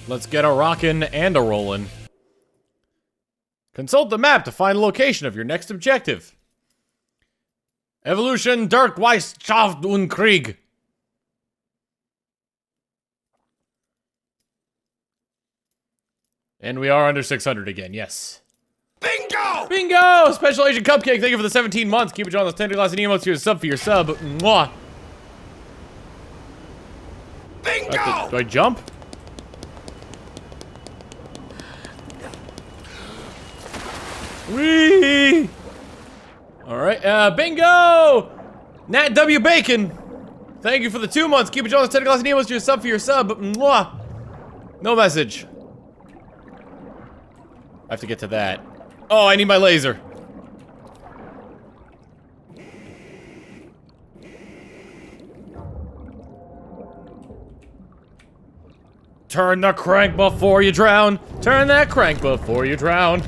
Let's get a rockin' and a rollin'. Consult the map to find the location of your next objective. Evolution Dark Weisschaft und Krieg. And we are under 600 again, yes. Bingo! Bingo! Special Agent Cupcake, thank you for the 17 months. Keep it on those tender glass and emotes. Here's a sub for your sub. Mwah. Bingo! Do I jump? Whee! Alright, bingo! Nat W. Bacon! Thank you for the 2 months. Keep it on those tender glass and emotes. Here's a sub for your sub. Mwah. No message. I have to get to that. Oh, I need my laser. Turn the crank before you drown. Turn that crank before you drown.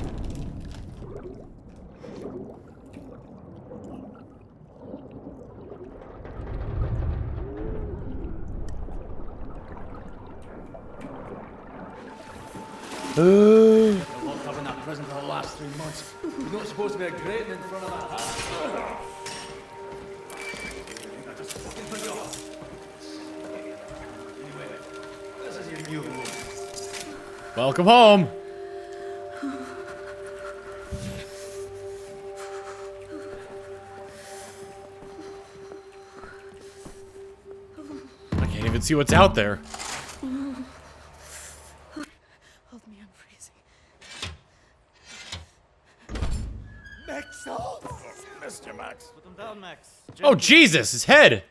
Not having that prison for the last 3 months. You're not supposed to be a grating in front of that house. I just fucking put you off. Anyway, this is your new room. Welcome home. I can't even see what's out there. Hold me, I'm freezing. Max, oh, Mr. Max. Put them down, Max. Oh, Jesus, his head.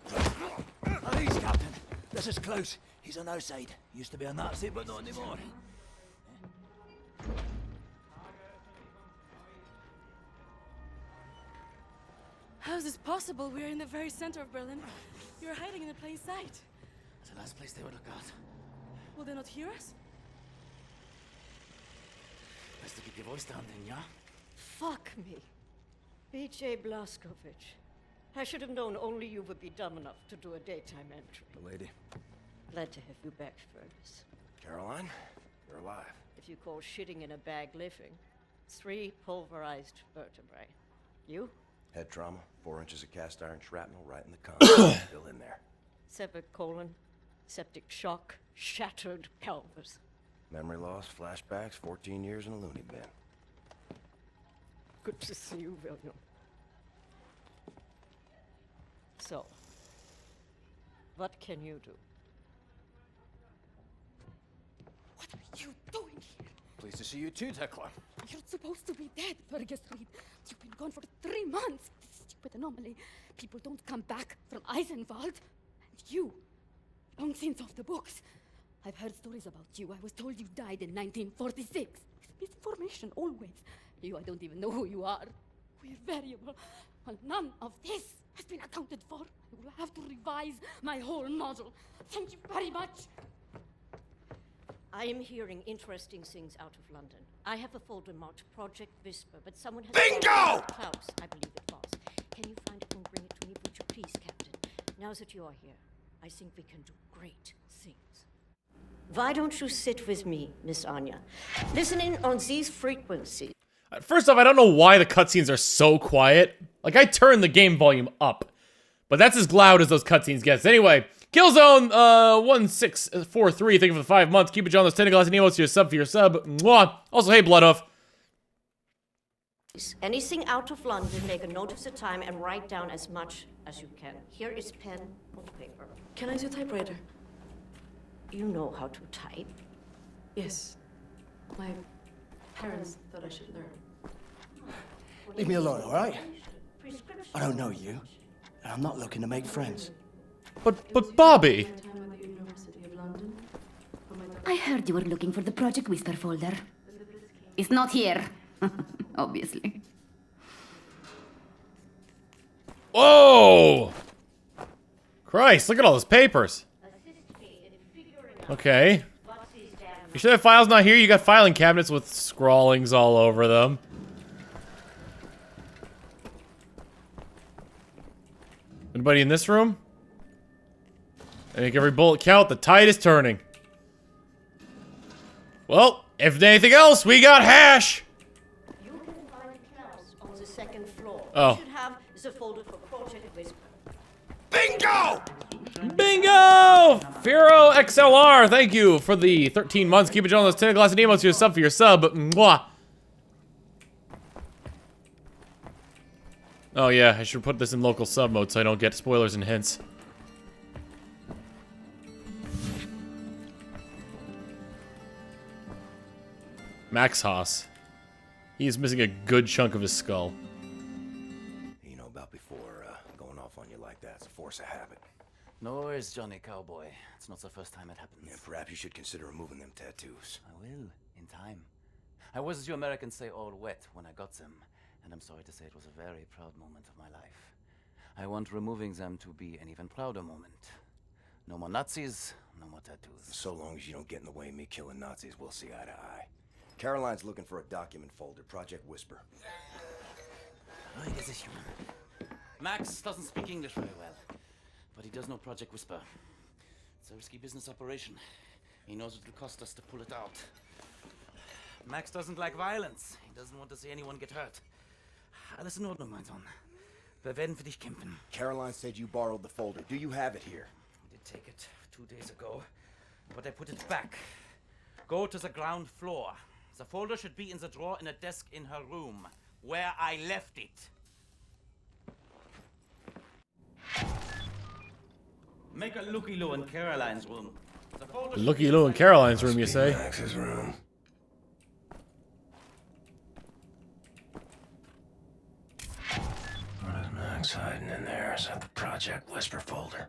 Please, Captain. This is Klaus. He's on our side. Used to be a Nazi, but not anymore. How is this possible? We're in the very center of Berlin. You're hiding in a plain sight. It's the last place they would look at. Will they not hear us? Best to keep your voice down then, yeah? Fuck me. B.J. Blazkowicz. I should have known only you would be dumb enough to do a daytime entry. Lady. Glad to have you back, Furnace. Caroline, you're alive. If you call shitting in a bag living, 3 pulverized vertebrae. You? Head trauma, 4 inches of cast iron shrapnel right in the condyle. Still in there. Severed colon, septic shock, shattered pelvis. Memory loss, flashbacks, 14 years in a loony bin. Good to see you, William. So, what can you do? What are you doing here? Pleased to see you too, Tekla. You're supposed to be dead, Fergus Reed. You've been gone for 3 months. This stupid anomaly. People don't come back from Eisenwald. And you, long since off the books. I've heard stories about you. I was told you died in 1946. Misinformation, always. You, I don't even know who you are. We're variable. Well, none of this has been accounted for. I will have to revise my whole model. Thank you very much. I am hearing interesting things out of London. I have a folder marked Project Whisper, but someone has... Bingo! Klaus, I believe it was. Can you find it and bring it to me, would you please, Captain? Now that you are here, I think we can do great things. Why don't you sit with me, Miss Anya? Listening on these frequencies. First off, I don't know why the cutscenes are so quiet. Like, I turned the game volume up. But that's as loud as those cutscenes gets. Anyway, Killzone 1643, thank you for the 5 months. Keep it on those 10 glass and emotes to your sub for your sub. Mwah. Also, hey, Bloodhoof. Anything out of London, make a note of the time and write down as much as you can. Here is pen and paper. Can I do typewriter? You know how to type. Yes. My parents thought I should learn. Leave me alone, all right? I don't know you, and I'm not looking to make friends. But Bobby. I heard you were looking for the Project Whisper folder. It's not here, obviously. Whoa! Christ, look at all those papers. Okay. You sure that file's not here? You got filing cabinets with scrawlings all over them. Anybody in this room? I make every bullet count. The tide is turning. Well, if anything else, we got hash. You can find Klaus on the second floor. Oh. You should have the folder for Project Whisper. Bingo! Bingo! Firo XLR, thank you for the 13 months. Keep it on those 10 glass and emotes. Your sub for your sub. Mwah. Oh yeah, I should put this in local sub mode so I don't get spoilers and hints. Max Haas. He's missing a good chunk of his skull. You know about before going off on you like that. It's a force of habit. No worries, Johnny Cowboy. It's not the first time it happens. Yeah, perhaps you should consider removing them tattoos. I will, in time. I was, as you Americans say, all wet when I got them. And I'm sorry to say it was a very proud moment of my life. I want removing them to be an even prouder moment. No more Nazis, no more tattoos. So long as you don't get in the way of me killing Nazis, we'll see eye to eye. Caroline's looking for a document folder, Project Whisper. Ruhige sich, Junge. Max doesn't speak English very well, but he does know Project Whisper. It's a risky business operation. He knows it will cost us to pull it out. Max doesn't like violence. He doesn't want to see anyone get hurt. Alles in Ordnung, mein Sohn. Wir werden für dich kämpfen. Caroline said you borrowed the folder. Do you have it here? I did take it 2 days ago, but I put it back. Go to the ground floor. The folder should be in the drawer in a desk in her room, where I left it. Make a looky-loo in Caroline's room. The folder should Looky Lou in Caroline's room, you say? Max's room. What is Max hiding in there? Is that the Project Whisper folder?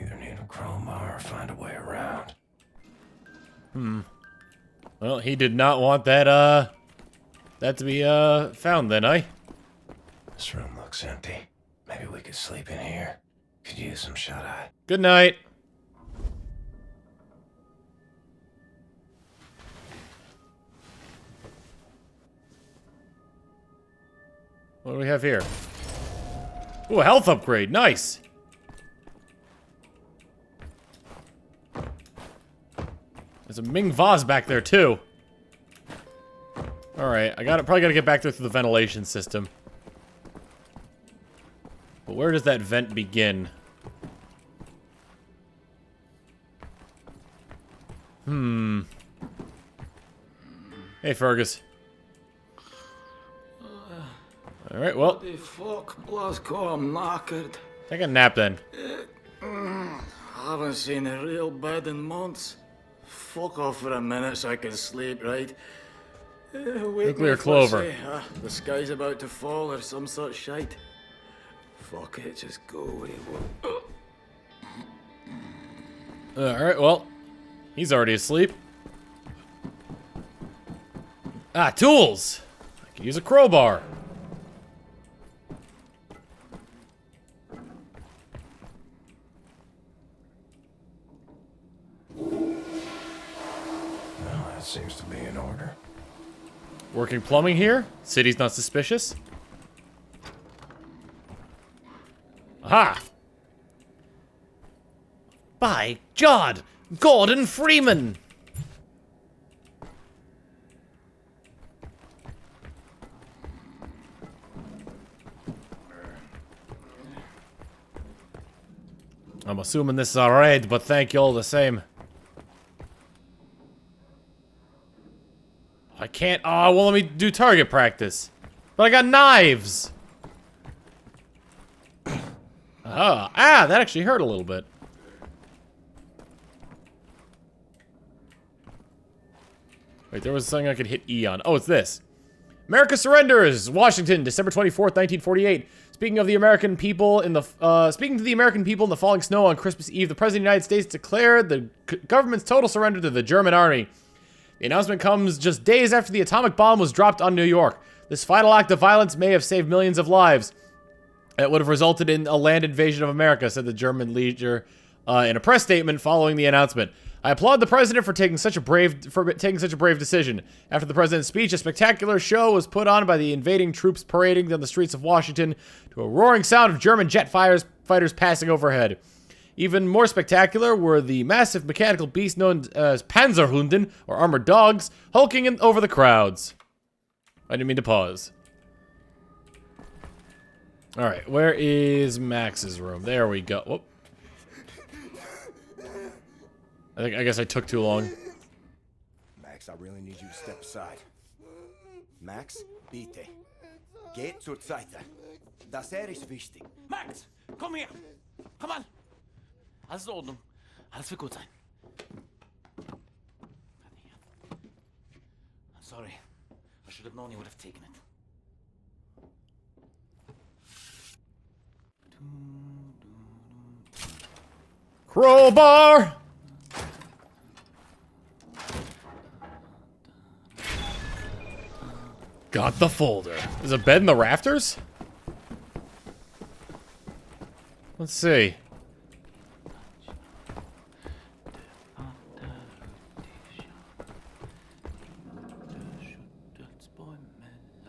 Either need a crowbar or find a way around. Well, he did not want that, that to be, found then, eh? This room looks empty. Maybe we could sleep in here. Could use some shut-eye. Good night. What do we have here? Ooh, a health upgrade. Nice. There's a Ming vase back there, too. Alright, probably gotta get back there through the ventilation system. But where does that vent begin? Hey, Fergus. Alright, well, Holy fuck, Blasco, I'm knackered. take a nap then. Haven't seen a real bed in months. Fuck off for a minute so I can sleep, right? Nuclear clover. The sky's about to fall or some such shite. Fuck it, just go away. Alright, well, he's already asleep. Ah, tools! I can use a crowbar. Well, that seems to be in order. Working plumbing here. City's not suspicious. Aha! By God! Gordon Freeman! I'm assuming this is a raid, but thank you all the same. I can't. Oh, well, let me do target practice. But I got knives. Ah, that actually hurt a little bit. Wait, there was something I could hit E on. Oh, it's this. America surrenders. Washington, December 24th, 1948. Speaking to the American people in the falling snow on Christmas Eve, the President of the United States declared the government's total surrender to the German army. The announcement comes just days after the atomic bomb was dropped on New York. This final act of violence may have saved millions of lives. It would have resulted in a land invasion of America, said the German leader in a press statement following the announcement. I applaud the president for taking such a brave decision. After the president's speech, a spectacular show was put on by the invading troops parading down the streets of Washington to a roaring sound of German jet fighters passing overhead. Even more spectacular were the massive mechanical beasts known as Panzerhunden, or armored dogs, hulking over the crowds. I didn't mean to pause. Alright, where is Max's room? There we go. Whoop. I guess I took too long. Max, I really need you to step aside. Max, bitte. Geht zur Seite. Das ist wichtig. Max, komm her. Komm an. Alles in Ordnung. Alles wird gut sein. I'm sorry. I should have known you would have taken it. Crowbar! Got the folder. Is a bed in the rafters? Let's see.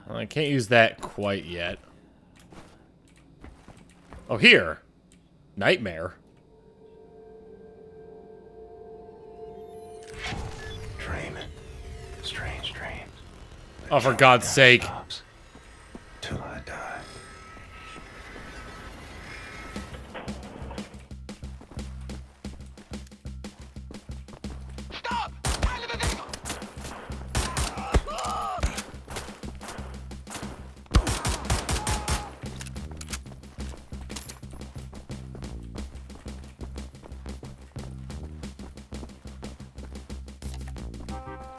Well, I can't use that quite yet. Oh, here. Nightmare. Dreaming. Strange dreams. Oh, for God's sake. Stops till I die. Stop!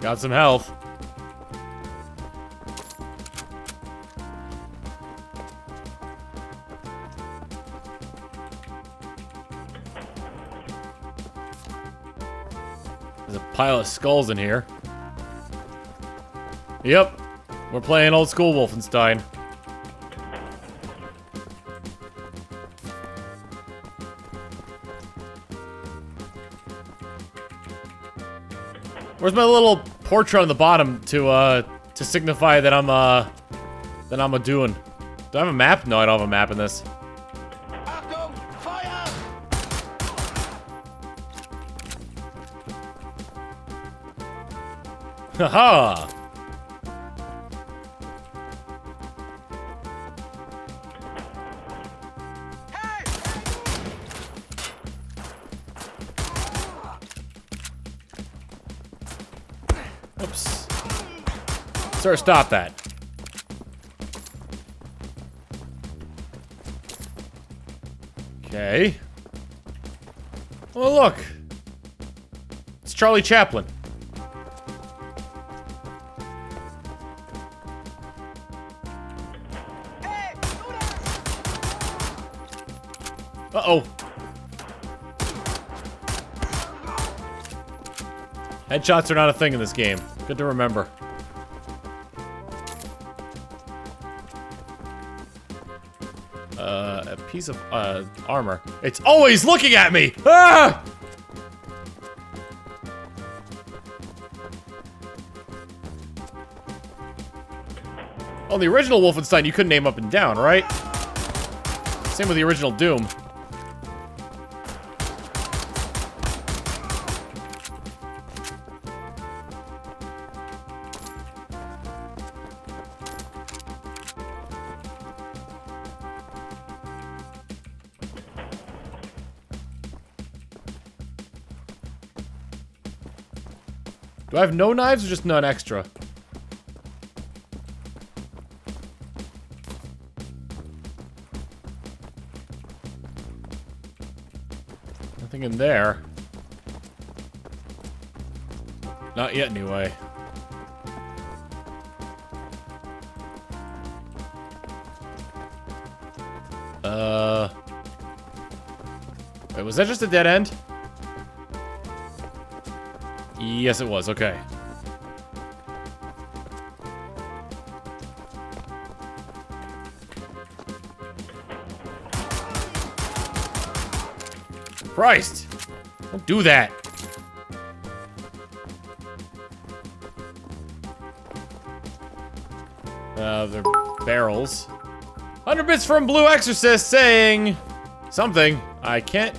Got some health. There's a pile of skulls in here. Yep. We're playing old school Wolfenstein. Where's my little portrait on the bottom to signify that I'm a doing? Do I have a map? No, I don't have a map in this. Achtung! Feuer! Haha! Oops. Sir, stop that. Okay. Oh, look. It's Charlie Chaplin. Uh-oh. Headshots are not a thing in this game. Good to remember. A piece of armor. It's always looking at me! Ah! On the original Wolfenstein, you couldn't aim up and down, right? Same with the original Doom. Do I have no knives or just none extra? Nothing in there. Not yet, anyway. Wait, was that just a dead end? Yes, it was. Okay. Christ! Don't do that. They're barrels. 100 bits from Blue Exorcist saying something. I can't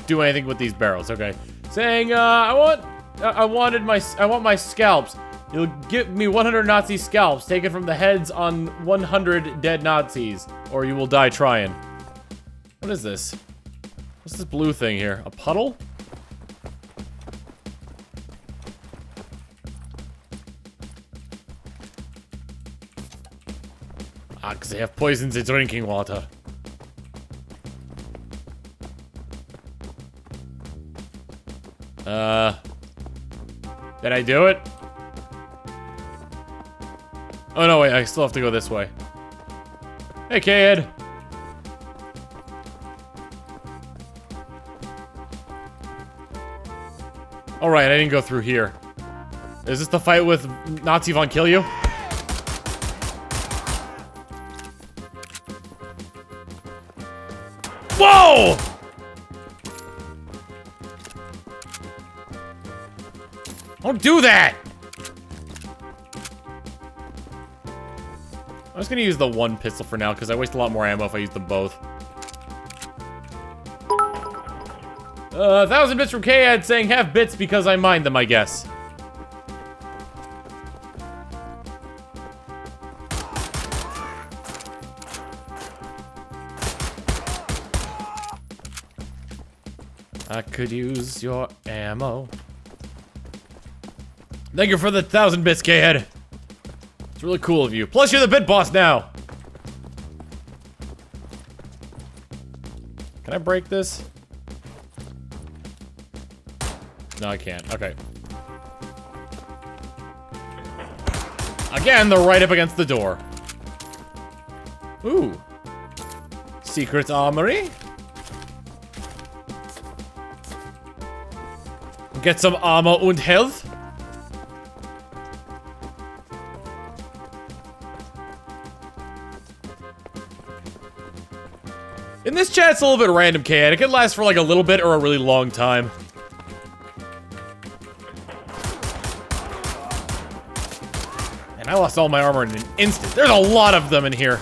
do anything with these barrels. Okay. Saying, I want my scalps. You'll give me 100 Nazi scalps taken from the heads on 100 dead Nazis, or you will die trying. What is this? What's this blue thing here? A puddle? Ah, because they have poisons in drinking water. Did I do it? Oh no, wait, I still have to go this way. Hey, kid! Alright, I didn't go through here. Is this the fight with Nazi von Kill You? Whoa! Don't do that! I'm just gonna use the one pistol for now, because I waste a lot more ammo if I use them both. 1,000 bits from K-Ad saying have bits because I mine them, I guess. I could use your ammo. Thank you for the 1,000 bits, K-Head. It's really cool of you. Plus, you're the bit boss now. Can I break this? No, I can't. Okay. Again, they're right up against the door. Ooh. Secret armory. Get some armor and health. In this chat, it's a little bit random, K-Head. It could last for like a little bit or a really long time. And I lost all my armor in an instant. There's a lot of them in here.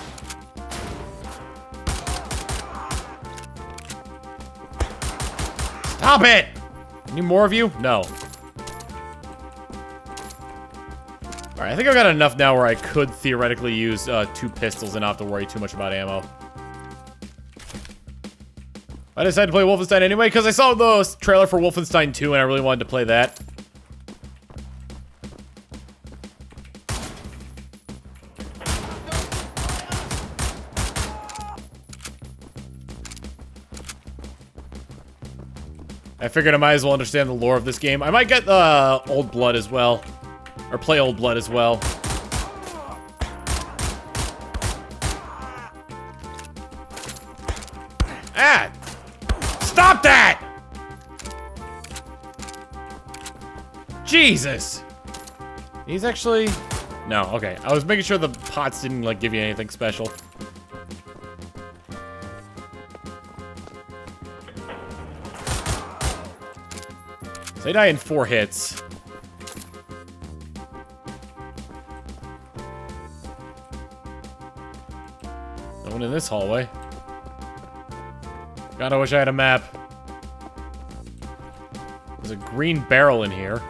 Stop it! Any more of you? No. Alright, I think I've got enough now where I could theoretically use 2 pistols and not have to worry too much about ammo. I decided to play Wolfenstein anyway because I saw the trailer for Wolfenstein 2 and I really wanted to play that. I figured I might as well understand the lore of this game. I might get Old Blood as well. Or play Old Blood as well. Ah! Stop that! Jesus! He's actually... No, okay. I was making sure the pots didn't, like, give you anything special. So they die in 4 hits. No one in this hallway. God, I wish I had a map. There's a green barrel in here.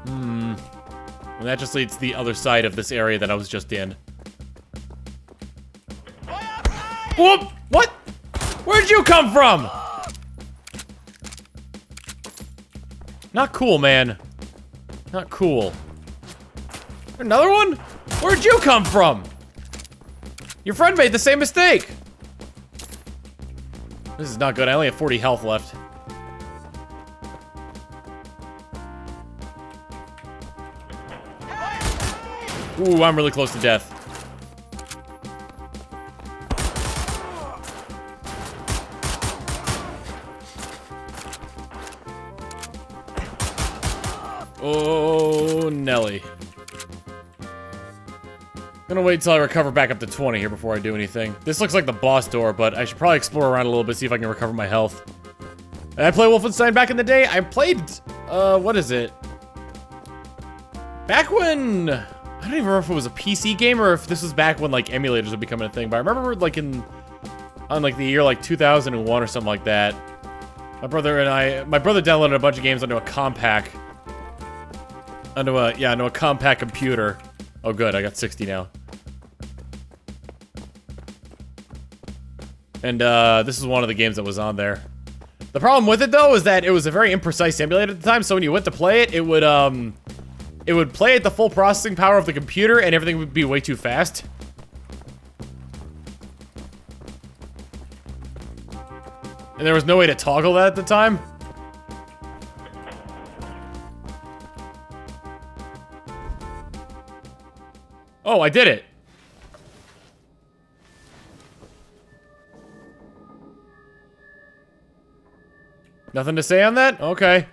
And that just leads to the other side of this area that I was just in. Whoop! What? Where'd you come from? Not cool, man. Not cool. Another one? Where'd you come from? Your friend made the same mistake. This is not good. I only have 40 health left. Ooh, I'm really close to death. Oh, Nelly. I'm gonna wait till I recover back up to 20 here before I do anything. This looks like the boss door, but I should probably explore around a little bit, see if I can recover my health. Did I play Wolfenstein back in the day? I played, what is it? Back when I don't even remember if it was a PC game or if this was back when like emulators were becoming a thing. But I remember like on like the year like 2001 or something like that. My brother downloaded a bunch of games onto a compact. Onto a compact computer. Oh good, I got 60 now. And this is one of the games that was on there. The problem with it though is that it was a very imprecise emulator at the time, so when you went to play it, it would play at the full processing power of the computer and everything would be way too fast. And there was no way to toggle that at the time. Oh, I did it. Nothing to say on that? Okay.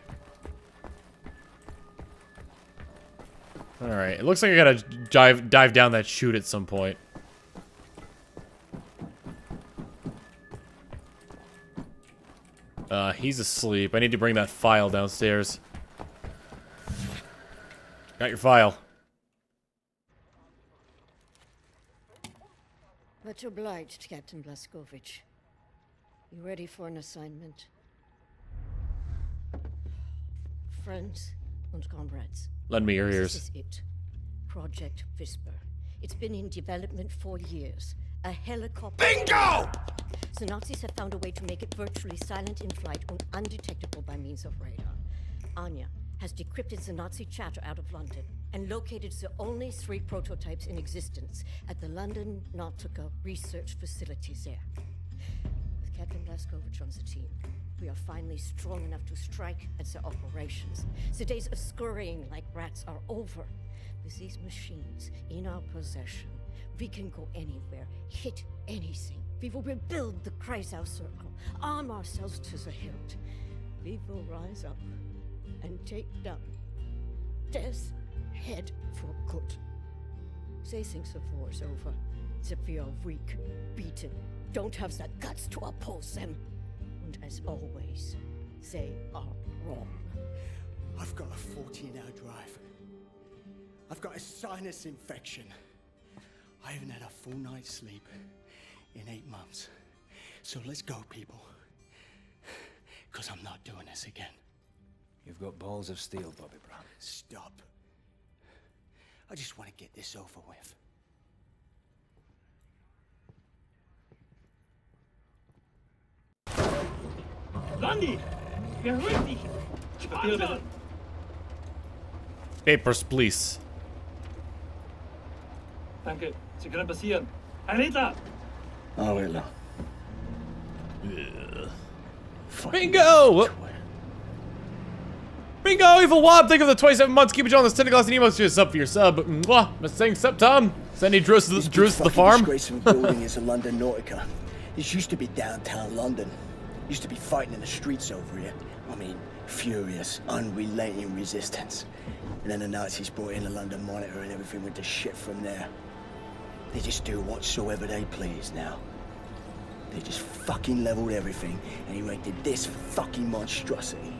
Alright, it looks like I gotta dive down that chute at some point. He's asleep. I need to bring that file downstairs. Got your file. Much obliged, Captain Blazkowicz. You ready for an assignment? Friends and comrades. Lend me your ears. This is it. Project Whisper. It's been in development for years. A helicopter. Bingo! The Nazis have found a way to make it virtually silent in flight and undetectable by means of radar. Anya has decrypted the Nazi chatter out of London and located the only 3 prototypes in existence at the London Nautica research facilities there. With Captain Blazkowicz on the team, we are finally strong enough to strike at the operations. The days of scurrying like rats are over. With these machines in our possession, we can go anywhere, hit anything. We will rebuild the Kreisau Circle, arm ourselves to the hilt. We will rise up and take down Death's Head for good. They think the war's over, that we are weak, beaten, don't have the guts to oppose them. And as always, they are wrong. I've got a 14-hour drive. I've got a sinus infection. I haven't had a full night's sleep in 8 months. So let's go, people. Because I'm not doing this again. You've got balls of steel, Bobby Brown. Stop. I just want to get this over with. Landy! Beruhig dich! Spazieren! Papers, please. Danke, Sie können passieren. Herr Ritter! Oh, Hitler. Bingo! Bingo, Evil Wob, thank you for the 27 months. Keep it on this 10 glass and emotes to sub for your sub. Mwah, I'm saying sup, Tom. Sending Drews to the farm. Disgrace of a building is a London Nautica. This used to be downtown London. Used to be fighting in the streets over here. I mean, furious, unrelenting resistance. And then the Nazis brought in the London Monitor and everything went to shit from there. They just do whatsoever they please now. They just fucking leveled everything and erected this fucking monstrosity.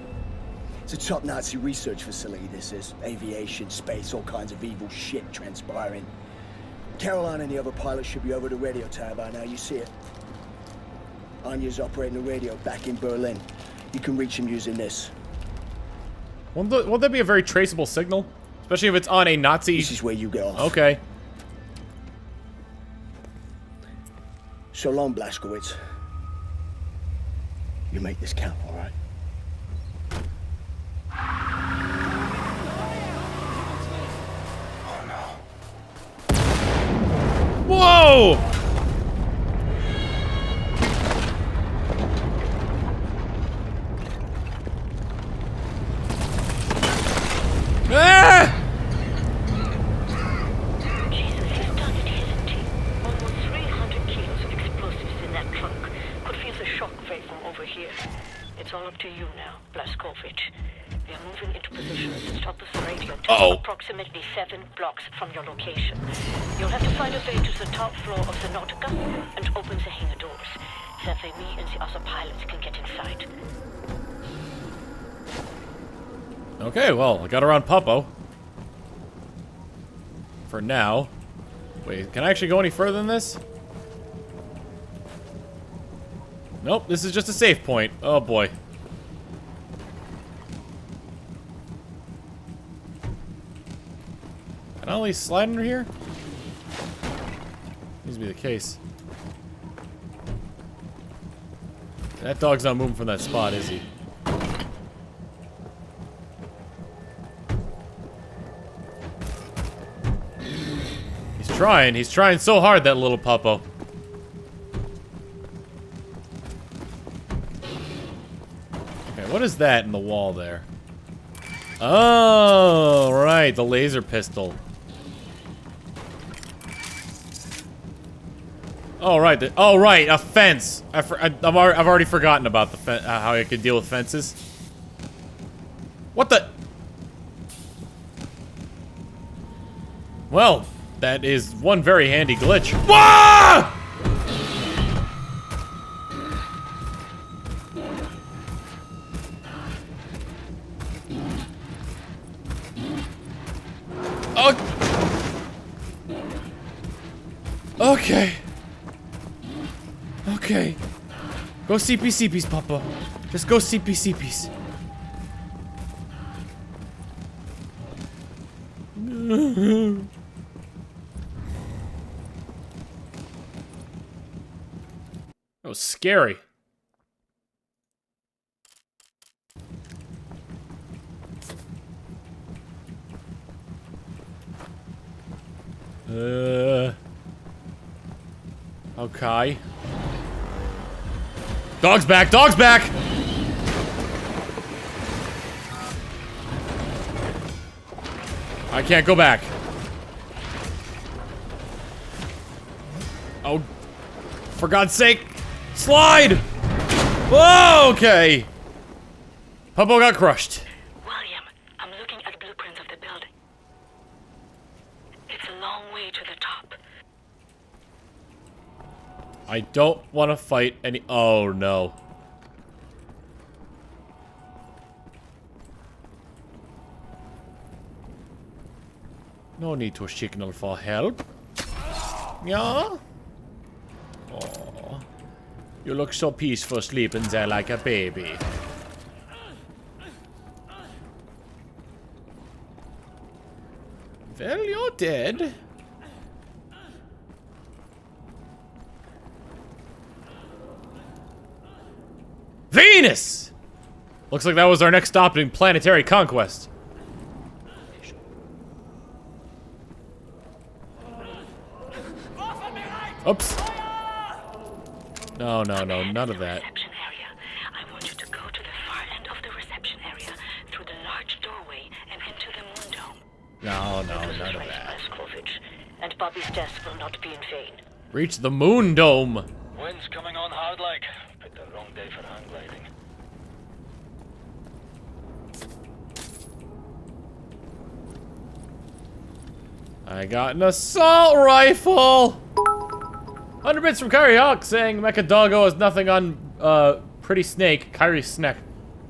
It's a top Nazi research facility, this is. Aviation, space, all kinds of evil shit transpiring. Caroline and the other pilots should be over the radio tower by now, you see it. Anya's operating the radio back in Berlin. You can reach him using this. Won't that be a very traceable signal? Especially if it's on a Nazi... This is where you get off. Okay. So long, Blazkowicz. You make this count, all right? Whoa! Ah! Jesus, he's done it, hasn't he? Almost 300 kilos of explosives in that trunk. Could feel the shock wave from over here. It's all up to you now, Blazkowicz. We are moving into position at the top of the radio tower, approximately 7 blocks from your location. You'll have to find a way to the top floor of the Nautica and open the hangar doors. That way me and the other pilots can get inside. Okay, well, I got around Popo. For now. Wait, can I actually go any further than this? Nope, this is just a save point. Oh boy. Can I only slide under here? Needs to be the case. That dog's not moving from that spot, is he? He's trying so hard, that little puppo. Okay, what is that in the wall there? Oh, right, the laser pistol. Oh, right, a fence. I've already forgotten about the how I could deal with fences. What the? Well, that is one very handy glitch. Whoa! Okay. Okay. Go CP-CPs, Papa. Just go CP-CPs. That was scary. Okay. Dog's back! Dog's back! I can't go back. Oh, for God's sake, slide! Whoa, okay. Puppo got crushed. William, I'm looking at blueprints of the building. It's a long way to the top. I don't want to fight any. Oh no. No need to signal for help. Yeah? Oh, you look so peaceful sleeping there like a baby. Well, you're dead. Venus! Looks like that was our next stop in planetary conquest. Oops. No, no, no, none of that. Reception area. I want you to go to the far end of the reception area through the large doorway and into the moon dome. No, no, none of that. And Bobby's death will not be in vain. Reach the moon dome. Wind's coming on hard like. Picked the wrong day for hang gliding. I got an assault rifle. 100 bits from Kyrie Hawk saying Mecha Doggo has nothing on Pretty Snake, Kyrie Snack.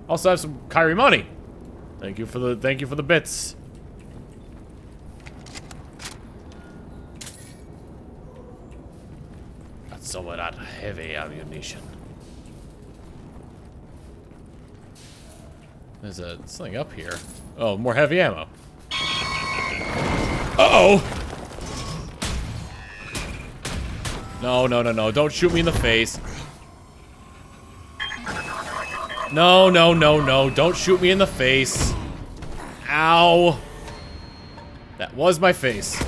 Also have some Kyrie money. Thank you for the bits. Got some of that heavy ammunition. There's something up here. Oh, more heavy ammo. Uh-oh! No, no, no, no. Don't shoot me in the face. No, no, no, no. Don't shoot me in the face. Ow. That was my face.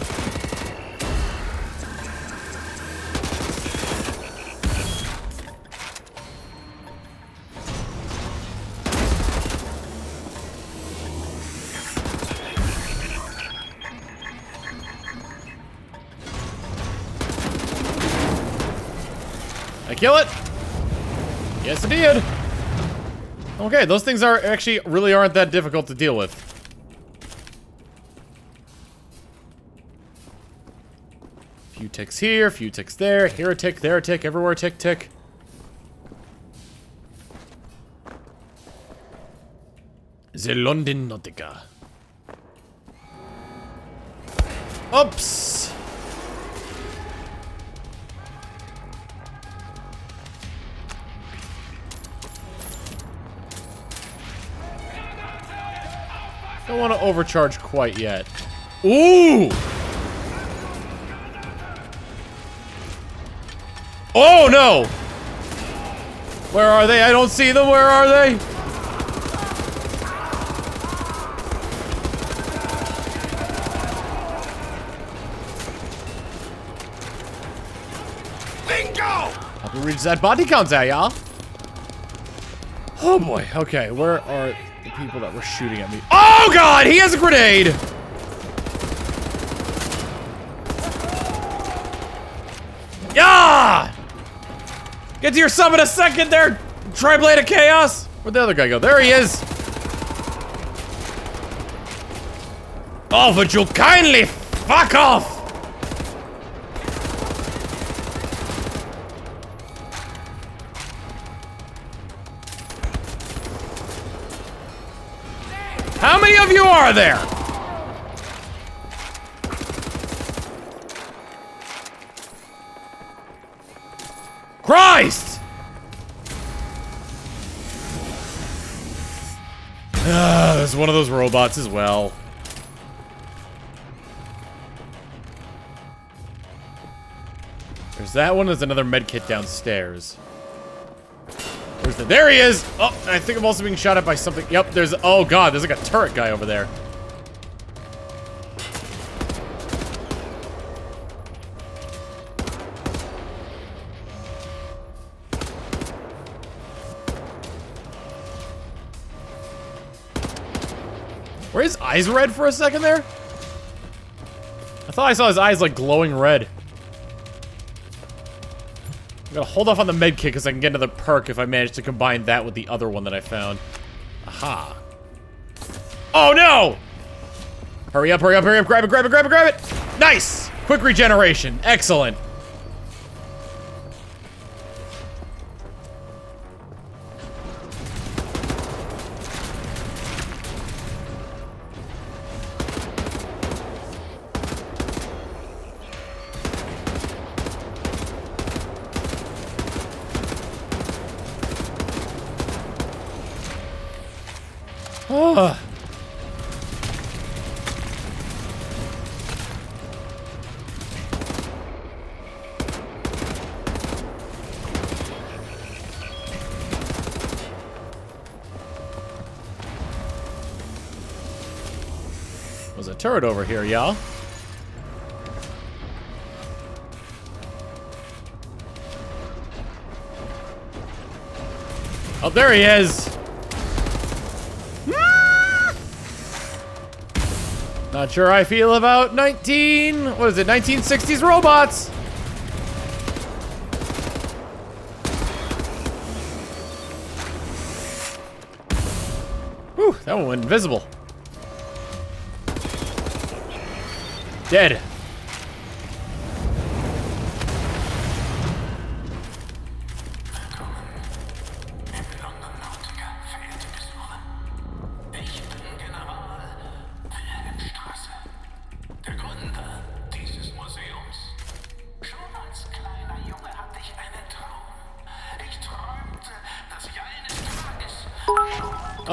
I kill it? Yes, it did. Okay, those things are actually really aren't that difficult to deal with. Few ticks here, few ticks there, here a tick, there a tick, everywhere tick, tick. The London Nautica. Oops. Don't want to overcharge quite yet. Ooh! Oh no! Where are they? I don't see them. Where are they? Help me reach that body count there, y'all. Oh boy. Okay, where are the people that were shooting at me? Oh god, he has a grenade! Yeah! Get to your sub in a second there, Tri-Blade of Chaos! Where'd the other guy go? There he is! Oh, would you kindly fuck off! How many of you are there? Christ! There's one of those robots as well. There's that one. There's another med kit downstairs. Where's the? There he is! Oh, I think I'm also being shot at by something. Yep, there's. Oh god, there's like a turret guy over there. Were his eyes red for a second there? I thought I saw his eyes like glowing red. I'm gonna hold off on the med kit because I can get another perk if I manage to combine that with the other one that I found. Aha. Oh no! Hurry up, hurry up, hurry up, grab it, grab it, grab it, grab it! Nice! Quick regeneration, excellent. Oh. There's a turret over here, y'all. Oh, there he is. Not sure how I feel about 1960s robots. Whew, that one went invisible. Dead.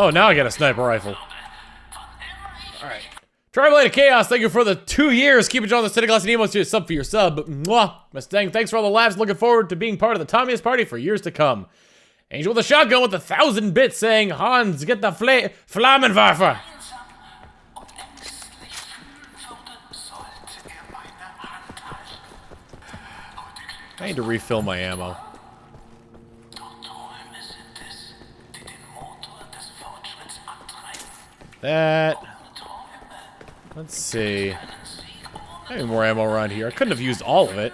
Oh, now I got a sniper rifle. Alright. Tri-Blade of Chaos, thank you for the 2 years. Keep it on the City Glass and Emos to a sub for your sub. Mwah. Mustang, thanks for all the laughs. Looking forward to being part of the Tommy's party for years to come. Angel with a shotgun with 1,000 bits saying, Hans, get the Flammenwerfer. I need to refill my ammo. That. Let's see. I have more ammo around here. I couldn't have used all of it.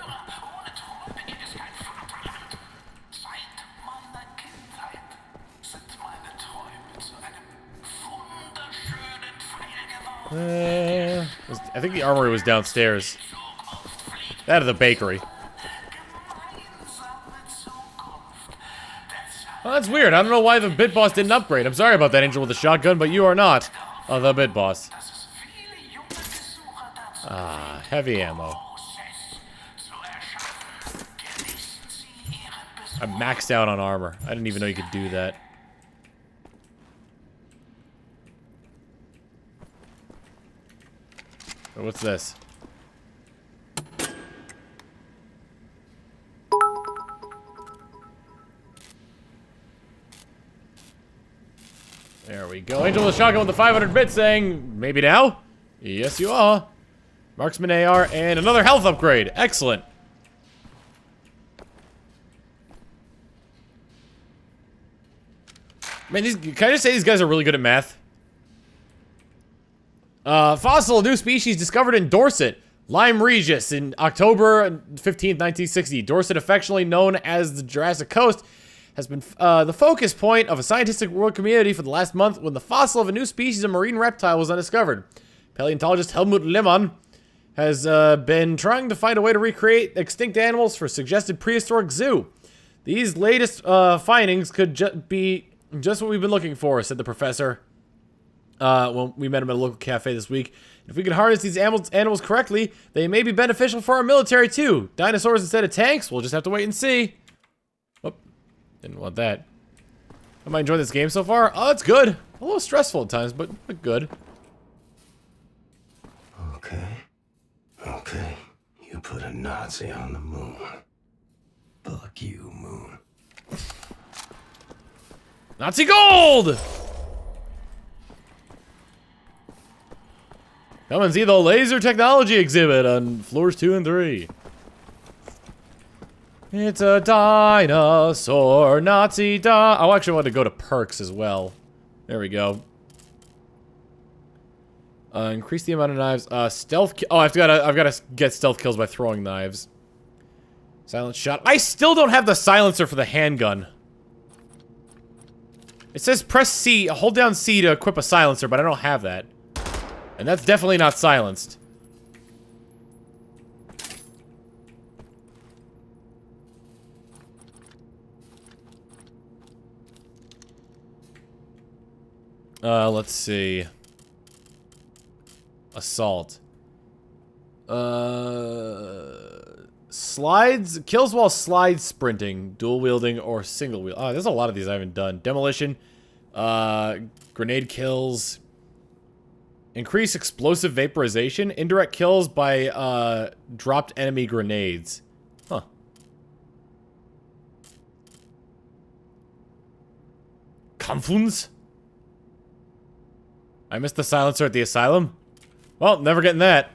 I think the armory was downstairs. That of the bakery. Well, that's weird. I don't know why the Bit Boss didn't upgrade. I'm sorry about that, Angel with a shotgun, but you are not the Bit Boss. Ah, heavy ammo. I maxed out on armor. I didn't even know you could do that. What's this? There we go. Angel with shotgun with the 500 bits saying, maybe now? Yes, you are. Marksman AR and another health upgrade. Excellent. Man, can I just say these guys are really good at math? Fossil, a new species discovered in Dorset. Lyme regis in October 15th, 1960. Dorset, affectionately known as the Jurassic Coast, has been the focus point of a scientific world community for the last month when the fossil of a new species of marine reptile was undiscovered. Paleontologist Helmut Lehmann has been trying to find a way to recreate extinct animals for a suggested prehistoric zoo. These latest findings could be just what we've been looking for, said the professor. When we met him at a local cafe this week. If we can harness these animals correctly, they may be beneficial for our military too. Dinosaurs instead of tanks? We'll just have to wait and see. Oh, didn't want that. Am I enjoying this game so far? Oh, it's good. A little stressful at times, but good. Okay. Okay. You put a Nazi on the moon. Fuck you, moon. Nazi gold! Come and see the laser technology exhibit on floors 2 and 3. It's a dinosaur, Nazi Oh, I actually want to go to perks as well. There we go. Increase the amount of knives. Stealth. Oh, I've got to get stealth kills by throwing knives. Silent shot. I still don't have the silencer for the handgun. It says press C, hold down C to equip a silencer, but I don't have that. And that's definitely not silenced. Let's see. Assault. Slides, kills while slide sprinting, dual wielding, or single wheel. Oh, there's a lot of these I haven't done. Demolition, grenade kills, increase explosive vaporization, indirect kills by dropped enemy grenades. Huh. Kampfhunds? I missed the silencer at the asylum? Well, never getting that.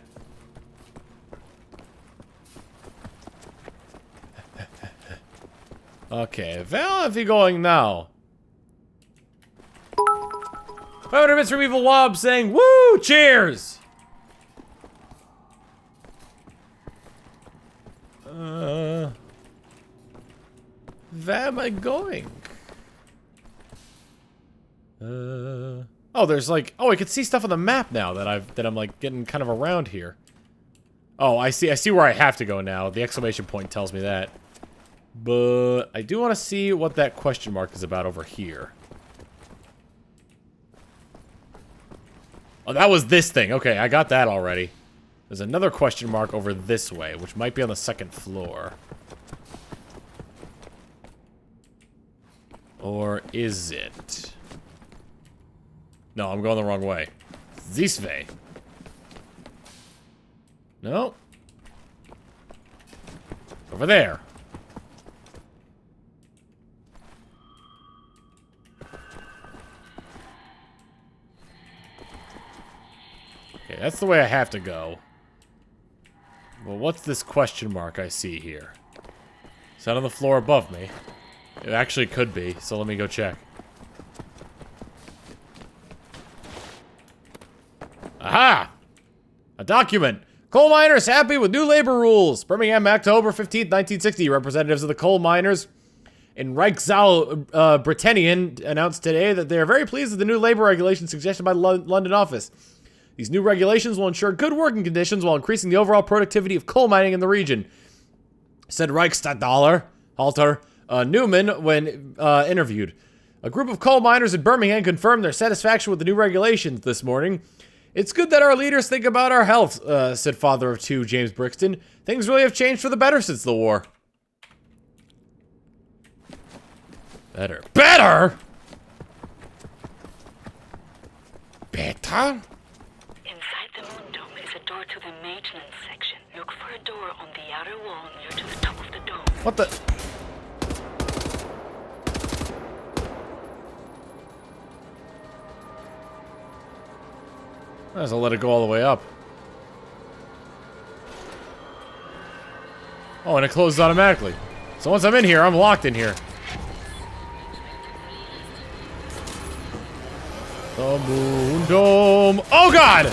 Okay, well, if you're going now. 500 bits from Evil Wob saying, woo, cheers! Where am I going? Oh, there's like, oh, I can see stuff on the map now that I'm like getting kind of around here. Oh, I see where I have to go now. The exclamation point tells me that. But I do want to see what that question mark is about over here. Oh, that was this thing. Okay, I got that already. There's another question mark over this way, which might be on the second floor. Or is it? No, I'm going the wrong way. This way. No. Over there. Okay, that's the way I have to go. Well, what's this question mark I see here? Is that on the floor above me? It actually could be, so let me go check. Aha! A document. Coal miners happy with new labor rules. Birmingham, October 15th, 1960. Representatives of the coal miners in Reichsau, Britannien announced today that they are very pleased with the new labor regulations suggested by the London office. These new regulations will ensure good working conditions while increasing the overall productivity of coal mining in the region, said Reichsstadtler Halter Newman when interviewed. A group of coal miners in Birmingham confirmed their satisfaction with the new regulations this morning. It's good that our leaders think about our health, said father of two, James Brixton. Things really have changed for the better since the war. Better. Better?! Better? Inside the moon dome is a door to the maintenance section. Look for a door on the outer wall near to the top of the dome. What the? Might as well let it go all the way up. Oh, and it closes automatically. So once I'm in here, I'm locked in here. The moon dome. Oh god!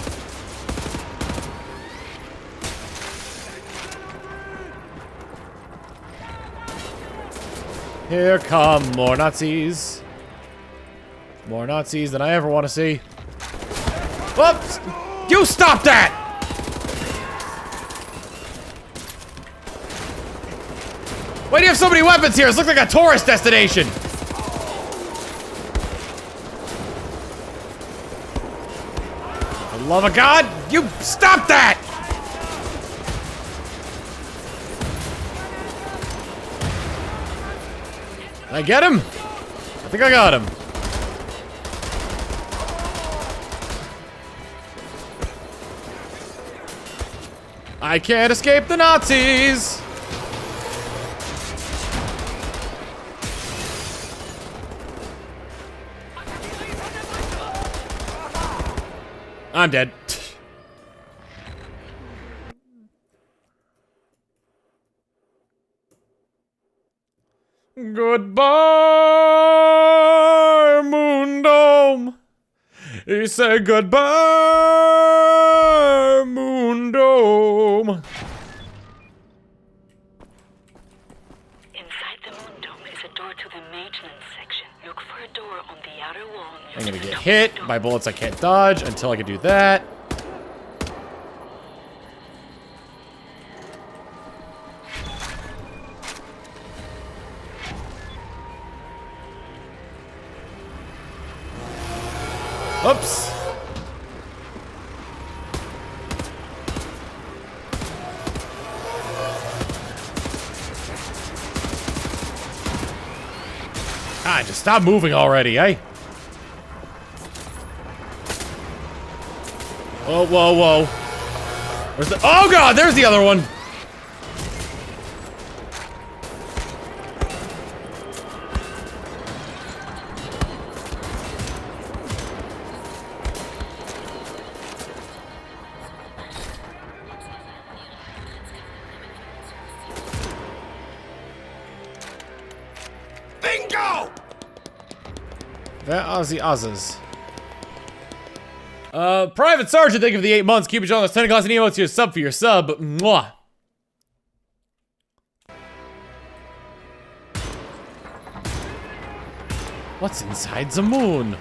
Here come more Nazis. More Nazis than I ever want to see. Whoops! You stop that! Why do you have so many weapons here? This looks like a tourist destination. For the love of God, you stop that! Did I get him? I think I got him. I can't escape the Nazis! I'm dead. Goodbye, Moon Dome. He said goodbye, Moon Dome. Inside the moon dome is a door to the maintenance section. Look for a door on the outer wall. I'm gonna get hit by bullets I can't dodge until I can do that. Oops. Ah, just stop moving already, eh? Whoa, whoa, whoa. Where's the— oh god, there's the other one! Bingo! Where are the others? Private Sergeant, thank you for the 8 months. Keep it on those 10 class and emotes. Your sub for your sub. Mwah. What's inside the moon?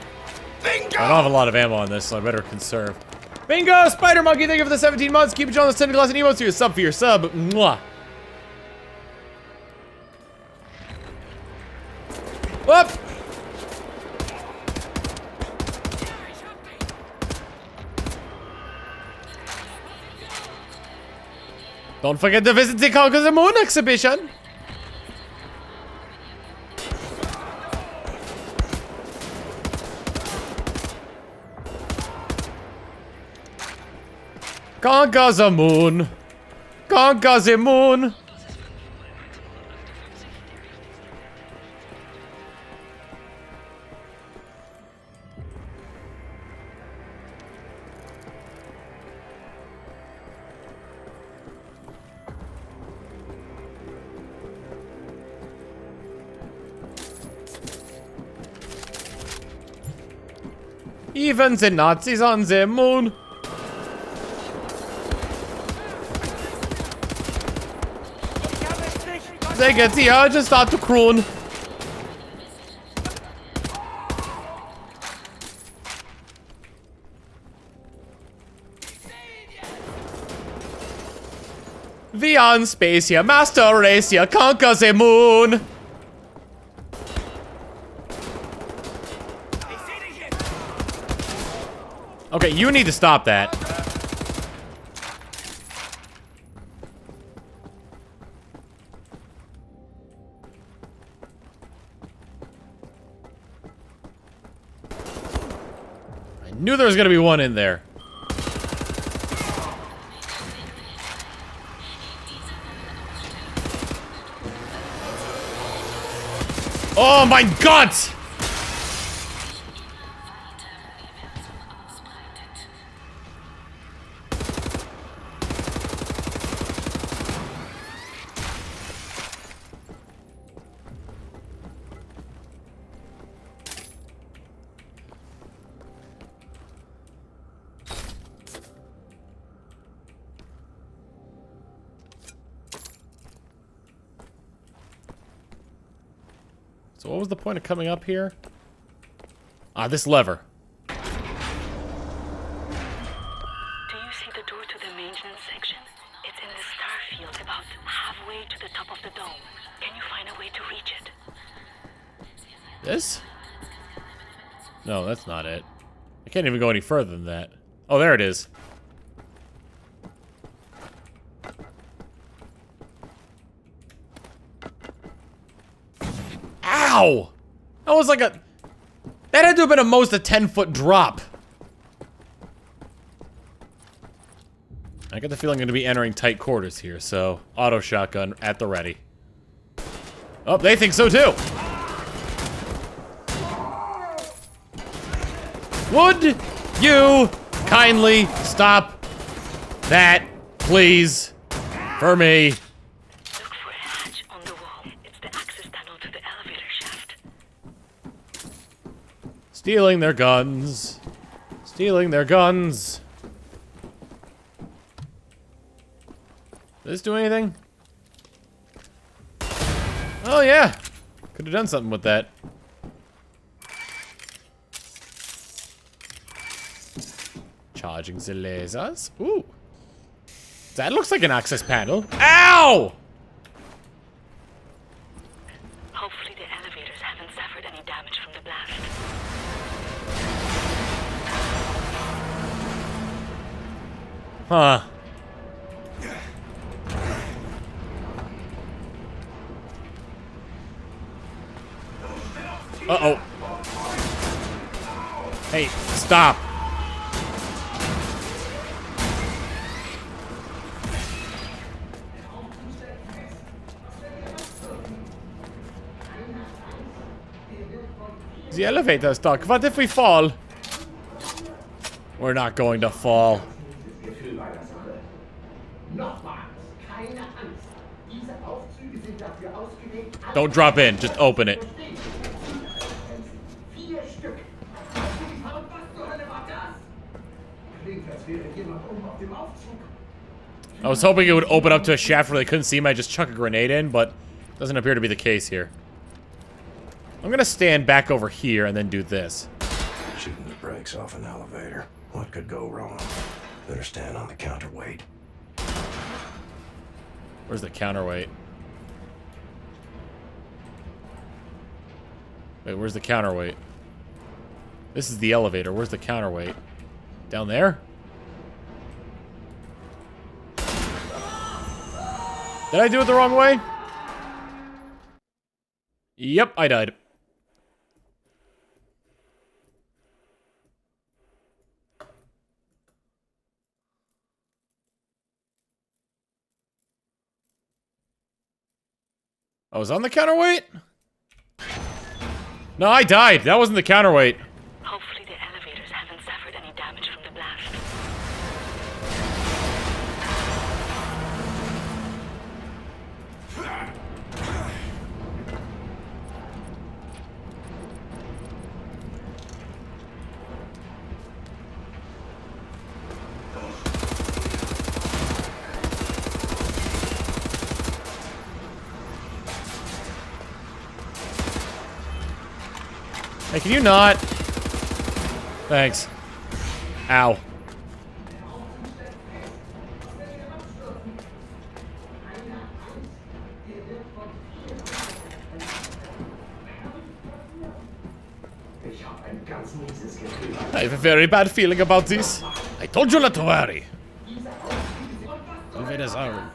Bingo! I don't have a lot of ammo on this, so I better conserve. Bingo! Spider Monkey, thank you for the 17 months. Keep it on those 10 class and emotes. Your sub for your sub. Mwah. Whoop! Don't forget to visit the Conquer the Moon exhibition. Conquer the moon. Conquer the moon. Even the Nazis on the moon. They get the urge and start to croon. We are in space here, master race here, conquer the moon. Okay, you need to stop that. I knew there was gonna be one in there. Oh my god! So what was the point of coming up here? Ah, this lever. Do you see the door to the maintenance section? It's in the star field about halfway to the top of the dome. Can you find a way to reach it? This? No, that's not it. I can't even go any further than that. Oh, there it is. Ow! That was like a... That had to have been at most a 10-foot drop. I get the feeling I'm going to be entering tight quarters here, so auto shotgun at the ready. Oh, they think so too. Would you kindly stop that, please, for me? Look for a hatch on the wall. It's the access tunnel to the elevator shaft. Stealing their guns. Stealing their guns. Does this do anything? Oh yeah. Could have done something with that. Charging the lasers. Ooh. That looks like an access panel. Ow! Hopefully the elevators haven't suffered any damage from the blast. Huh. Uh-oh. Hey, stop. The elevator's stuck. What if we fall? We're not going to fall. Don't drop in, just open it. I was hoping it would open up to a shaft where they couldn't see me. I just chuck a grenade in, but doesn't appear to be the case here. I'm gonna stand back over here and then do this. Shooting the brakes off an elevator. What could go wrong? Better stand on the counterweight. Where's the counterweight? Wait, where's the counterweight? This is the elevator. Where's the counterweight? Down there? Did I do it the wrong way? Yep, I died. I was on the counterweight? No, I died. That wasn't the counterweight. Hopefully the elevators haven't suffered any damage from the blast. Hey, can you not? Thanks. Ow. I have a very bad feeling about this. I told you not to worry. Leave it as our.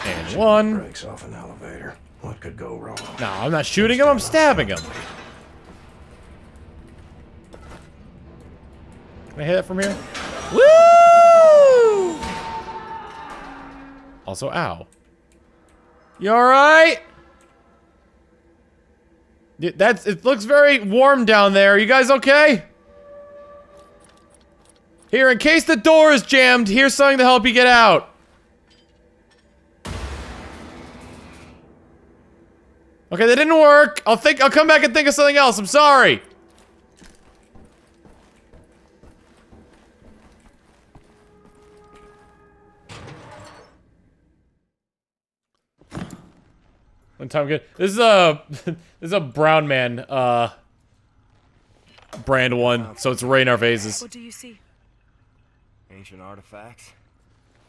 And one. Breaks off an elevator. What could go wrong? No, I'm not shooting him, I'm stabbing him. Can I hit it from here? Woo! Also, ow. You alright? It looks very warm down there. You guys okay? Here, in case the door is jammed, here's something to help you get out. Okay, that didn't work. I'll come back and think of something else. I'm sorry. One time good. This is a this is a brown man brand one, so it's right in our faces. What do you see? Ancient artifacts,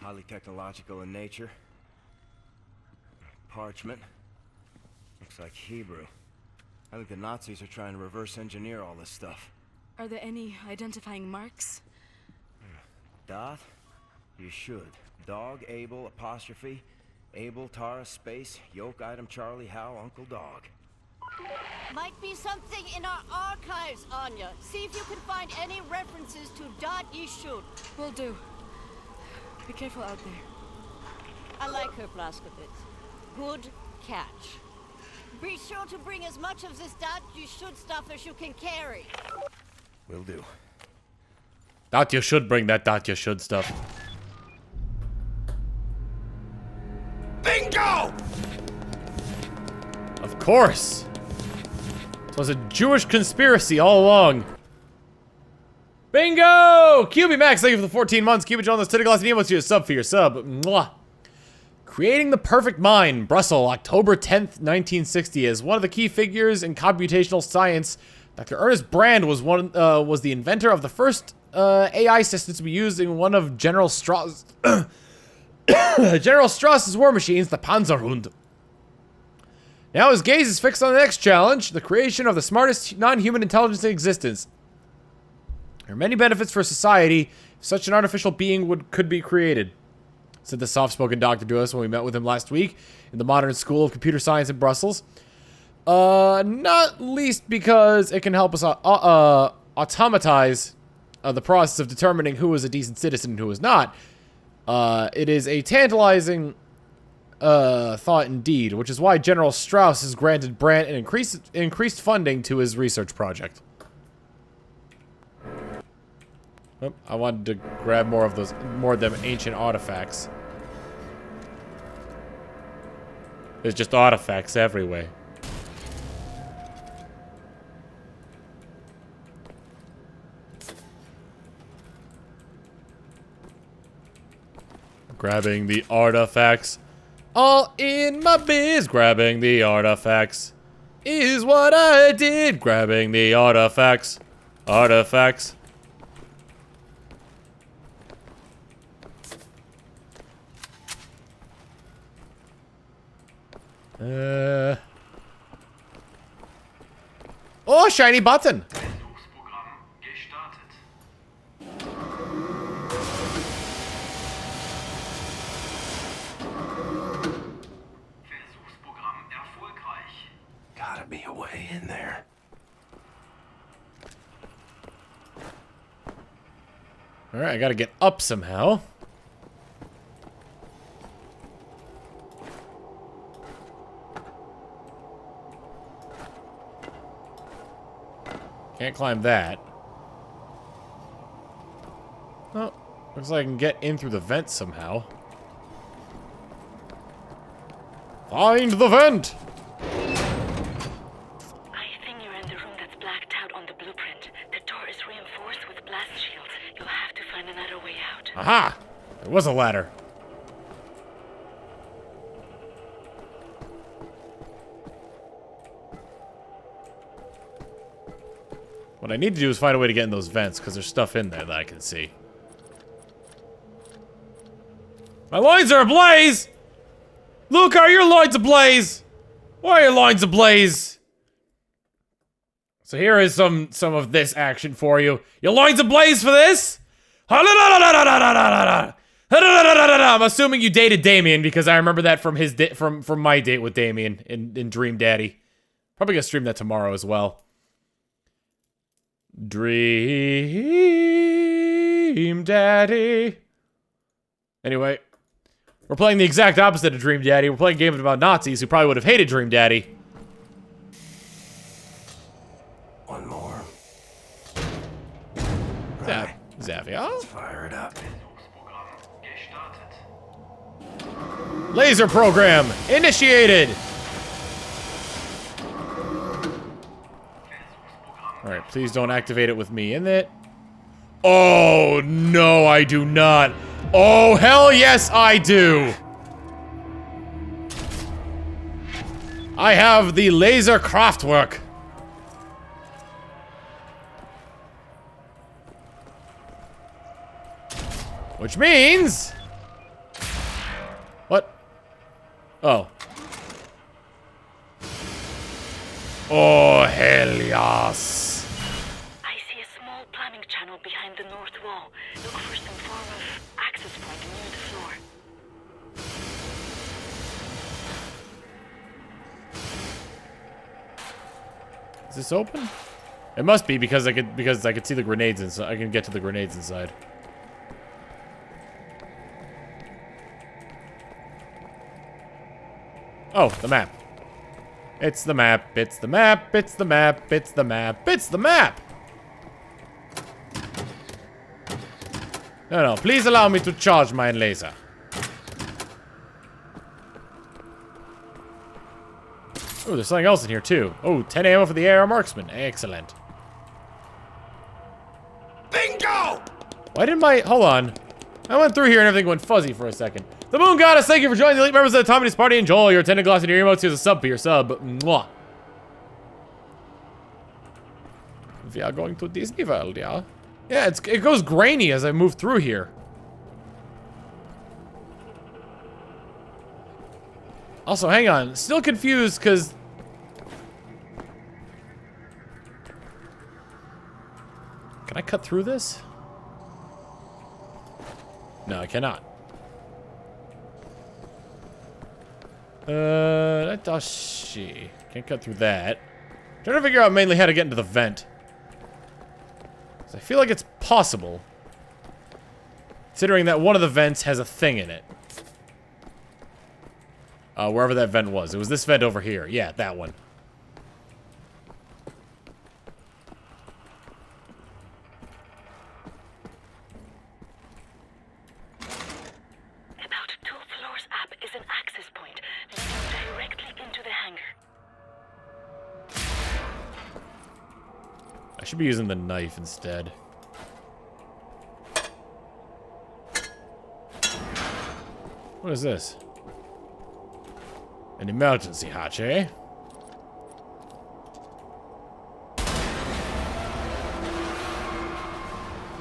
highly technological in nature. Parchment. Looks like Hebrew. I think the Nazis are trying to reverse engineer all this stuff. Are there any identifying marks? Dot? You should. Dog, Abel, apostrophe. Abel, Tara, space, yoke, item, Charlie, Hal, Uncle Dog. Might be something in our archives, Anya. See if you can find any references to Dot Yeshud. Will do. Be careful out there. I like her, Blaskovitz. Good catch. Be sure to bring as much of this Dot Yeshud stuff as you can carry. Will do. Dot you should bring that Dot you should stuff. Bingo! Of course. So it was a Jewish conspiracy all along. Bingo! QB Max, thank you for the 14 months. Keep it on this Titty Glass and emails to you a sub for your sub. Mwah. Creating the Perfect Mind, Brussels, October 10th, 1960. As one of the key figures in computational science, Dr. Ernest Brand was the inventor of the first AI system to be used in one of General Strauss' war machines, the Panzerhund. Now his gaze is fixed on the next challenge, the creation of the smartest non-human intelligence in existence. There are many benefits for society if such an artificial being could be created, said the soft-spoken doctor to us when we met with him last week in the Modern School of Computer Science in Brussels. Not least because it can help us automatize the process of determining who is a decent citizen and who is not. It is a tantalizing thought indeed, which is why General Strauss has granted Brandt an increased funding to his research project. Oh, I wanted to grab more of them ancient artifacts. There's just artifacts everywhere. Grabbing the artifacts. All in my biz. Grabbing the artifacts is what I did. Grabbing the artifacts. Artifacts. Oh, shiny button. Gotta be a way in there. Alright, I gotta get up somehow. Can't climb that. Oh, looks like I can get in through the vent somehow. Find the vent! I think you're in the room that's blacked out on the blueprint. The door is reinforced with blast shields. You'll have to find another way out. Aha! There was a ladder. What I need to do is find a way to get in those vents, because there's stuff in there that I can see. My loins are ablaze! Luke, are your loins ablaze? Why are your loins ablaze? So here is some of this action for you. Your loins ablaze for this? I'm assuming you dated Damien because I remember that from his from my date with Damien in Dream Daddy. Probably gonna stream that tomorrow as well. Dream Daddy. Anyway, we're playing the exact opposite of Dream Daddy. We're playing games about Nazis who probably would have hated Dream Daddy. One more. Right. Xavier. Let's fire it up. Laser program initiated. Alright, please don't activate it with me in it. Oh, no, I do not. Oh, hell yes, I do. I have the laser craftwork. Which means... What? Oh. Oh, hell yes. I see a small plumbing channel behind the north wall. Look for some form of access point near the floor. Is this open? It must be because I could see the grenades inside. I can get to the grenades inside. Oh, the map. It's the map, it's the map, it's the map, it's the map, it's the map! No, please allow me to charge my laser. Oh, there's something else in here too. Oh, 10 ammo for the AR marksman. Excellent. Bingo! Why didn't my... Hold on. I went through here and everything went fuzzy for a second. The Moon Goddess, thank you for joining the elite members of the Tommy's Party. Enjoy your 10 glass in your emotes. Here's a sub for your sub. Mwah. We are going to Disney World, yeah? Yeah, it goes grainy as I move through here. Also, hang on. Still confused, because... Can I cut through this? No, I cannot. That does she. Can't cut through that. Trying to figure out mainly how to get into the vent. I feel like it's possible. Considering that one of the vents has a thing in it. Wherever that vent was. It was this vent over here. Yeah, that one. About 2 floors up is an access point leading directly into the hangar. I should be using the knife instead. What is this? An emergency hatch, eh?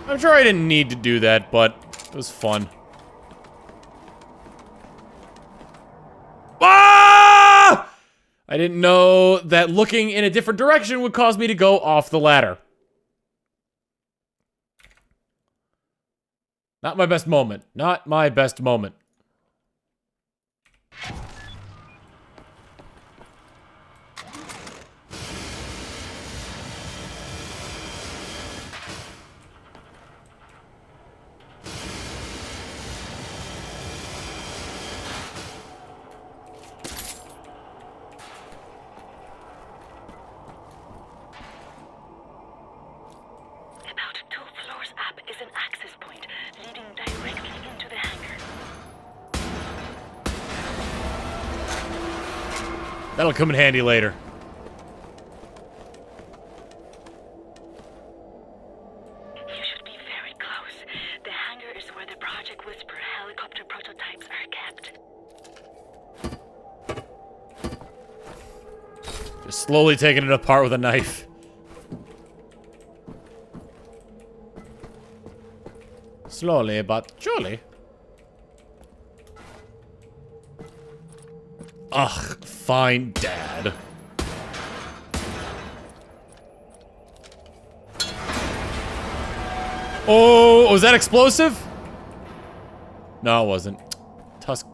I'm sure I didn't need to do that, but it was fun. Ah! I didn't know that looking in a different direction would cause me to go off the ladder. Not my best moment. Not my best moment. That'll come in handy later. You should be very close. The hangar is where the Project Whisper helicopter prototypes are kept. Just slowly taking it apart with a knife. Slowly but surely. Ugh, fine, Dad. Oh, was that explosive? No, it wasn't. Tusk.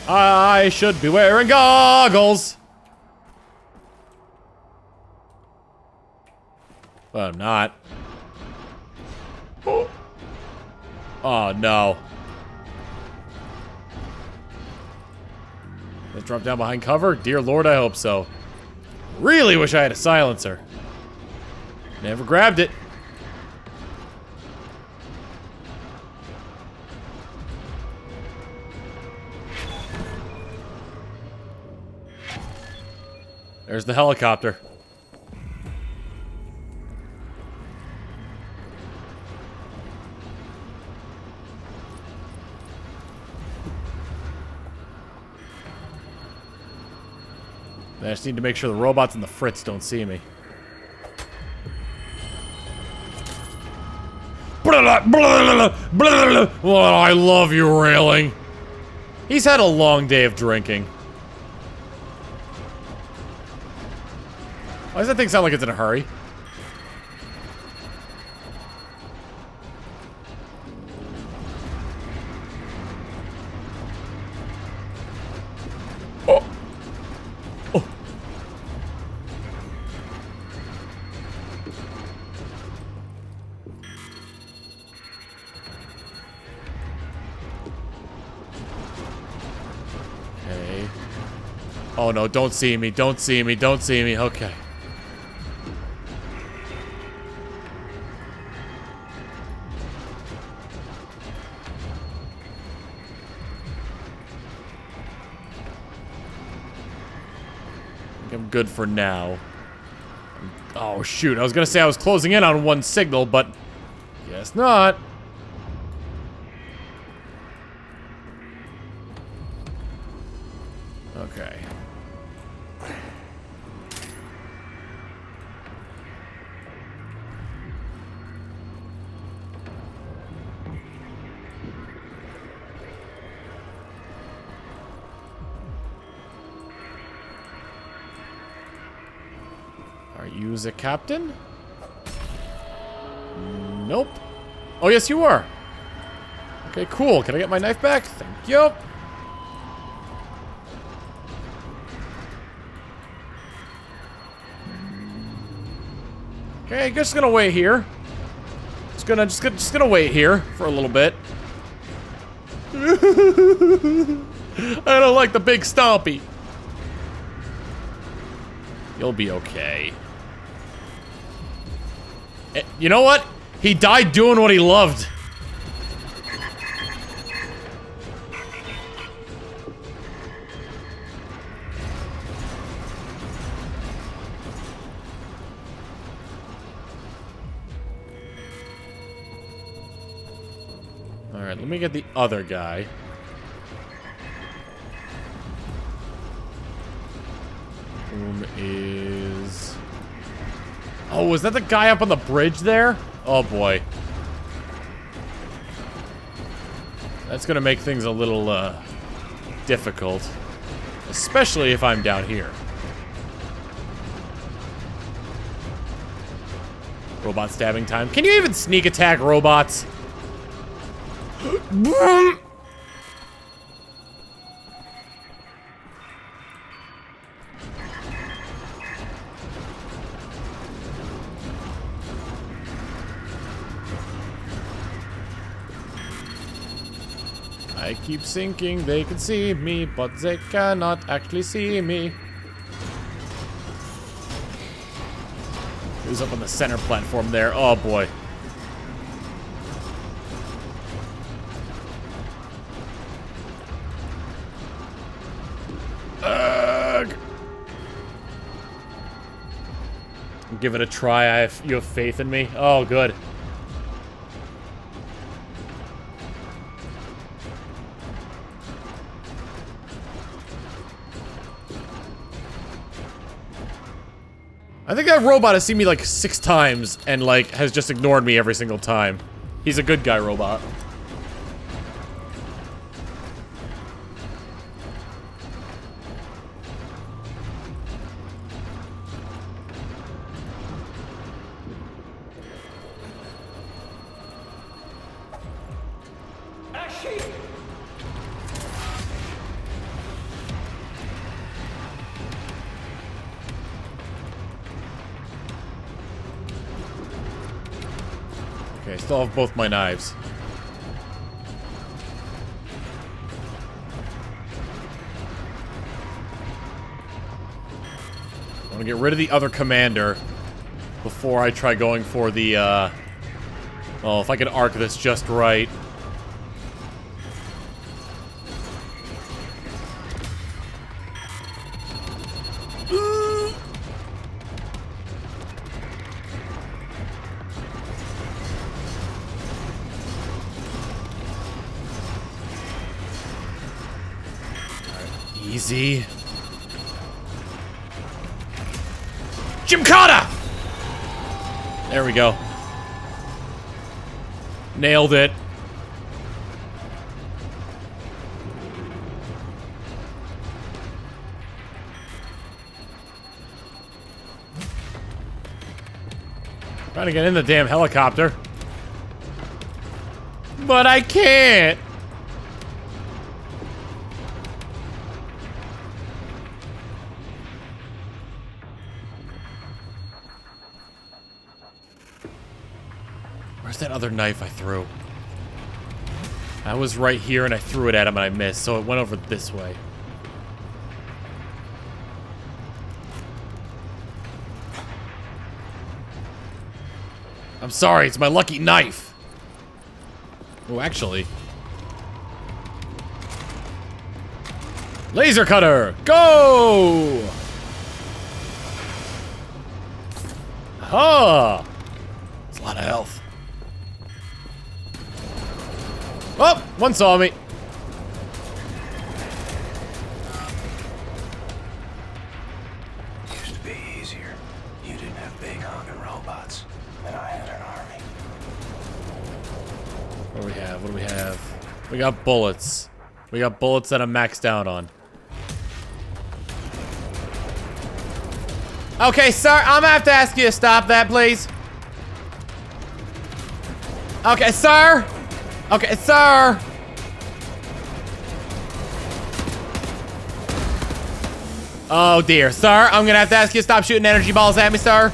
I should be wearing goggles. But I'm not. Oh no. Let's drop down behind cover? Dear Lord, I hope so. Really wish I had a silencer. Never grabbed it. There's the helicopter. I just need to make sure the robots and the Fritz don't see me. Oh, I love you, Railing. He's had a long day of drinking. Why does that thing sound like it's in a hurry? Oh. Oh. Okay. Oh no, don't see me, don't see me, don't see me. Okay. I'm good for now. Oh shoot, I was gonna say I was closing in on one signal, but guess not. Okay. Are you the captain? Nope. Oh, yes, you are. Okay, cool. Can I get my knife back? Thank you. Okay, just gonna wait here. Just gonna wait here for a little bit. I don't like the big stompy. You'll be okay. You know what? He died doing what he loved. Alright, let me get the other guy. Whom is... Oh, was that the guy up on the bridge there? Oh boy. That's gonna make things a little, difficult. Especially if I'm down here. Robot stabbing time. Can you even sneak attack robots? I keep thinking they can see me, but they cannot actually see me. Who's up on the center platform there? Oh boy. Ugh. Give it a try. You have faith in me? Oh, good. I think that robot has seen me like 6 times and like has just ignored me every single time. He's a good guy robot. Okay, I still have both my knives. I want to get rid of the other commander before I try going for the, well, if I can arc this just right. Easy. Jim Carter! There we go. Nailed it. Trying to get in the damn helicopter. But I can't. Where's that other knife I threw? I was right here and I threw it at him and I missed, so it went over this way. I'm sorry, it's my lucky knife. Oh, actually. Laser cutter, go! Huh. It's a lot of health. Oh, one saw me. Used to be easier. You didn't have big honking robots, and I had an army. What do we have? What do we have? We got bullets. We got bullets that I'm maxed out on. Okay, sir, I'm gonna have to ask you to stop that, please. Okay, sir. Okay, sir. Oh dear, sir, I'm gonna have to ask you to stop shooting energy balls at me, sir.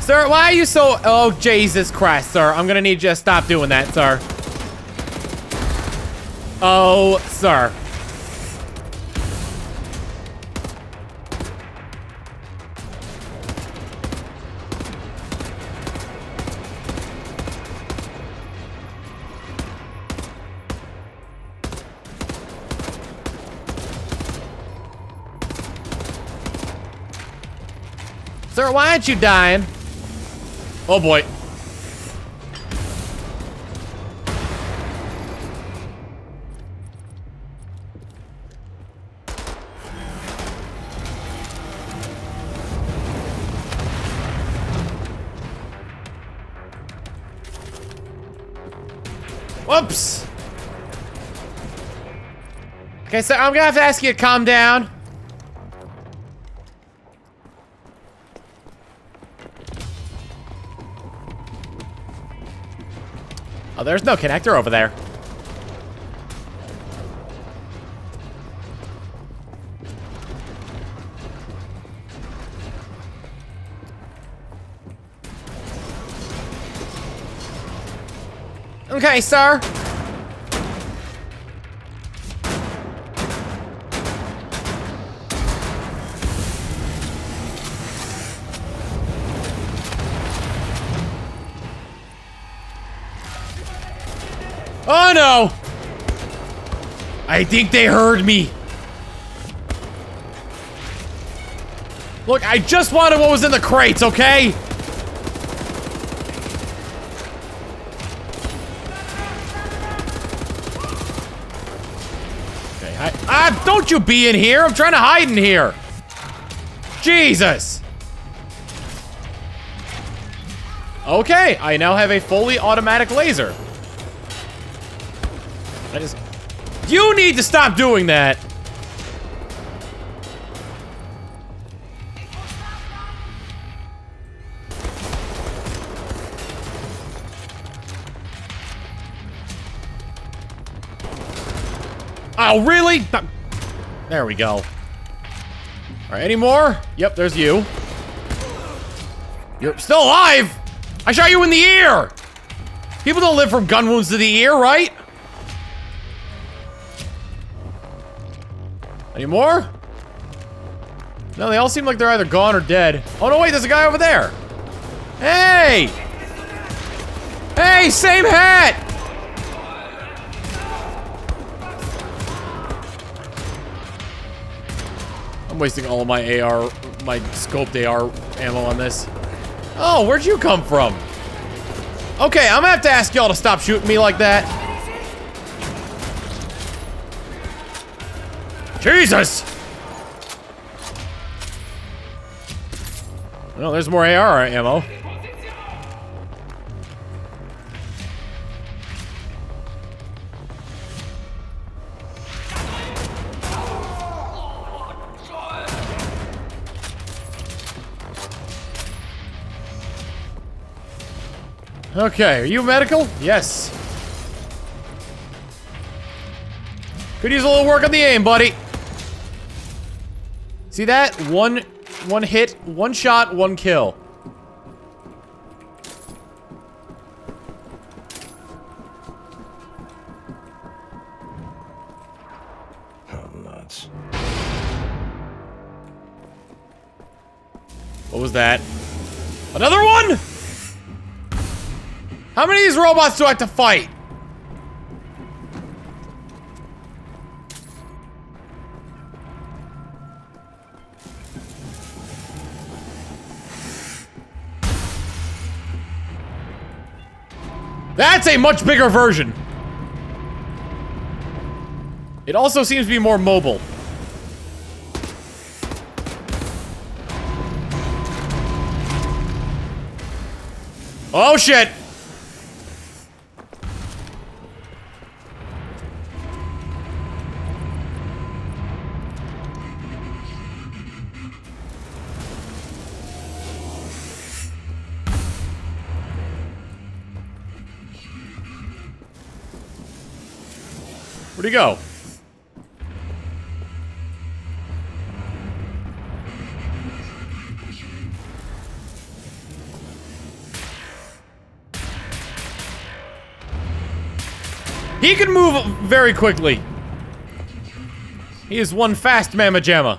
Sir, why are you so... Oh, Jesus Christ, sir. I'm gonna need you to stop doing that, sir. Oh, sir. Sir, why aren't you dying? Oh boy. Whoops. Okay, so I'm gonna have to ask you to calm down. Oh, there's no connector over there. Okay, sir. Oh no! I think they heard me. Look, I just wanted what was in the crates, okay? Ah, don't you be in here. I'm trying to hide in here. Jesus. Okay, I now have a fully automatic laser. You need to stop doing that. Oh, really? There we go. All right, any more? Yep, there's you. You're still alive! I shot you in the ear! People don't live from gun wounds to the ear, right? Any more? No, they all seem like they're either gone or dead. Oh, no, wait, there's a guy over there. Hey! Hey, same hat! I'm wasting all of my AR, my scoped AR ammo on this. Oh, where'd you come from? Okay, I'm gonna have to ask y'all to stop shooting me like that. Jesus! Well, there's more AR ammo. Okay, are you medical? Yes. Could use a little work on the aim, buddy. See that? One hit, one shot, one kill. Oh, nuts. What was that? Another one? How many of these robots do I have to fight? That's a much bigger version. It also seems to be more mobile. Oh shit! Where'd he go? He can move very quickly. He is one fast mamma jamma.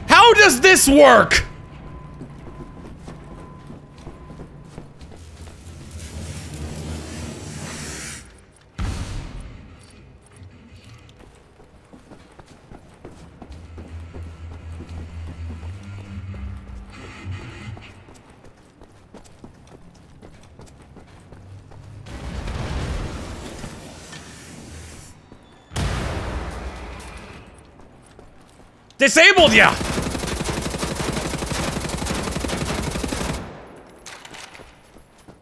How does this work? Disabled ya!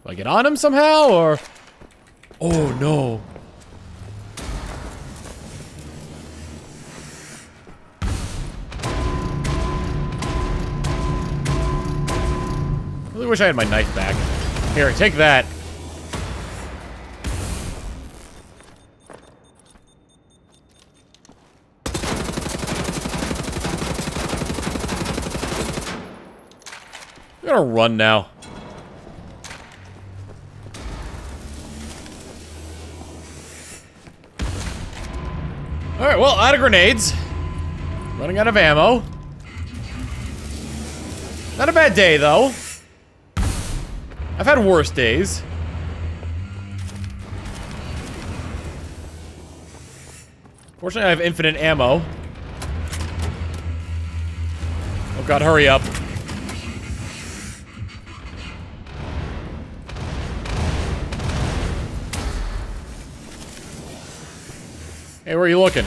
Do I get on him somehow, or? Oh no. I really wish I had my knife back. Here, take that. I'm gonna run now. Alright, well, out of grenades. Running out of ammo. Not a bad day, though. I've had worse days. Fortunately, I have infinite ammo. Oh god, hurry up. Hey, where are you looking?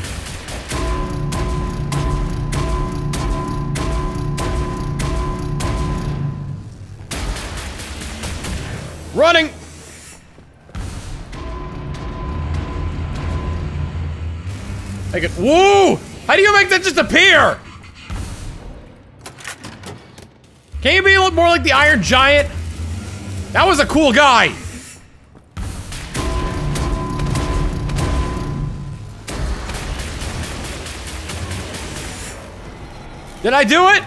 Running! Take it. Woo! How do you make that just appear? Can you be a little more like the Iron Giant? That was a cool guy. Did I do it?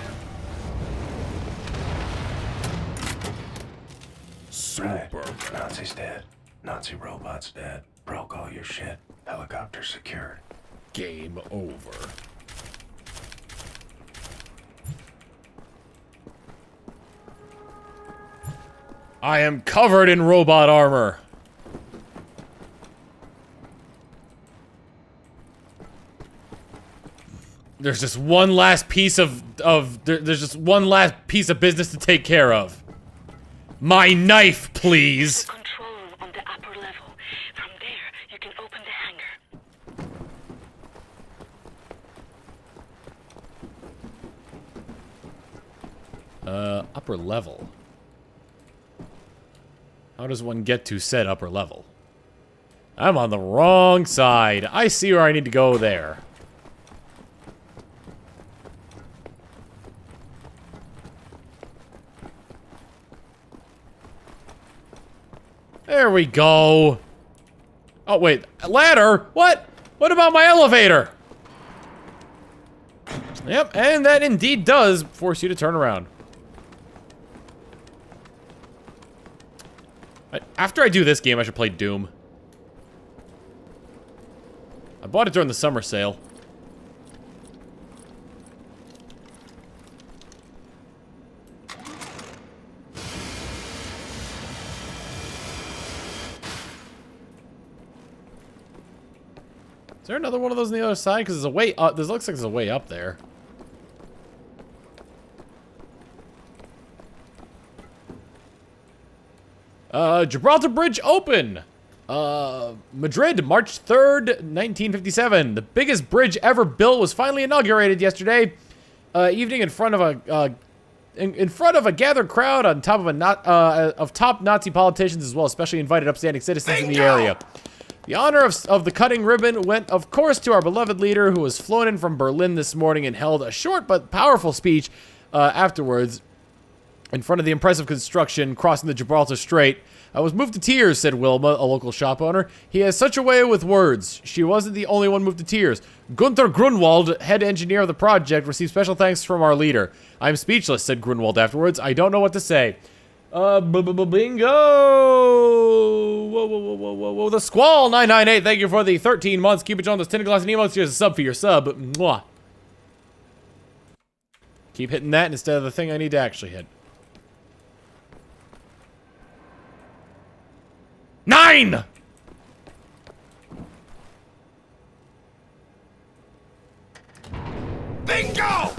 Super. Right. Nazi's dead. Nazi robot's dead. Broke all your shit. Helicopter secured. Game over. I am covered in robot armor. There's just one last piece there's just one last piece of business to take care of. My knife, please. Control room on the upper level. From there, you can open the hangar. Upper level. How does one get to said upper level? I'm on the wrong side. I see where I need to go there. There we go. Oh, wait. A ladder? What? What about my elevator? Yep, and that indeed does force you to turn around. After I do this game, I should play Doom. I bought it during the summer sale. Is there another one of those on the other side? Because there's a way up. This looks like there's a way up there. Gibraltar Bridge open! Madrid, March 3rd, 1957. The biggest bridge ever built was finally inaugurated yesterday evening in front of a gathered crowd on top of top Nazi politicians as well as specially invited upstanding citizens in the area. The honor of the cutting ribbon went, of course, to our beloved leader who was flown in from Berlin this morning and held a short but powerful speech afterwards in front of the impressive construction crossing the Gibraltar Strait. I was moved to tears, said Wilma, a local shop owner. He has such a way with words. She wasn't the only one moved to tears. Gunther Grunwald, head engineer of the project, received special thanks from our leader. I'm speechless, said Grunwald afterwards. I don't know what to say. Bingo! Whoa. The Squall 998, thank you for the 13 months. Keep it on those Tinted Glass and emotes. Here's a sub for your sub. Mwah. Keep hitting that instead of the thing I need to actually hit. 9! Bingo!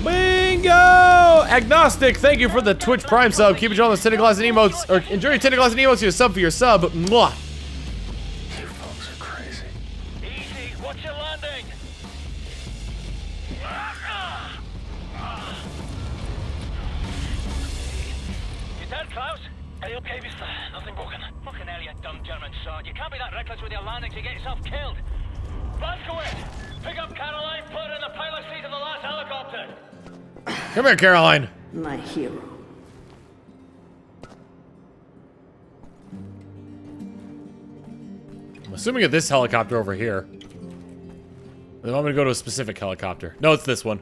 Bingo! Agnostic, thank you for the Twitch Prime sub. Keep it on the Tinted Glass and emotes. Or enjoy your Tinted Glass and emotes. Here's a sub for your sub. Mwah. You folks are crazy. Easy, what's your landing? You dead, Klaus? Are you okay, mister? Nothing broken. Fucking hell, you dumb German sod. You can't be that reckless with your landings, you get yourself killed. Blazkowicz, pick up Caroline, put her in the pilot seat of the last helicopter. Come here, Caroline. My hero. I'm assuming it's this helicopter over here. Then I'm gonna go to a specific helicopter. No, it's this one.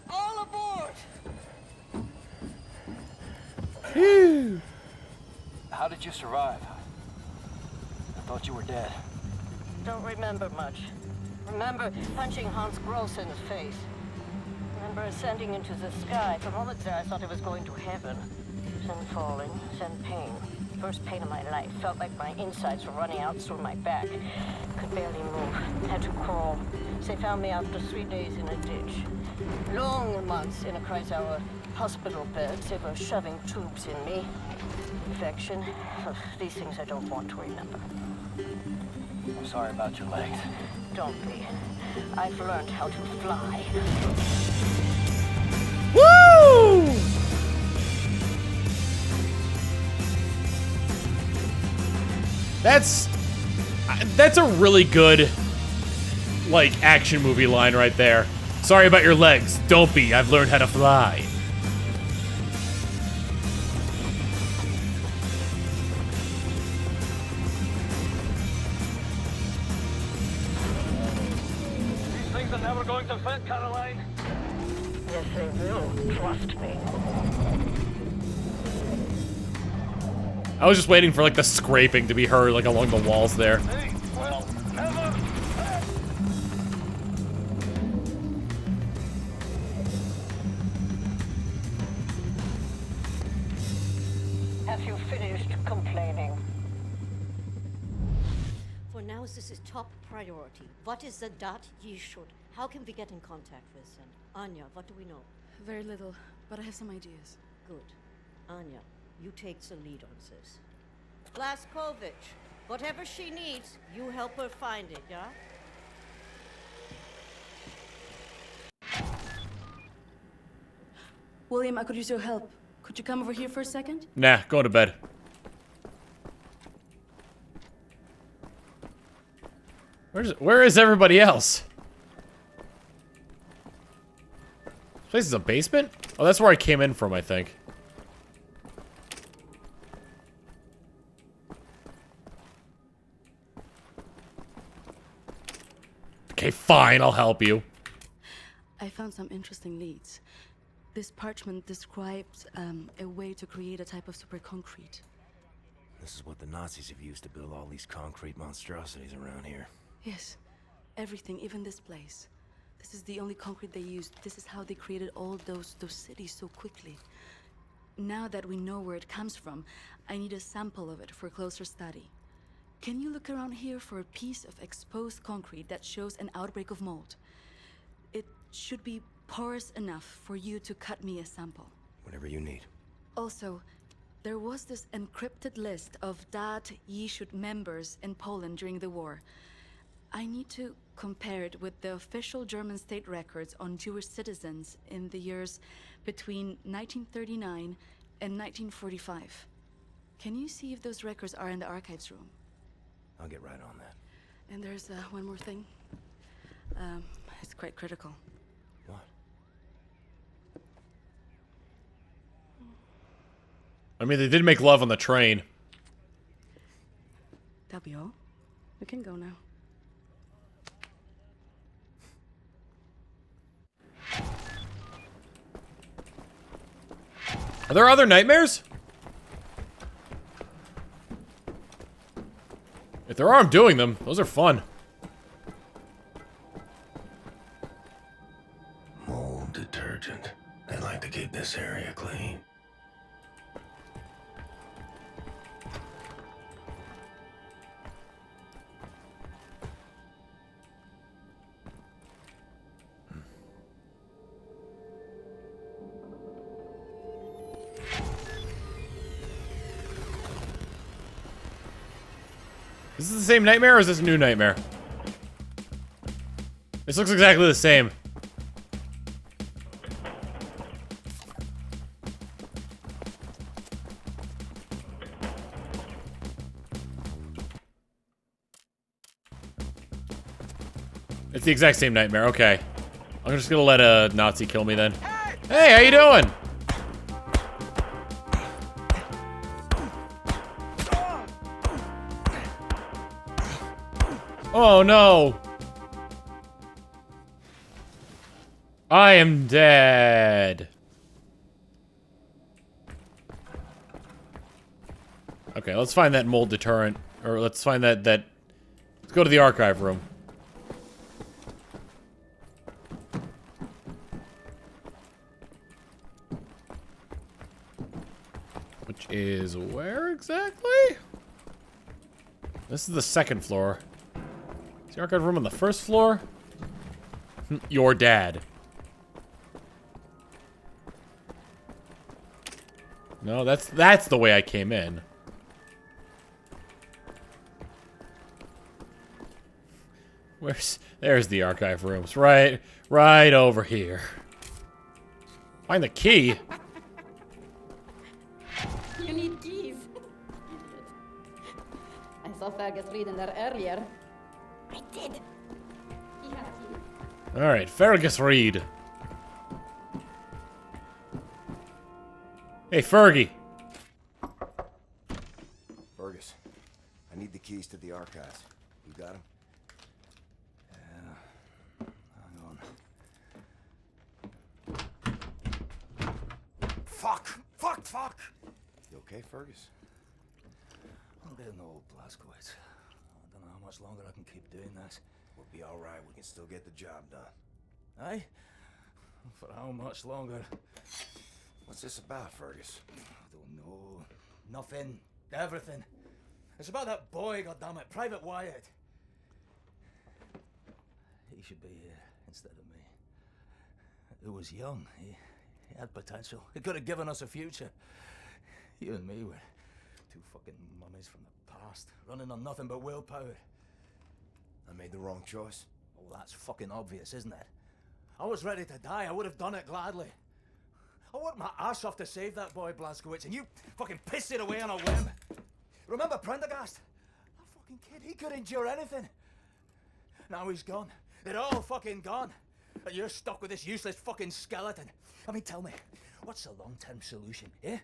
All aboard! Phew. How did you survive? I thought you were dead. Don't remember much. Remember punching Hans Gross in the face. remember ascending into the sky. For moments there, I thought I was going to heaven. Then falling, then pain. First pain of my life. Felt like my insides were running out through my back. Could barely move. Had to crawl. They found me after 3 days in a ditch. Long months in a Kreisauer hospital bed. They were shoving tubes in me. Infection. These things I don't want to remember. I'm sorry about your legs. Don't be. I've learned how to fly. Woo! That's a really good, like, action movie line right there. Sorry about your legs. Don't be. I've learned how to fly. These things are never going to fit, Caroline. Yes, they will. Trust me. I was just waiting for, like, the scraping to be heard, like, along the walls there. They will never fit. Have you finished complaining? For now, this is top priority. What is the dot ye should? How can we get in contact with them? Anya, what do we know? Very little, but I have some ideas. Good. Anya, you take the lead on this. Blaskovich, whatever she needs, you help her find it, yeah? William, I could use your help. Could you come over here for a second? Nah, going to bed. Where is everybody else? This place is a basement? Oh, that's where I came in from, I think. Okay, fine, I'll help you. I found some interesting leads. This parchment describes a way to create a type of super concrete. This is what the Nazis have used to build all these concrete monstrosities around here. Yes, everything, even this place. This is the only concrete they used. This is how they created all those cities so quickly. Now that we know where it comes from, I need a sample of it for closer study. Can you look around here for a piece of exposed concrete that shows an outbreak of mold? It should be porous enough for you to cut me a sample. Whatever you need. Also, there was this encrypted list of Dat Yeshut members in Poland during the war. I need to compare it with the official German state records on Jewish citizens in the years between 1939 and 1945. Can you see if those records are in the archives room? I'll get right on that. And there's one more thing. It's quite critical. What? I mean, they did make love on the train. That'll be all. We can go now. Are there other nightmares? If there are, I'm doing them. Those are fun. Mold detergent. They like to keep this area clean. Is this the same nightmare or is this a new nightmare? This looks exactly the same. It's the exact same nightmare, okay. I'm just gonna let a Nazi kill me then. Hey, how you doing? Oh no! I am dead. Okay, let's find that mold deterrent. Or let's find that... Let's go to the archive room. Which is where exactly? This is the second floor. Is the archive room on the first floor? Your dad. No, that's the way I came in. There's the archive rooms. Right over here. Find the key. You need keys. I saw Fergus Reed in there earlier. I did. He had a key. Alright, Fergus Reed. Hey, Fergie. Fergus, I need the keys to the archives. You got them? Fuck! You okay, Fergus? I'm getting old, Blazkowicz. I don't know how much longer I can keep doing this. We'll be all right. We can still get the job done. Aye? For how much longer? What's this about, Fergus? I don't know. Nothing. Everything. It's about that boy, goddammit, Private Wyatt. He should be here instead of me. He was young. He had potential. He could have given us a future. You and me were two fucking mummies from the past, running on nothing but willpower. I made the wrong choice. Oh, that's fucking obvious, isn't it? I was ready to die. I would have done it gladly. I worked my ass off to save that boy, Blazkowicz, and you fucking pissed it away on a whim. Remember Prendergast? That fucking kid, he could endure anything. Now he's gone. They're all fucking gone. And you're stuck with this useless fucking skeleton. I mean, tell me, what's the long-term solution, eh?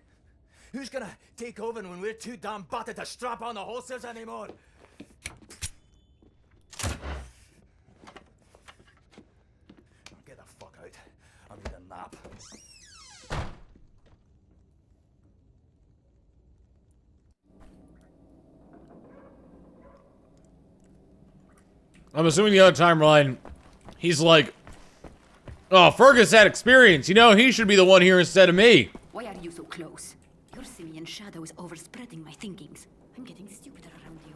Who's gonna take over when we're too damn battered to strap on the holsters anymore? Get the fuck out. I need a nap. I'm assuming the other timeline, he's like, oh, Fergus had experience. You know, he should be the one here instead of me. Why are you so close? Your simian shadow is overspreading my thinkings. I'm getting stupider around you.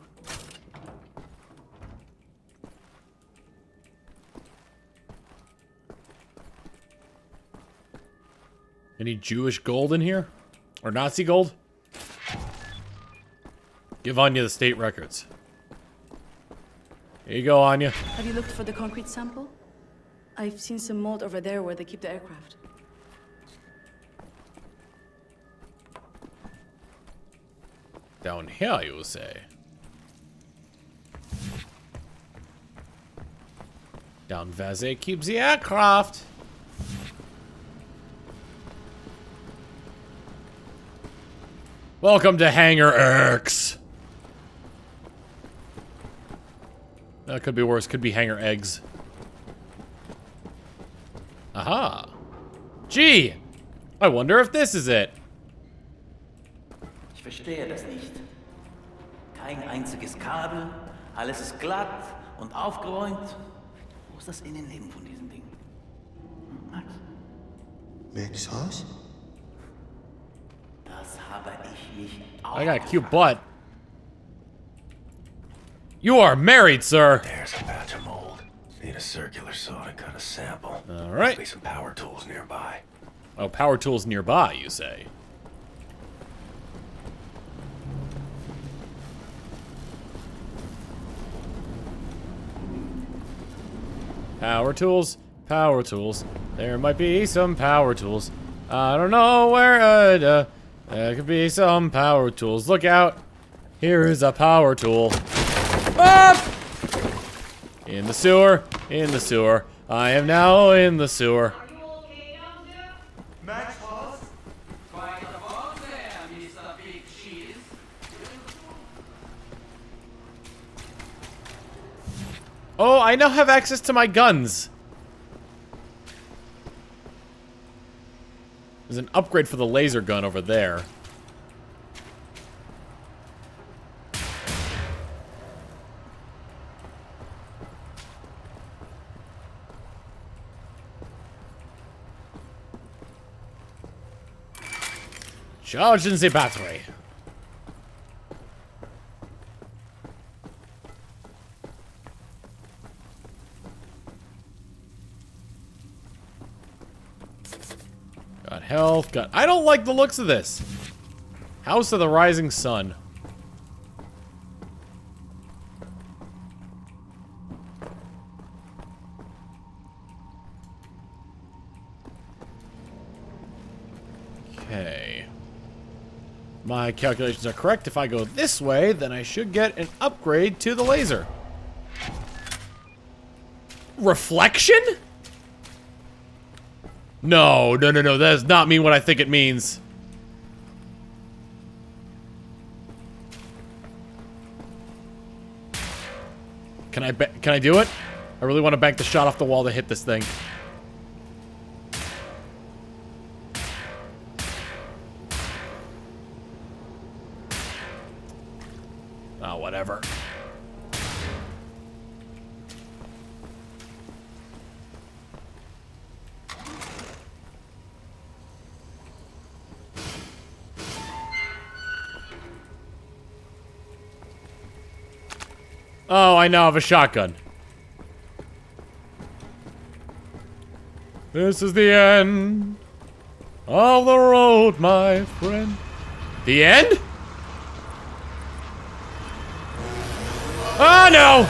Any Jewish gold in here? Or Nazi gold? Give Anya the state records. Here you go, Anya. Have you looked for the concrete sample? I've seen some mold over there where they keep the aircraft. Down here, you say? Down Vazé keeps the aircraft. Welcome to Hangar X. That could be worse. Could be Hangar Eggs. Aha. Gee! I wonder if this is it. Ich verstehe das nicht. Kein einziges Kabel, alles ist glatt und aufgeräumt. Wo ist das Innenleben von diesem Ding? Max? Max Haus? Das habe ich mich auch. I got a cute butt. You are married, sir. There's a batch of mold. Need a circular saw to cut a sample. All right. Be some power tools nearby. Oh, power tools nearby, you say? Power tools, power tools. There might be some power tools. I don't know where. There could be some power tools. Look out! Here is a power tool. Ah! In the sewer. In the sewer. I am now in the sewer. Max Haus? Quite about there, Mr. Big Cheese. Oh, I now have access to my guns. There's an upgrade for the laser gun over there. Charging the battery. Got health, got... I don't like the looks of this. House of the Rising Sun. Okay. My calculations are correct. If I go this way, then I should get an upgrade to the laser. Reflection? No, no, no, no. That does not mean what I think it means. Can I do it? I really want to bank the shot off the wall to hit this thing. Oh, whatever. Oh, I now have a shotgun. This is the end of the road, my friend. The end? Oh, no!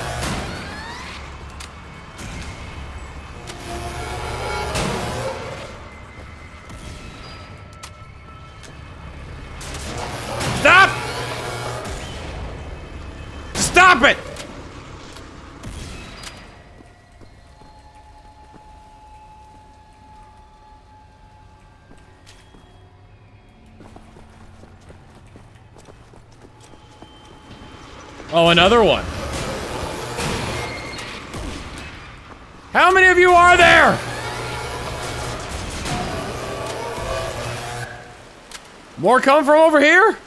Stop! Stop it! Oh, another one. How many of you are there? More come from over here?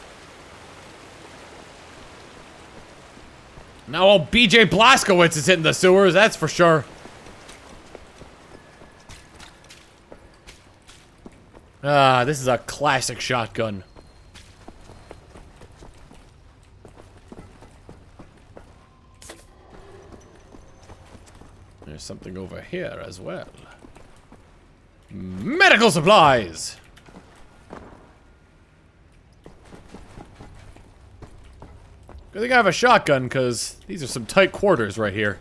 Now old BJ Blazkowicz is hitting the sewers, that's for sure. Ah, this is a classic shotgun. There's something over here as well. Medical supplies! Good thing I have a shotgun, because these are some tight quarters right here.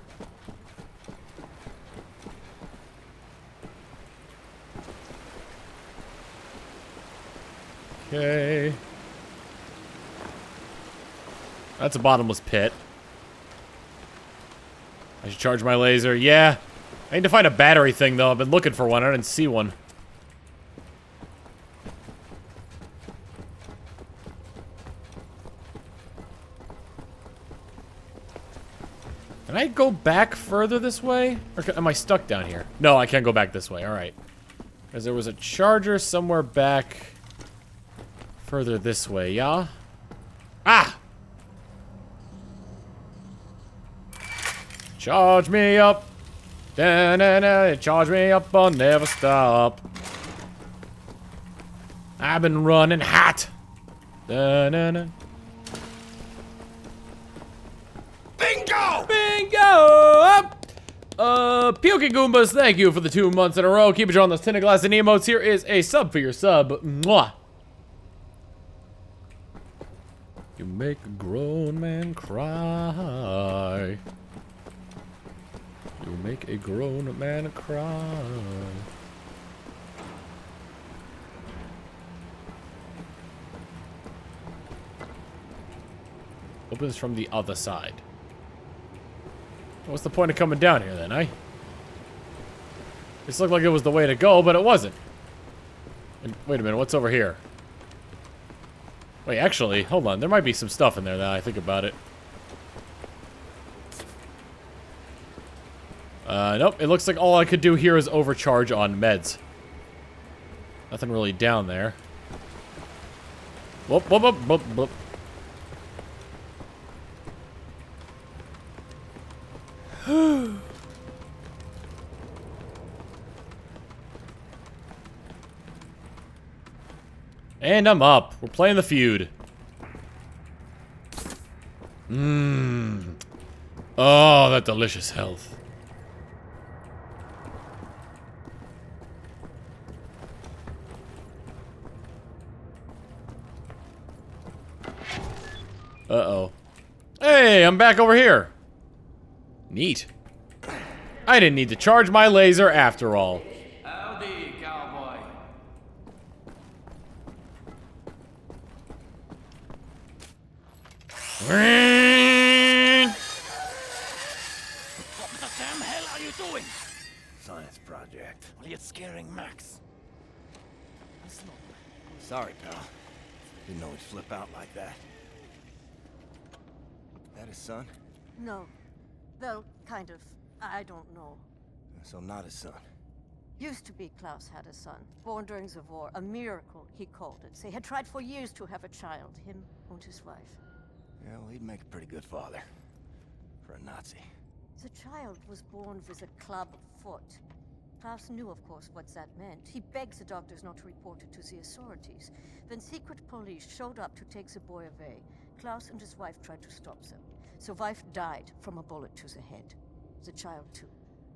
Okay. That's a bottomless pit. I should charge my laser. Yeah. I need to find a battery thing, though. I've been looking for one. I didn't see one. Can I go back further this way? Or am I stuck down here? No, I can't go back this way. Alright. Because there was a charger somewhere back further this way, yeah? Ah! Charge me up. Da-na-na, charge me up, I'll never stop. I've been running hot. Da-na-na. Bingo! Bingo! Pukey Goombas, thank you for the 2 months in a row. Keep it on those tinted glass and emotes. Here is a sub for your sub. Mwah. You make a grown man cry. You make a grown man cry. Opens from the other side. What's the point of coming down here then, eh? This looked like it was the way to go, but it wasn't. And wait a minute, what's over here? Wait, actually, hold on. There might be some stuff in there now I think about it. Nope. It looks like all I could do here is overcharge on meds. Nothing really down there. Whoop, whoop, whoop, whoop, whoop. And I'm up. We're playing the feud. Mmm. Oh, that delicious health. Uh-oh. Hey, I'm back over here. Neat. I didn't need to charge my laser after all. Howdy, cowboy. What the damn hell are you doing? Science project. Well, you're scaring Max. Sorry, pal. Didn't know he'd flip out like that. That his son? No. Well, kind of. I don't know. So not his son. Used to be Klaus had a son, born during the war. A miracle, he called it. They had tried for years to have a child, him and his wife. Yeah, well, he'd make a pretty good father. For a Nazi. The child was born with a club foot. Klaus knew, of course, what that meant. He begged the doctors not to report it to the authorities. When secret police showed up to take the boy away, Klaus and his wife tried to stop them. The wife died from a bullet to the head. The child, too.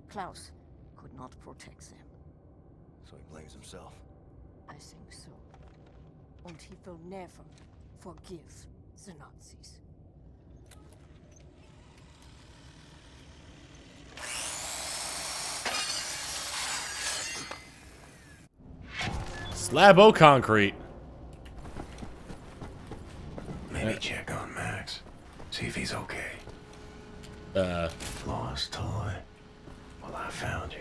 Klaus could not protect them. So he blames himself. I think so. And he will never forgive the Nazis. Slab-o concrete. Maybe check on Max. See if he's okay. Lost toy. Well, I found you.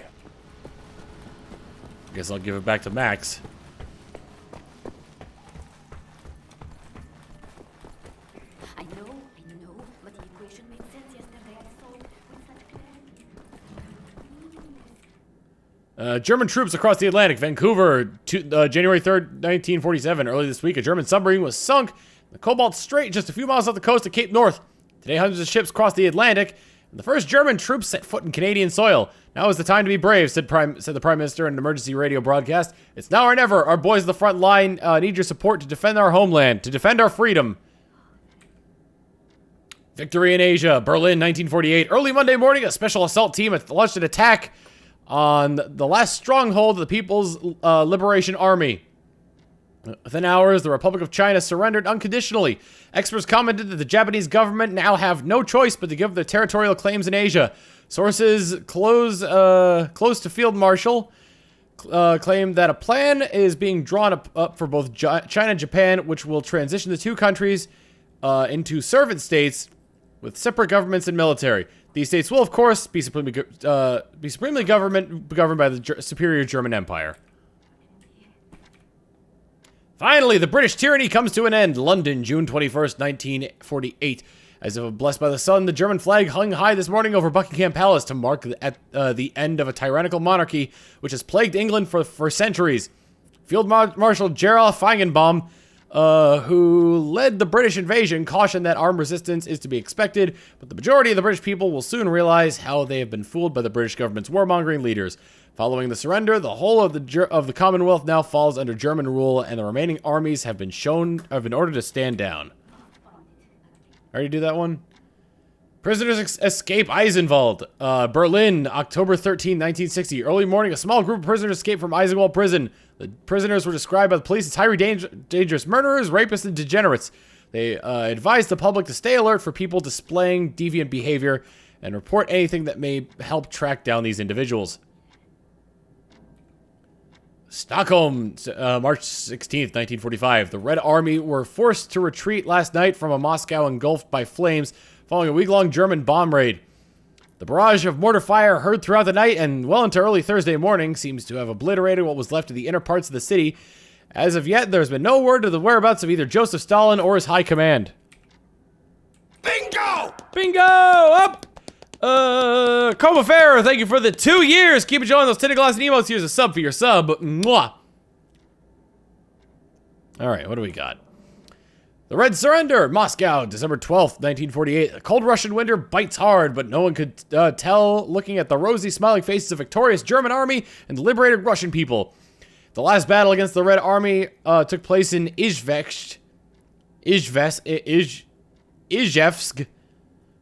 Guess I'll give it back to Max. I know, but the equation made sense yesterday. I saw it with such clarity. German troops across the Atlantic. Vancouver, January 3rd, 1947. Early this week, a German submarine was sunk in the Cobalt Strait just a few miles off the coast of Cape North. Today, hundreds of ships crossed the Atlantic, and the first German troops set foot in Canadian soil. Now is the time to be brave, said the Prime Minister in an emergency radio broadcast. It's now or never. Our boys at the front line need your support to defend our homeland, to defend our freedom. Victory in Asia, Berlin, 1948. Early Monday morning, a special assault team launched an attack on the last stronghold of the People's Liberation Army. Within hours, the Republic of China surrendered unconditionally. Experts commented that the Japanese government now have no choice but to give up their territorial claims in Asia. Sources close to Field Marshal claim that a plan is being drawn up for both China and Japan, which will transition the two countries into servant states with separate governments and military. These states will, of course, be supremely governed by the superior German Empire. Finally, the British tyranny comes to an end. London, June 21st, 1948. As if blessed by the sun, the German flag hung high this morning over Buckingham Palace to mark the end of a tyrannical monarchy which has plagued England for centuries. Field Marshal Gerald Feigenbaum, who led the British invasion, cautioned that armed resistance is to be expected, but the majority of the British people will soon realize how they have been fooled by the British government's warmongering leaders. Following the surrender, the whole of the Commonwealth now falls under German rule, and the remaining armies have been ordered to stand down. Already do that one? Prisoners escape Eisenwald. Berlin, October 13, 1960. Early morning, a small group of prisoners escaped from Eisenwald prison. The prisoners were described by the police as highly dangerous murderers, rapists, and degenerates. They advised the public to stay alert for people displaying deviant behavior and report anything that may help track down these individuals. Stockholm, March 16th, 1945. The Red Army were forced to retreat last night from a Moscow engulfed by flames following a week-long German bomb raid. The barrage of mortar fire heard throughout the night and well into early Thursday morning seems to have obliterated what was left of the inner parts of the city. As of yet, there's been no word of the whereabouts of either Joseph Stalin or his high command. Bingo! Bingo! Up! Coma Farrow, thank you for the 2 years. Keep enjoying those tinted glass and emotes. Here's a sub for your sub. Mwah. All right, what do we got? The Red Surrender, Moscow, December 12th, 1948. A cold Russian winter bites hard, but no one could tell looking at the rosy, smiling faces of victorious German army and the liberated Russian people. The last battle against the Red Army took place in Izhevsk,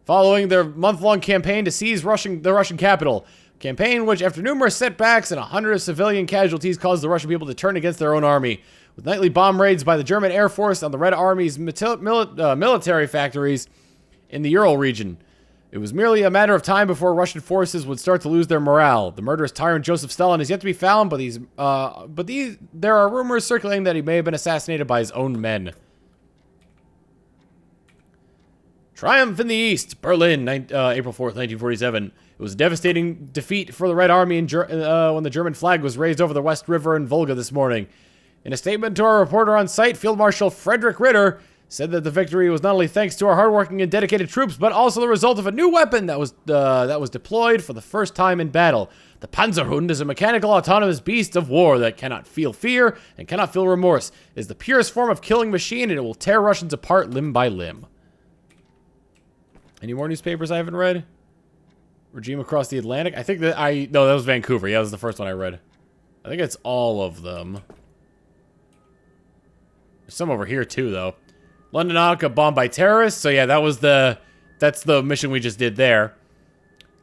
following their month-long campaign to seize the Russian capital. Campaign which, after numerous setbacks and 100 civilian casualties, caused the Russian people to turn against their own army. With nightly bomb raids by the German Air Force on the Red Army's military factories in the Ural region. It was merely a matter of time before Russian forces would start to lose their morale. The murderous tyrant Joseph Stalin is yet to be found, but there are rumors circulating that he may have been assassinated by his own men. Triumph in the East, Berlin, April 4th, 1947. It was a devastating defeat for the Red Army when the German flag was raised over the West River and Volga this morning. In a statement to our reporter on site, Field Marshal Frederick Ritter said that the victory was not only thanks to our hardworking and dedicated troops, but also the result of a new weapon that was deployed for the first time in battle. The Panzerhund is a mechanical autonomous beast of war that cannot feel fear and cannot feel remorse. It is the purest form of killing machine, and it will tear Russians apart limb by limb. Any more newspapers I haven't read? Regime across the Atlantic? I think that no, that was Vancouver. Yeah, that was the first one I read. I think it's all of them. There's some over here too, though. London Nautica bombed by terrorists. So yeah, that's the mission we just did there.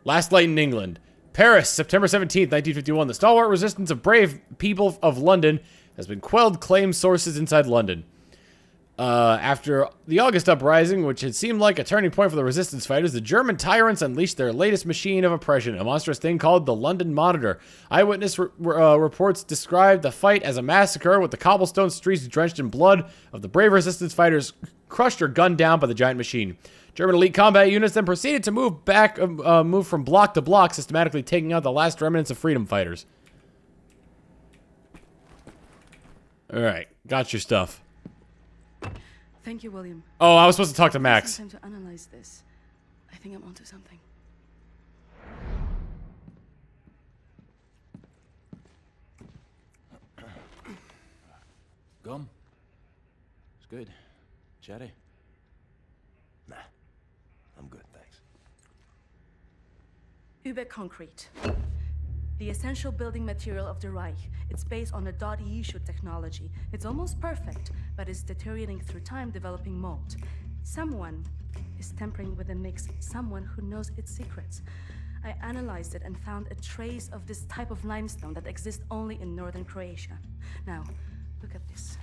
Last light in England. Paris, September 17th, 1951. The stalwart resistance of brave people of London has been quelled, claim sources inside London. After the August uprising, which had seemed like a turning point for the resistance fighters, the German tyrants unleashed their latest machine of oppression, a monstrous thing called the London Monitor. Eyewitness reports described the fight as a massacre, with the cobblestone streets drenched in blood of the brave resistance fighters crushed or gunned down by the giant machine. German elite combat units then proceeded to move from block to block, systematically taking out the last remnants of freedom fighters. All right, got your stuff. Thank you, William. Oh, I was supposed to talk to Max. Time to analyze this. I think I'm onto something. Gum? It's good. Cherry? Nah, I'm good, thanks. Uber concrete. The essential building material of the Reich. It's based on a .E shoot technology. It's almost perfect, but it's deteriorating through time, developing mold. Someone is tampering with the mix, someone who knows its secrets. I analyzed it and found a trace of this type of limestone that exists only in northern Croatia. Now, look at this.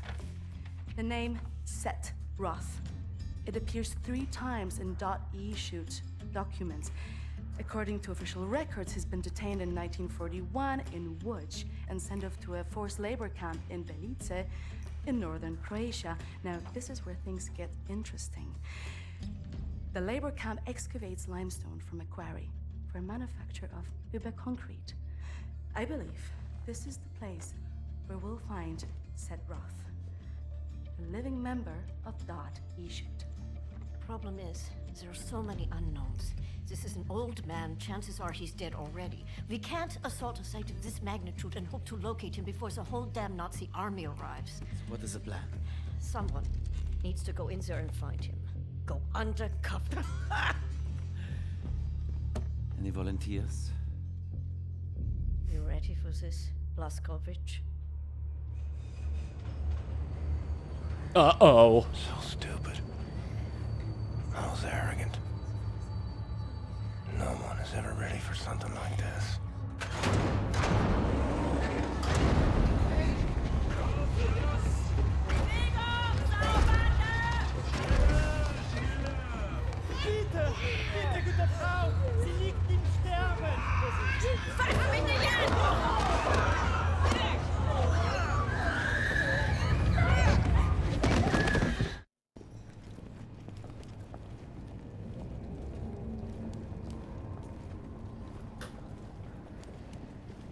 The name Set Roth. It appears 3 times in .E shoot documents. According to official records, he's been detained in 1941 in Łódź and sent off to a forced labor camp in Belice in northern Croatia. Now, this is where things get interesting. The labor camp excavates limestone from a quarry for manufacture of Uber concrete. I believe this is the place where we'll find Set Roth, a living member of .E shoot. Problem is, there are so many unknowns. This is an old man. Chances are he's dead already. We can't assault a site of this magnitude and hope to locate him before the whole damn Nazi army arrives. So what is the plan? Someone needs to go in there and find him. Go undercover. Any volunteers? You ready for this, Blaskovich? Uh-oh. So stupid. I was arrogant. No one is ever ready for something like this. Bitte, bitte, gute Frau! Sie liegt im Sterben! Fass mich nicht an!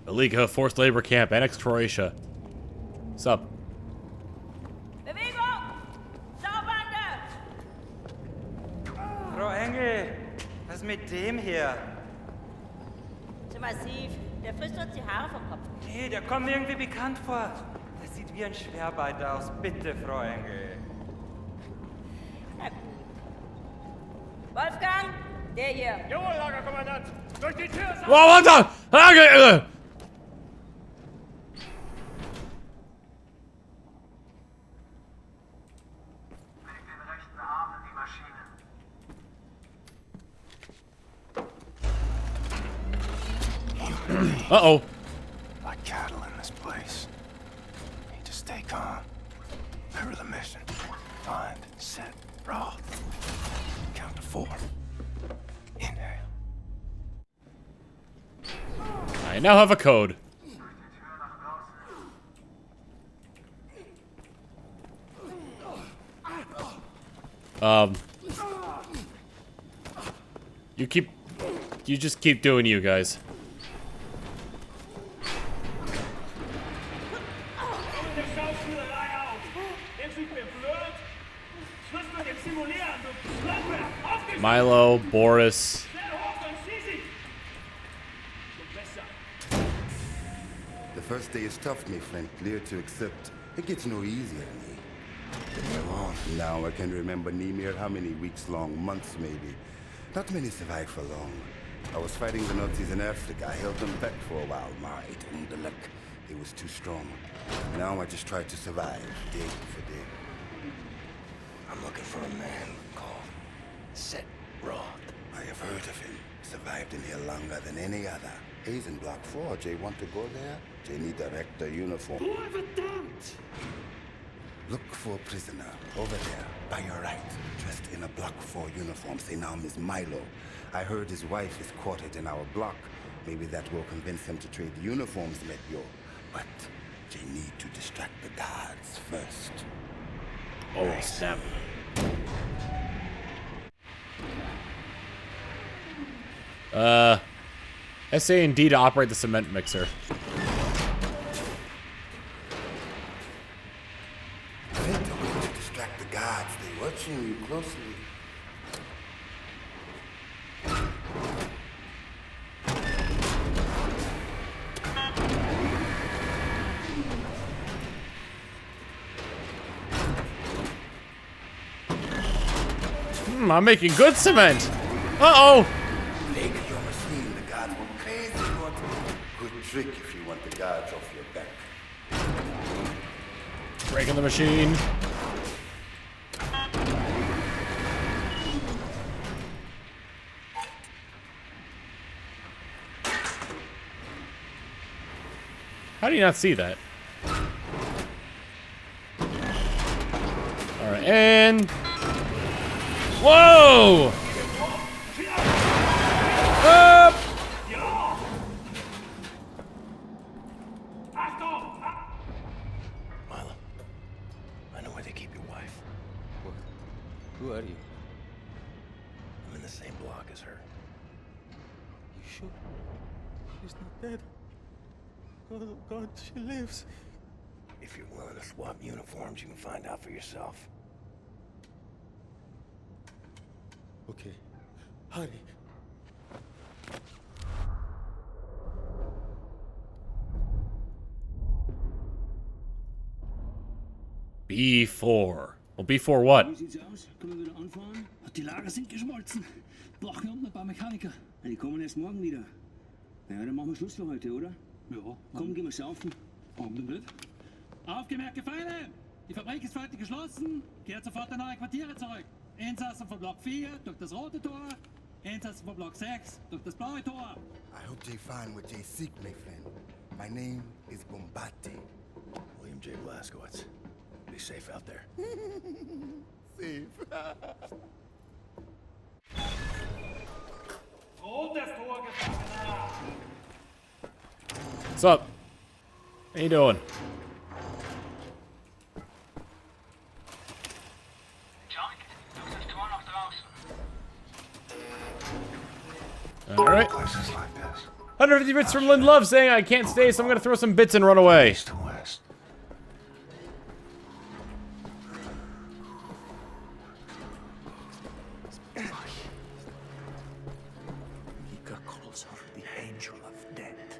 Velika forced labor camp, annexed Croatia. What's up? Bewegung! Saubande! Frau Engel, was ist mit dem hier? Zu massiv. Der frisst uns die Haare vom Kopf. Nee, der kommt mir irgendwie bekannt vor. Das sieht wie ein Schwerarbeiter aus. Bitte, Frau Engel. Na gut. Wolfgang, der hier. Jawohl, Lagerkommandant! Durch die Tür! Wow, what the? Uh-oh. Like cattle in this place. Need to stay calm. Remember the mission. Find, set, Roth. Count to 4. Inhale. I now have a code. You just keep doing you guys. Milo, Boris. The first day is tough, my friend. Clear to accept. It gets no easier, me. Now I can remember Nimir how many weeks long, months maybe. Not many survive for long. I was fighting the Nazis in Africa. I held them back for a while. My luck. It was too strong. Now I just try to survive, day for day. I'm looking for a man called Set Roth. I have heard of him. Survived in here longer than any other. He's in Block 4. Jay want to go there? Jay need director uniform. Look for a prisoner over there, by your right, dressed in a Block 4 uniform. Say now, Miss Milo. I heard his wife is quartered in our block. Maybe that will convince him to trade the uniforms, let yo. But they need to distract the guards first. Oh, snap. SA and D to operate the cement mixer. To distract the guards, they're watching you closely. I'm making good cement. Uh-oh. Make your machine. The guards will crazy. Good trick if you want the guards off your back. Breaking the machine. How do you not see that? All right, and whoa! Up! Milo, I know where they keep your wife. What? Who are you? I'm in the same block as her. You sure? She's not dead. Oh God, she lives. If you're willing to swap uniforms, you can find out for yourself. Okay, hurry. B4. Well, B4 what? Wie sieht's aus? Können wir wieder anfahren? Die Lager sind geschmolzen. Brauchen wir unten ein paar Mechaniker. Die kommen erst morgen wieder. Ja, dann machen wir Schluss für heute, oder? Ja. Komm, gehen wir saufen. Warum nicht? Aufgemerkte Feinde! Die Fabrik ist für heute geschlossen. Kehrt sofort in eure Quartiere zurück. Insassen von Block 4 durch das rote Tor. Insassen von Block 6 durch das blaue Tor. I hope they find what they seek, my friend. My name is Bombate. William J. Blazkowicz. Be safe out there. Safe. Rotes Tor Gefangener! What's up? How you doing? All right. 150 bits from Lynn Love saying I can't stay, so I'm gonna throw some bits and run away. East to west. Mika calls her the Angel of Death.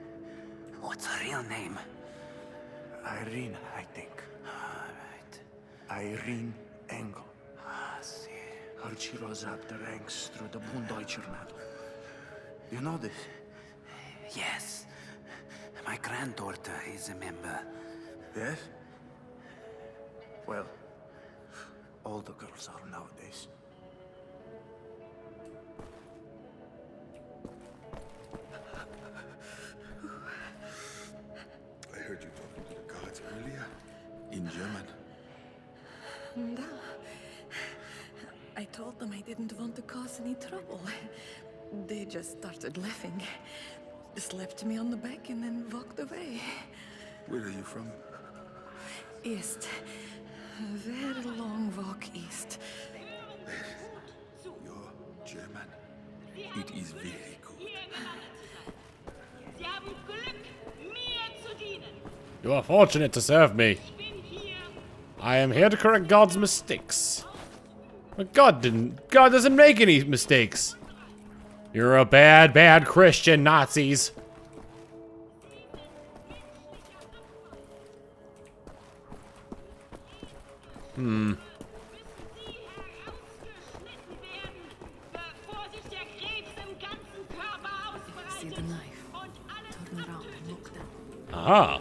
What's her real name? Irene, I think. Right. Irene Engel. Ah, see. Heard she rose up the ranks through the Bundeutscher medal. You know this? Yes. My granddaughter is a member. Yes? Well, all the girls are nowadays. heard you talking to the guards earlier. In German. No. I told them I didn't want to cause any trouble. They just started laughing, slapped me on the back, and then walked away. Where are you from? East. A very long walk east. You're German. It is very good. You are fortunate to serve me. I am here to correct God's mistakes. But God doesn't make any mistakes. You're a bad, bad Christian, Nazis. See the knife. Turn around and look down. Aha.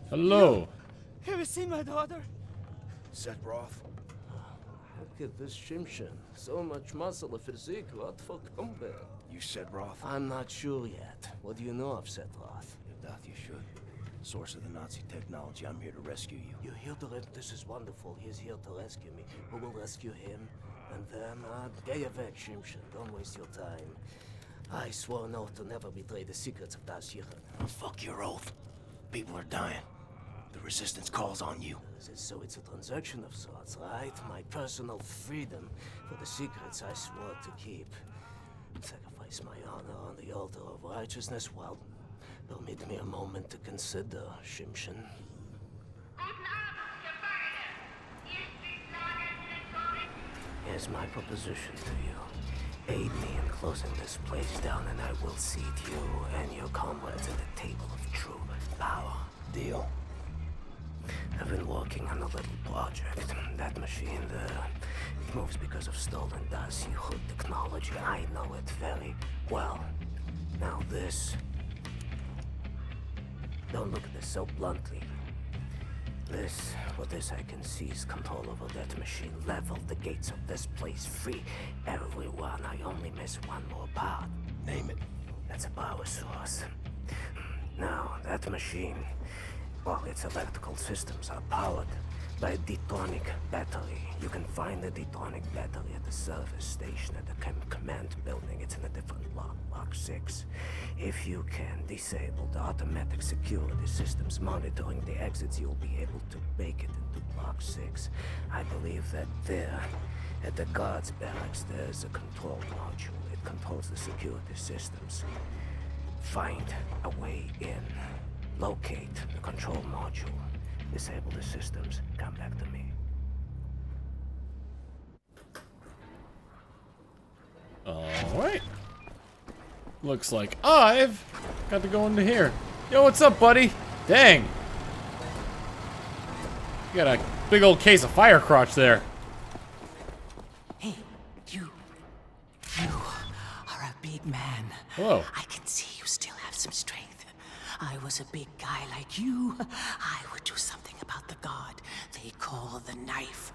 Hello. Have you seen my daughter? Set Roth. Look at this Shimshin. So much muscle, a physique. What for combat? You Set Roth? I'm not sure yet. What do you know of Set Roth? If that you should. Source of the Nazi technology. I'm here to rescue you. You're here to this is wonderful. He's here to rescue me. Who will rescue him? And then, get weg, Shimshin. Don't waste your time. I swore an oath to never betray the secrets of Das Yichud. Fuck your oath. People are dying. The resistance calls on you. So it's a transaction of sorts, right? My personal freedom for the secrets I swore to keep. Sacrifice my honor on the altar of righteousness? Well, permit me a moment to consider, Shimshin. Here's my proposition to you. Aid me in closing this place down, and I will seat you and your comrades at the table of true power. Deal. I've been working on a little project. That machine there, it moves because of stolen Das Yichud technology. I know it very well. Now this... Don't look at this so bluntly. For this I can seize control over that machine, level the gates of this place, free everyone. I only miss one more part. Name it. That's a power source. Now, that machine, well, its electrical systems are powered by a detonic battery. You can find the detonic battery at the service station at the command building. It's in a different block, Block 6. If you can disable the automatic security systems monitoring the exits, you'll be able to make it into Block 6. I believe that there, at the guards barracks, there's a control module. It controls the security systems. Find a way in. Locate the control module. Disable the systems. Come back to me. Alright. Looks like I've got to go into here. Yo, what's up, buddy? Dang. You got a big old case of fire crotch there. Hey, you are a big man. Hello. I can see you still have some strength. I was a big guy like you. I would do something about the guard they call the Knife.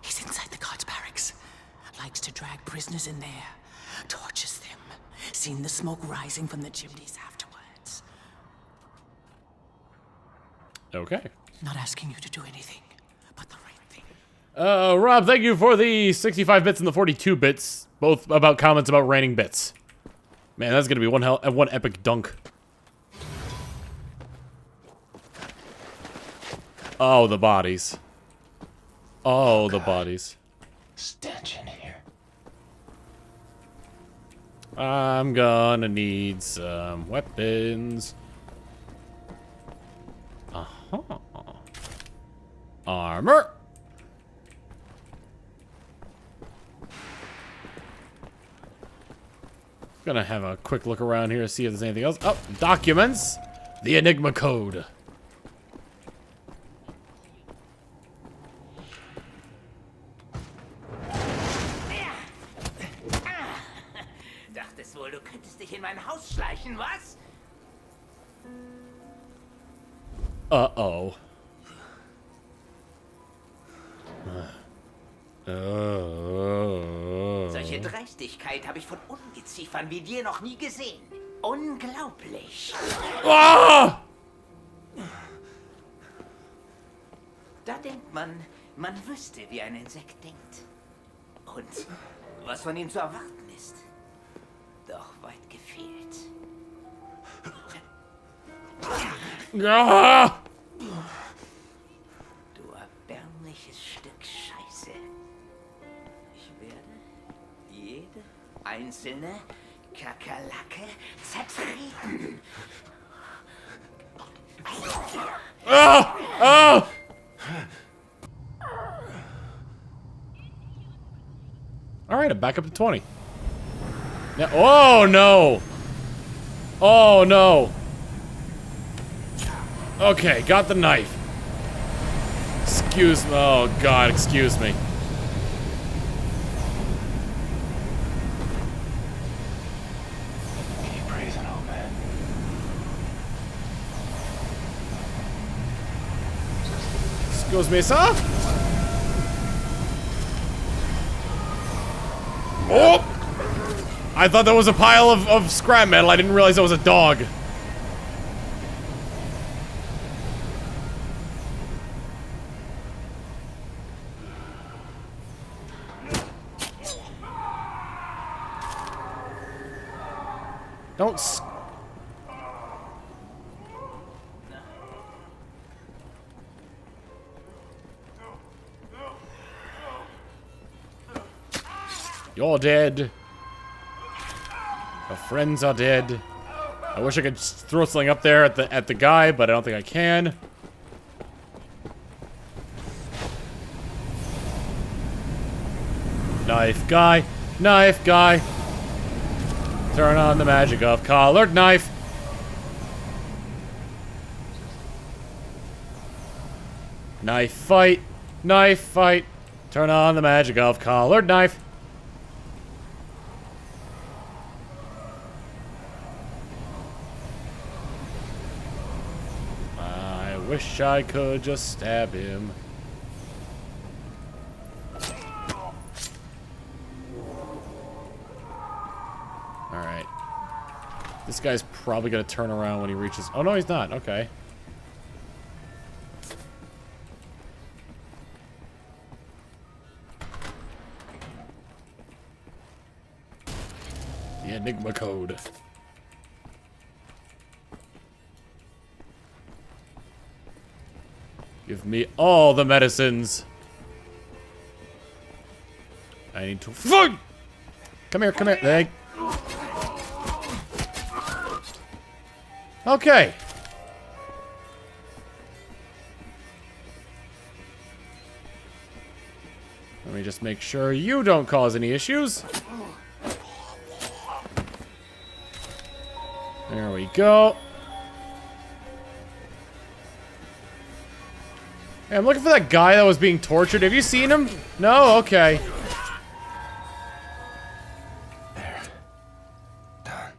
He's inside the guard's barracks. Likes to drag prisoners in there. Tortures them. Seen the smoke rising from the chimneys afterwards. Okay. Not asking you to do anything, but the right thing. Rob, thank you for the 65 bits and the 42 bits. Both about comments about raining bits. Man, that's gonna be one epic dunk. Oh, the bodies. Oh, the bodies. Stench in here. I'm gonna need some weapons. Uh-huh. Armor. Gonna have a quick look around here to see if there's anything else. Oh, documents. The Enigma code. Dachtest wohl, du könntest dich in mein Haus schleichen, was? Uh-oh. Solche Dreistigkeit habe ich von Ungeziefern wie dir noch nie gesehen. Unglaublich. Ah! Da denkt man, man wüsste, wie ein Insekt denkt. Und was von ihm zu erwarten ist. Doch weit gefehlt. Ah! Du erbärmliches Stück Scheiße. Ich werde jede einzelne Kakerlake zertreten. Ah! Ah! All right, I'm back up to 20. Now, oh no! Oh no! Okay, got the knife. Excuse me. Oh God, excuse me. Keep breathing, old man. Excuse me, sir? Oh! I thought that was a pile of scrap metal. I didn't realize that was a dog. Don't You're dead. Your friends are dead. I wish I could throw something up there at the guy, but I don't think I can. Knife guy. Knife guy. Turn on the magic of collared knife. Knife fight. Knife fight. Turn on the magic of collared knife. I wish I could just stab him. Alright. This guy's probably gonna turn around when he reaches... Oh, no, he's not. Okay. The Enigma code. Give me all the medicines. I need to fight. Come here, come here. Hey. Okay. Let me just make sure you don't cause any issues. There we go. Hey, I'm looking for that guy that was being tortured. Have you seen him? No? Okay. There. Done.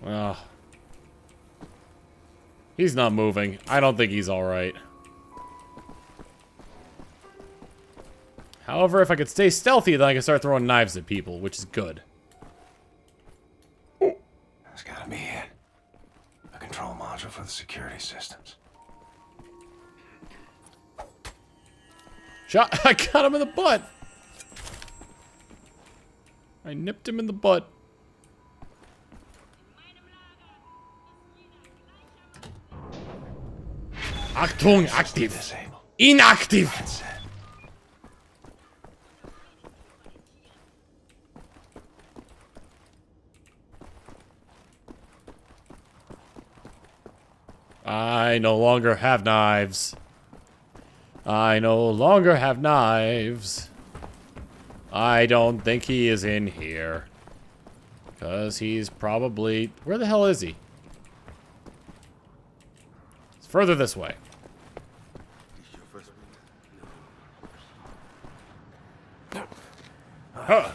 Well, he's not moving. I don't think he's alright. However, if I could stay stealthy, then I can start throwing knives at people, which is good. That's gotta be it. A control module for the security systems. Shot! I got him in the butt! I nipped him in the butt. Achtung, aktiv. Inaktiv! I no longer have knives. I no longer have knives. I don't think he is in here. Because he's probably... Where the hell is he? It's further this way. Huh.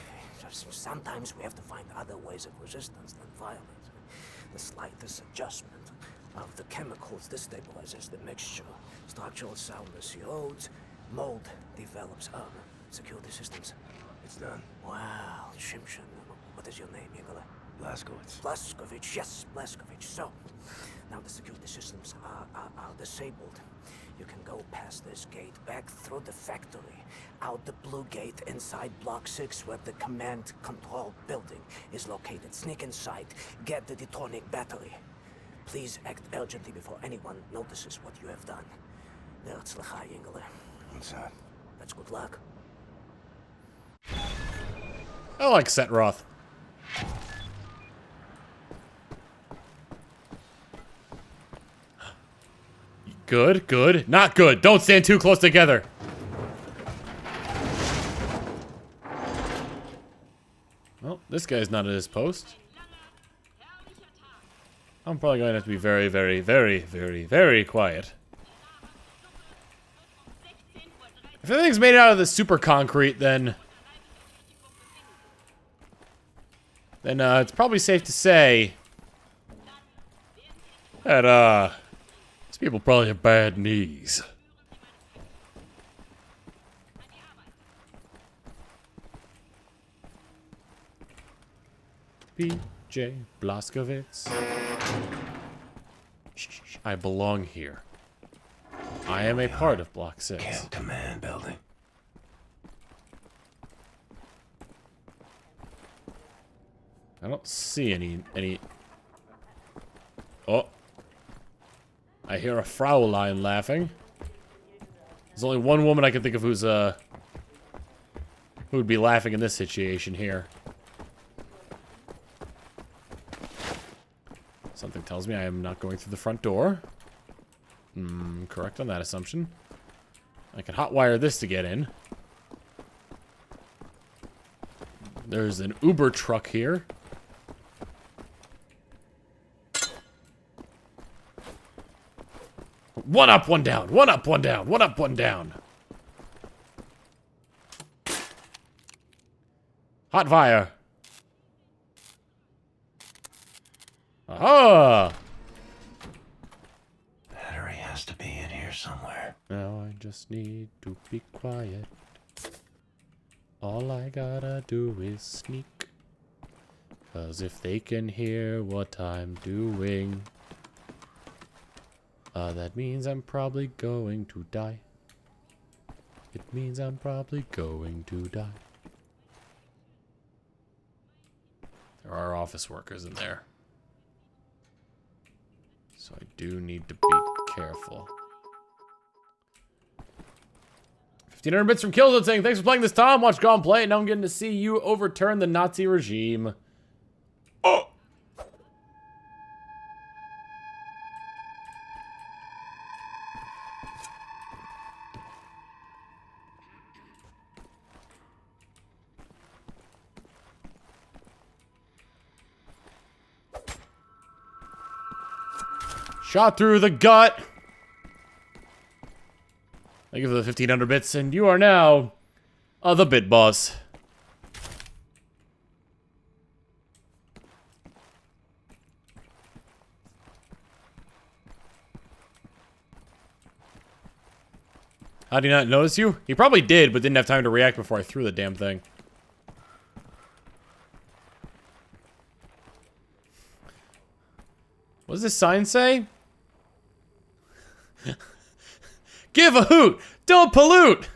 Sometimes we have to find other ways of resistance than violence. The slightest adjustment of the chemicals destabilizes the mixture. Structural soundness erodes, mold develops. Security systems. It's done. Wow, Shimshin. What is your name, Nikolai? Blazkowicz. Blazkowicz, yes, Blazkowicz. So, now the security systems are disabled. You can go past this gate, back through the factory, out the blue gate inside Block 6 where the command control building is located. Sneak inside, get the detonic battery. Please act urgently before anyone notices what you have done. Herzlichai, Engel. Inside. That's good luck. I like Setroth. Good, good. Not good. Don't stand too close together. Well, this guy's not at his post. I'm probably going to have to be very, very, very, very, very quiet. If everything's made out of the super concrete, then it's probably safe to say that, these people probably have bad knees. B.J. Blazkowicz. Shh, I belong here. I am a part of Block 6. Camp command building. I don't see any... Oh. I hear a Fraulein laughing. There's only one woman I can think of who's, who would be laughing in this situation here. Something tells me I am not going through the front door. Correct on that assumption. I can hotwire this to get in. There's an Uber truck here. One up, one down. One up, one down. One up, one down. Hot fire. Aha! Battery has to be in here somewhere. Now I just need to be quiet. All I gotta do is sneak. 'Cause if they can hear what I'm doing, that means I'm probably going to die. It means I'm probably going to die. There are office workers in there. So I do need to be careful. 1500 bits from Killzone saying, thanks for playing this, Tom. Watch Gone play, and now I'm getting to see you overturn the Nazi regime. Oh! Shot through the gut. Thank you for the 1500 bits, and you are now the bit boss. How did he not notice you? He probably did, but didn't have time to react before I threw the damn thing. What does this sign say? Give a hoot! Don't pollute!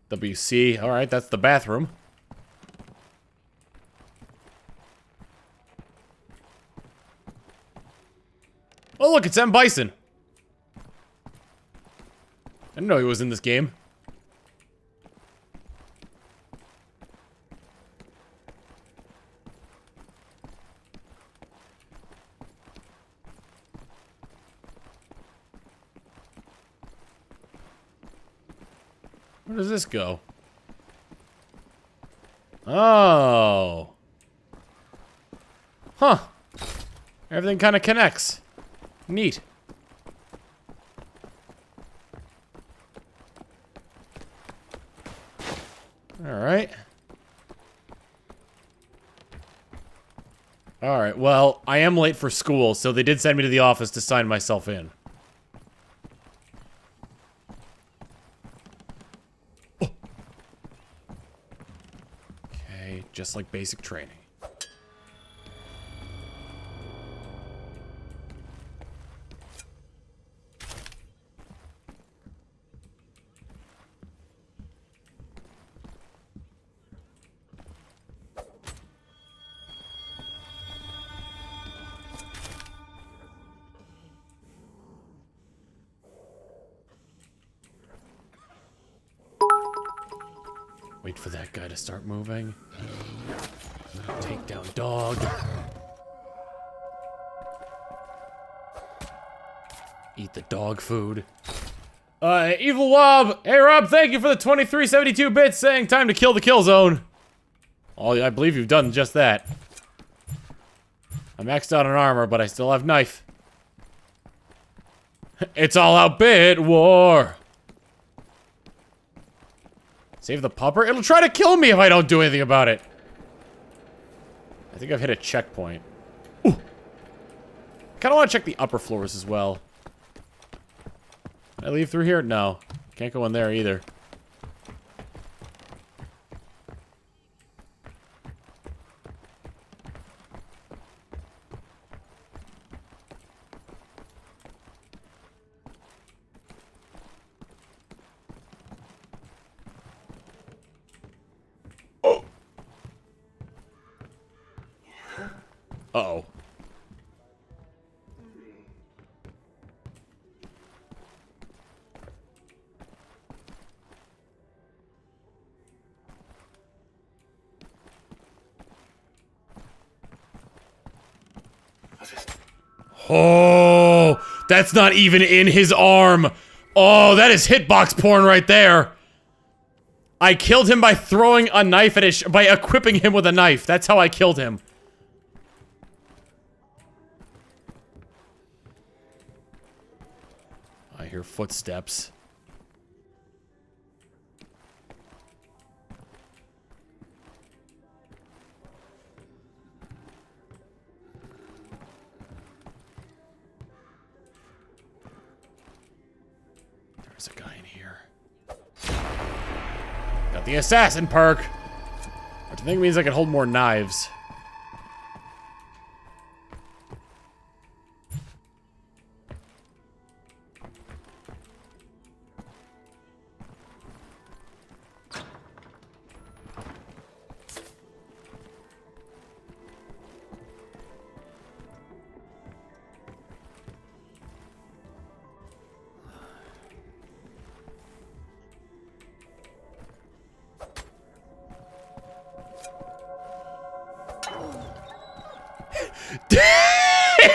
WC. Alright, that's the bathroom. Oh look, it's M. Bison. I didn't know he was in this game. Where does this go? Oh. Huh. Everything kind of connects. Neat. Alright. Alright, well, I am late for school, so they did send me to the office to sign myself in. just like basic training. Wait for that guy to start moving. Take down dog. Eat the dog food. Evil Wob! Hey Rob, thank you for the 2372 bits saying time to kill the kill zone. Oh, I believe you've done just that. I maxed out on armor, but I still have knife. It's all out bit war. Save the pupper? It'll try to kill me if I don't do anything about it. I think I've hit a checkpoint. Ooh. I kind of want to check the upper floors as well. Can I leave through here? No. Can't go in there either. Uh-oh. Oh, that's not even in his arm. Oh, that is hitbox porn right there. I killed him by throwing a knife at by equipping him with a knife. That's how I killed him. I hear footsteps. There's a guy in here. Got the assassin perk, which I think means I can hold more knives.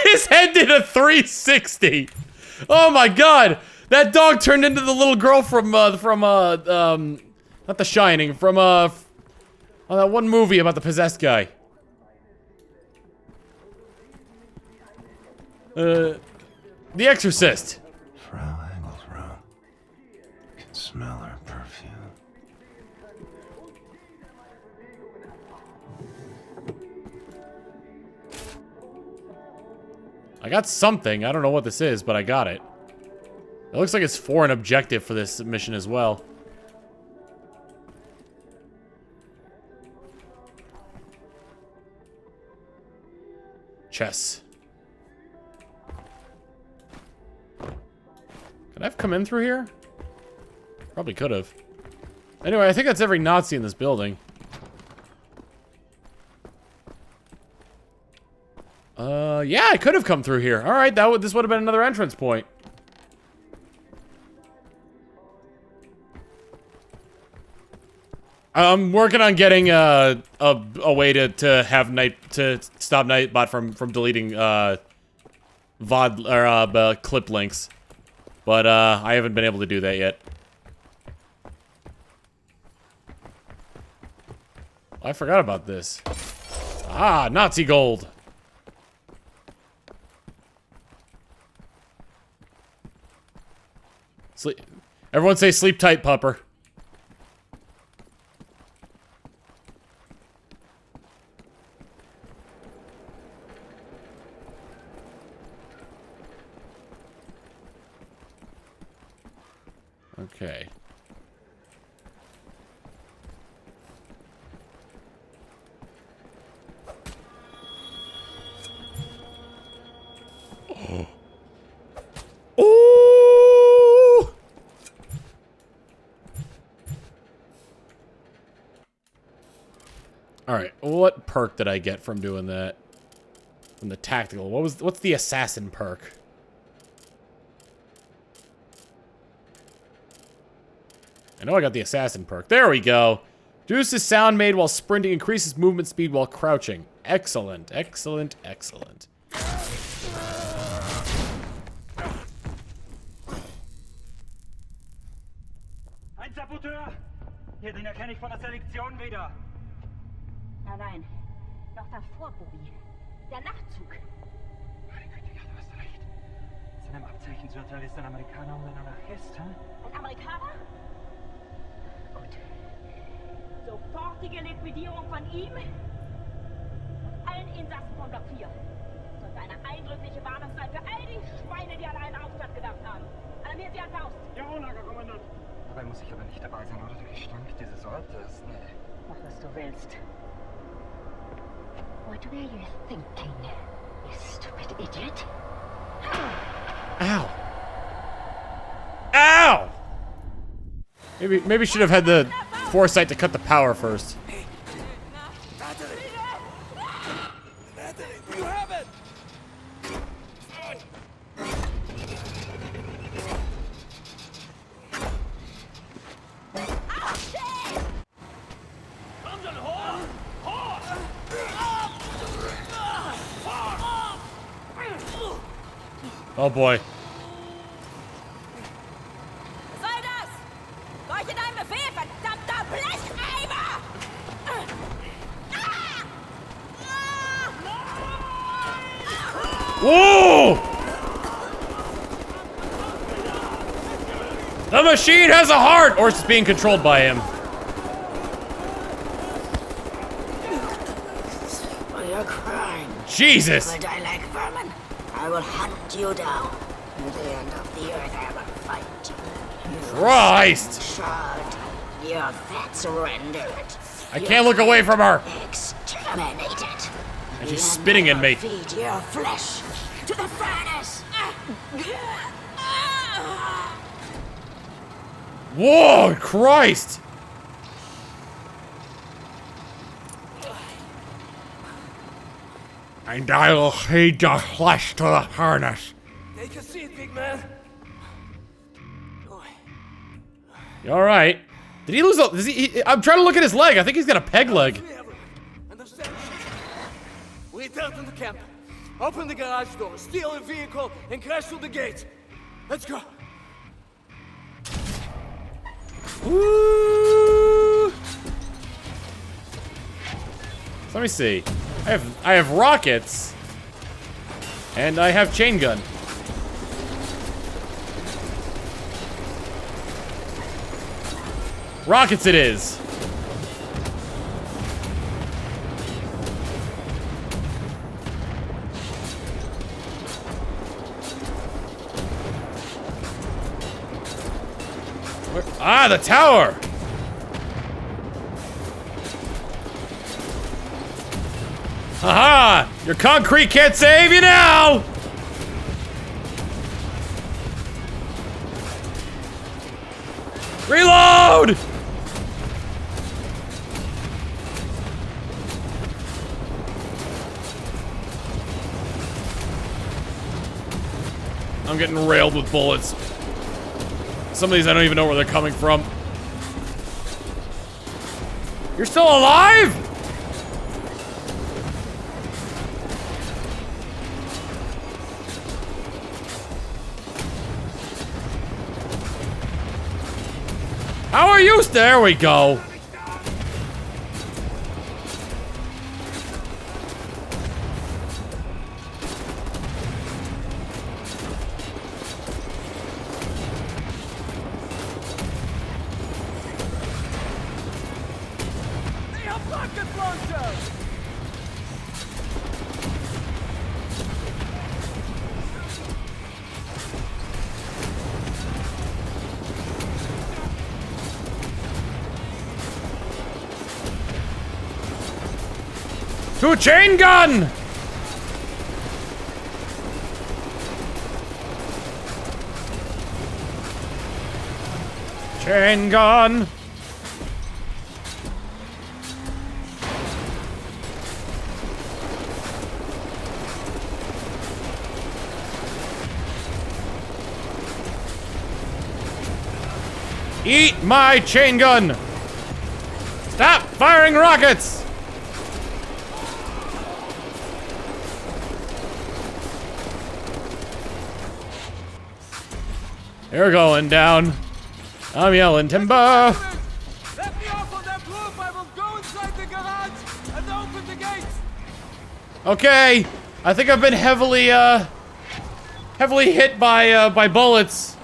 His head did a 360. Oh my god, that dog turned into the little girl from not The Shining, from that one movie about the possessed guy. The Exorcist. Frau Engel's room. You can smell her perfume. I got something. I don't know what this is, but I got it. It looks like it's for an objective for this mission as well. Chess. Could I have come in through here? Probably could have. Anyway, I think that's every Nazi in this building. Yeah, I could have come through here. All right, this would have been another entrance point. I'm working on getting a way to stop Nightbot from deleting VOD or clip links, but I haven't been able to do that yet. I forgot about this. Ah, Nazi gold. Sleep. Everyone say sleep tight, pupper. Okay. What perk did I get from doing that? From the tactical. What's the assassin perk? I know I got the assassin perk. There we go. Reduces sound made while sprinting, increases movement speed while crouching. Excellent, excellent, excellent. Ein Saboteur! Hier, den erkenne ich von der Selektion wieder. Nein, noch davor, Bobby. Der Nachtzug. Meine Güte, ja, du hast recht. Seinem Abzeichen zu urteilen ist ein Amerikaner und ein Anarchist, hä? Ein Amerikaner? Gut. Sofortige Liquidierung von ihm und allen Insassen von Block 4. Sollte eine eindrückliche Warnung sein für all die Schweine, die an einen Aufstand gedacht haben. Alarmiert sie an Faust. Jawohl, Lagerkommandant. Dabei muss ich aber nicht dabei sein, oder? Der Gestank dieses Ortes. Nee. Mach, was du willst. What were you thinking, you stupid idiot? Ow. Ow! Maybe should have had the foresight to cut the power first. You have it! Oh boy. Was soll das? Gehorche deinem Befehl, verdammter Blecheimer! Whoa! The machine has a heart! Or it's being controlled by him. For your crime. Jesus! Will die like vermin. I will hunt you down. At the end of the earth, I will fight you. Christ! Shard. Your fats rendered. I can't look away from her! Exterminated. And she's spitting at me. Feed your flesh to the furnace. Whoa, Christ! And I will feed your flesh to the furnace. Take a seat, big man. You alright? Did he lose a... I'm trying to look at his leg. I think he's got a peg leg. Understand? We return to the camp. Open the garage door, steal a vehicle, and crash through the gate. Let's go. Woo! So let me see. I have rockets. And I have chain gun. Rockets it is. Ah, the tower! Haha! Your concrete can't save you now! Reload! I'm getting railed with bullets. Some of these I don't even know where they're coming from. You're still alive? How are you? There we go. They have rocket launchers! To a chain gun! Chain gun! Eat my chain gun! Stop firing rockets! They're going down. I'm yelling timber. Let me off on that roof. I will go inside the garage and open the gates. Okay, I think I've been heavily hit by bullets.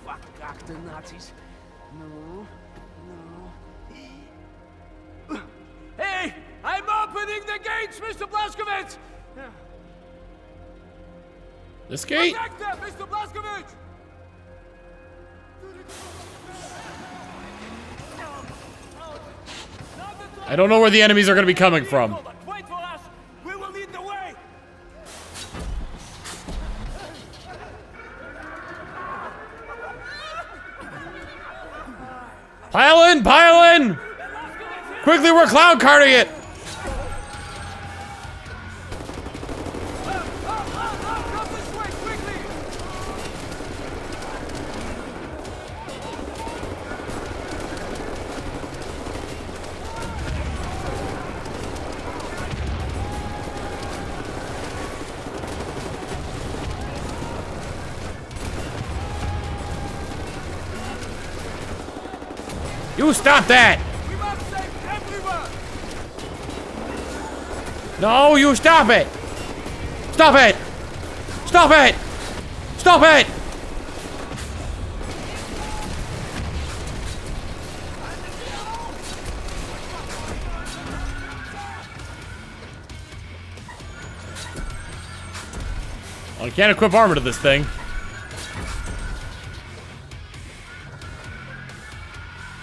Fuck the Nazis. No. Hey, I'm opening the gates, Mr. Blazkowicz. This gate? Protect them, Mr. Blazkowicz. I don't know where the enemies are going to be coming from. Wait for us. We will lead the way. Pile in! Pile in! Quickly, we're cloud carting it! You stop that! We must save everyone. No, you stop it! Stop it! Stop it! Stop it! Well, I can't equip armor to this thing.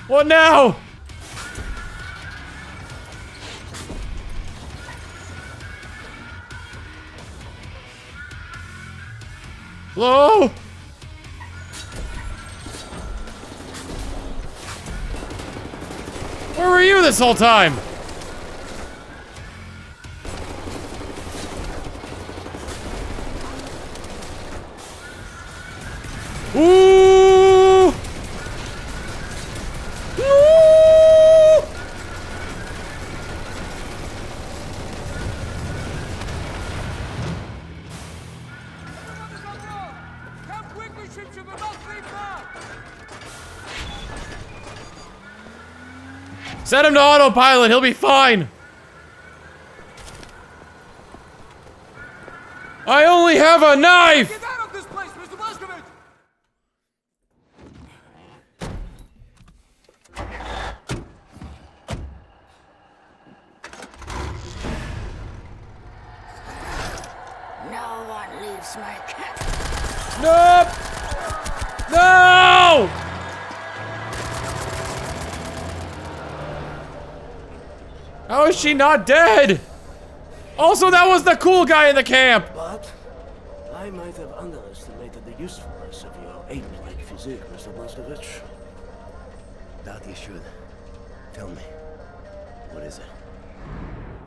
What now? Hello? Where were you this whole time? Ooh! Come quickly, Shipship. We must leave now. Set him to autopilot, he'll be fine. I only have a knife! Get out of this place, Mr. Blazkowicz. No one leaves my cat. Nope! No! How is she not dead? Also, that was the cool guy in the camp! But I might have underestimated the usefulness of your ape-like physique, Mr. Blazkowicz. That you should. Tell me. What is it?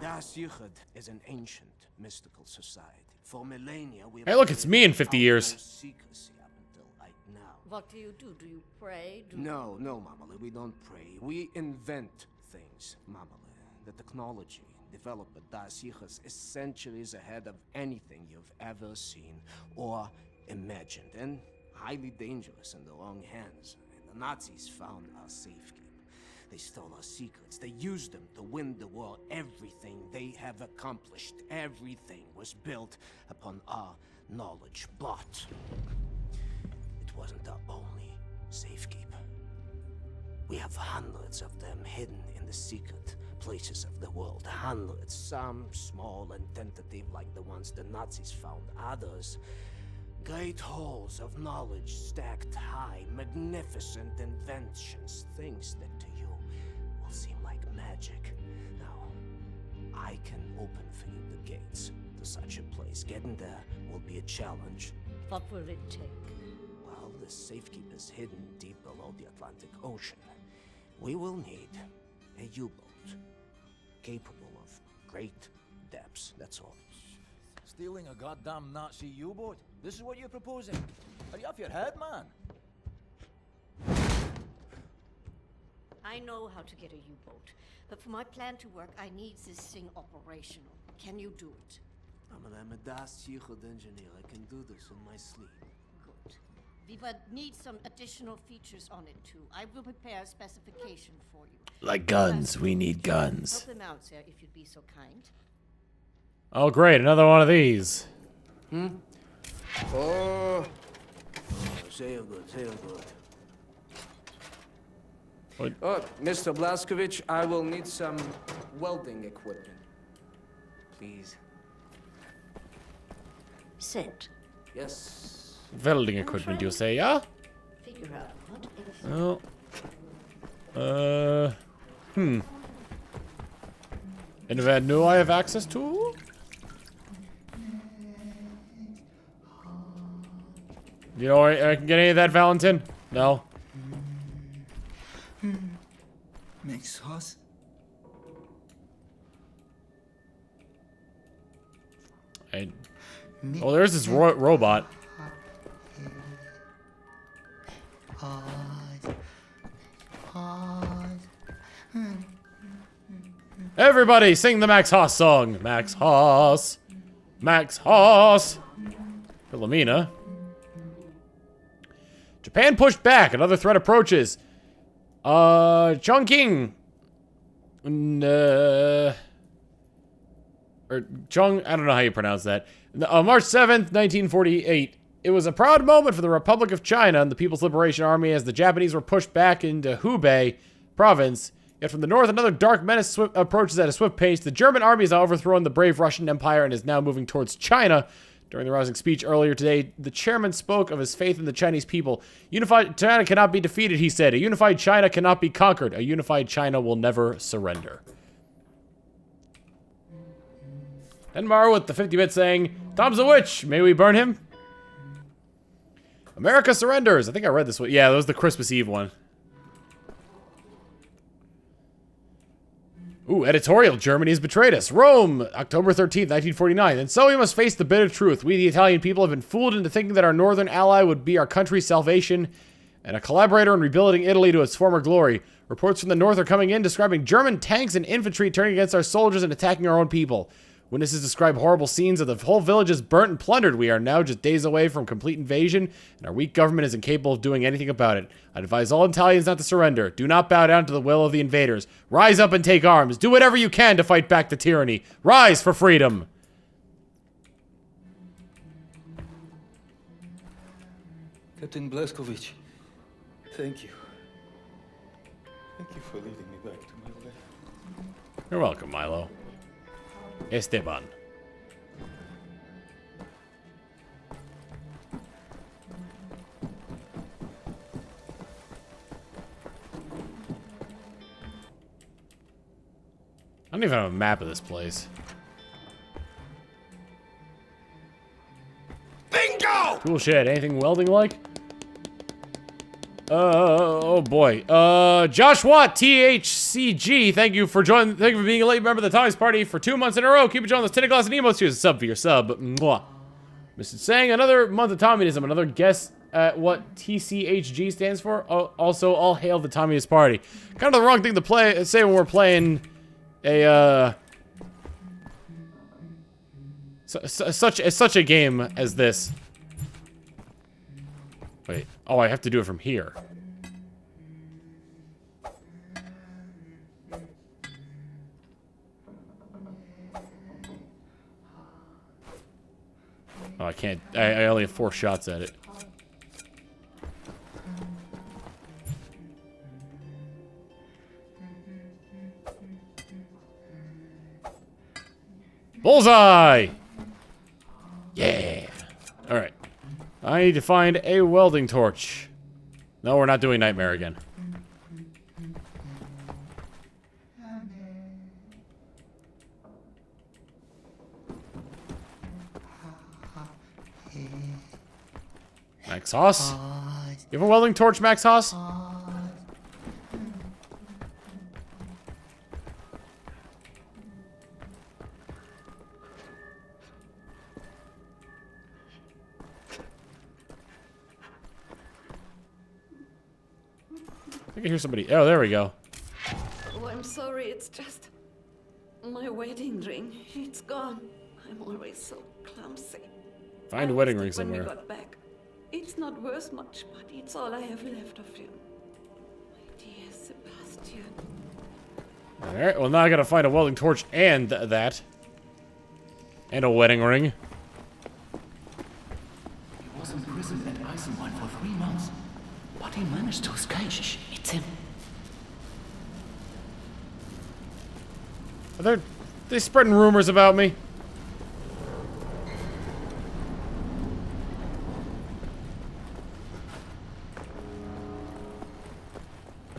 Das Yichud is an ancient, mystical society. For millennia, we Hey, look, it's me in 50 years. secrecy up until right now. What do you do? Do you pray? No, Mamale, we don't pray. We invent things, Mamale. The technology developed by Das Yichud is centuries ahead of anything you've ever seen or imagined, and highly dangerous in the wrong hands. The Nazis found our safekeep. They stole our secrets. They used them to win the war. Everything they have accomplished, everything was built upon our knowledge. But it wasn't our only safekeep. We have hundreds of them hidden in the secret places of the world. Hundreds, some small and tentative like the ones the Nazis found. Others, great halls of knowledge stacked high, magnificent inventions, things that to you will seem like magic. Now, I can open for you the gates to such a place. Getting there will be a challenge. What will it take? Well, the safekeep is hidden deep below the Atlantic Ocean. We will need a U-boat. capable of great depths, that's all. Stealing a goddamn Nazi U-boat? This is what you're proposing? Are you off your head, man? I know how to get a U-boat, but for my plan to work, I need this thing operational. Can you do it? I'm a das child engineer. I can do this in my sleep. Good. We would need some additional features on it too. I will prepare a specification for you. Like guns, we need guns. Help them out, sir, if you'd be so kind. Oh, great, another one of these. Oh, say it good, say it good. What? Oh, Mr. Blaskovich, I will need some welding equipment. Please. Sent. Yes. Welding equipment, you say, yeah? Figure out what And that new I have access to? You know, I can get any of that, Valentin? No. Makes sauce. Oh, there's this robot. Everybody sing the Max Haas song. Max Haas. Max Haas. Philomena. Japan pushed back. Another threat approaches. Chongqing. Or Chung, I don't know how you pronounce that. March 7th, 1948. It was a proud moment for the Republic of China and the People's Liberation Army as the Japanese were pushed back into Hubei province. Yet from the north, another dark menace approaches at a swift pace. The German army has now overthrown the brave Russian Empire and is now moving towards China. During the rousing speech earlier today, the chairman spoke of his faith in the Chinese people. Unified China cannot be defeated, he said. A unified China cannot be conquered. A unified China will never surrender. Enmar with the 50-bit saying, Tom's a witch. May we burn him? America surrenders. I think I read this one. Yeah, that was the Christmas Eve one. Ooh, editorial. Germany has betrayed us. Rome, October 13th, 1949. And so we must face the bitter truth. We, the Italian people, have been fooled into thinking that our northern ally would be our country's salvation and a collaborator in rebuilding Italy to its former glory. Reports from the north are coming in describing German tanks and infantry turning against our soldiers and attacking our own people. Witnesses describe horrible scenes of the whole village is burnt and plundered. We are now just days away from complete invasion, and our weak government is incapable of doing anything about it. I advise all Italians not to surrender. Do not bow down to the will of the invaders. Rise up and take arms. Do whatever you can to fight back the tyranny. Rise for freedom. Captain Blaskovich, thank you. Thank you for leading me back to my life. You're welcome, Milo. Esteban. I don't even have a map of this place. Bingo! Cool shit. Anything welding like? Oh boy. Josh Watt, THCG, thank you for joining. Thank you for being a late member of the Tommy's Party for 2 months in a row. Keep enjoying those 10 glass and emotes. Here's a sub for your sub. Mwah. Mr. Sang, another month of Tommyism. Another guess at what TCHG stands for. Also, all hail the Tommy's Party. Kind of the wrong thing to say when we're playing a such a game as this. Wait. Oh, I have to do it from here. Oh, I can't. I only have 4 shots at it. Bullseye! Yeah. All right. I need to find a welding torch. No, we're not doing Nightmare again. Max Haas? You have a welding torch, Max Haas? can hear somebody. Oh, there we go. Oh, I'm sorry, it's just my wedding ring. It's gone. I'm always so clumsy. Find a wedding ring When we somewhere. got back, it's not worth much, but it's all I have left of you. My dear Sebastian. Alright, well now I gotta find a welding torch and that. And a wedding ring. He was imprisoned at Eisenwald for 3 months, but he managed to escape. Shh, it's him. Are they spreading rumors about me?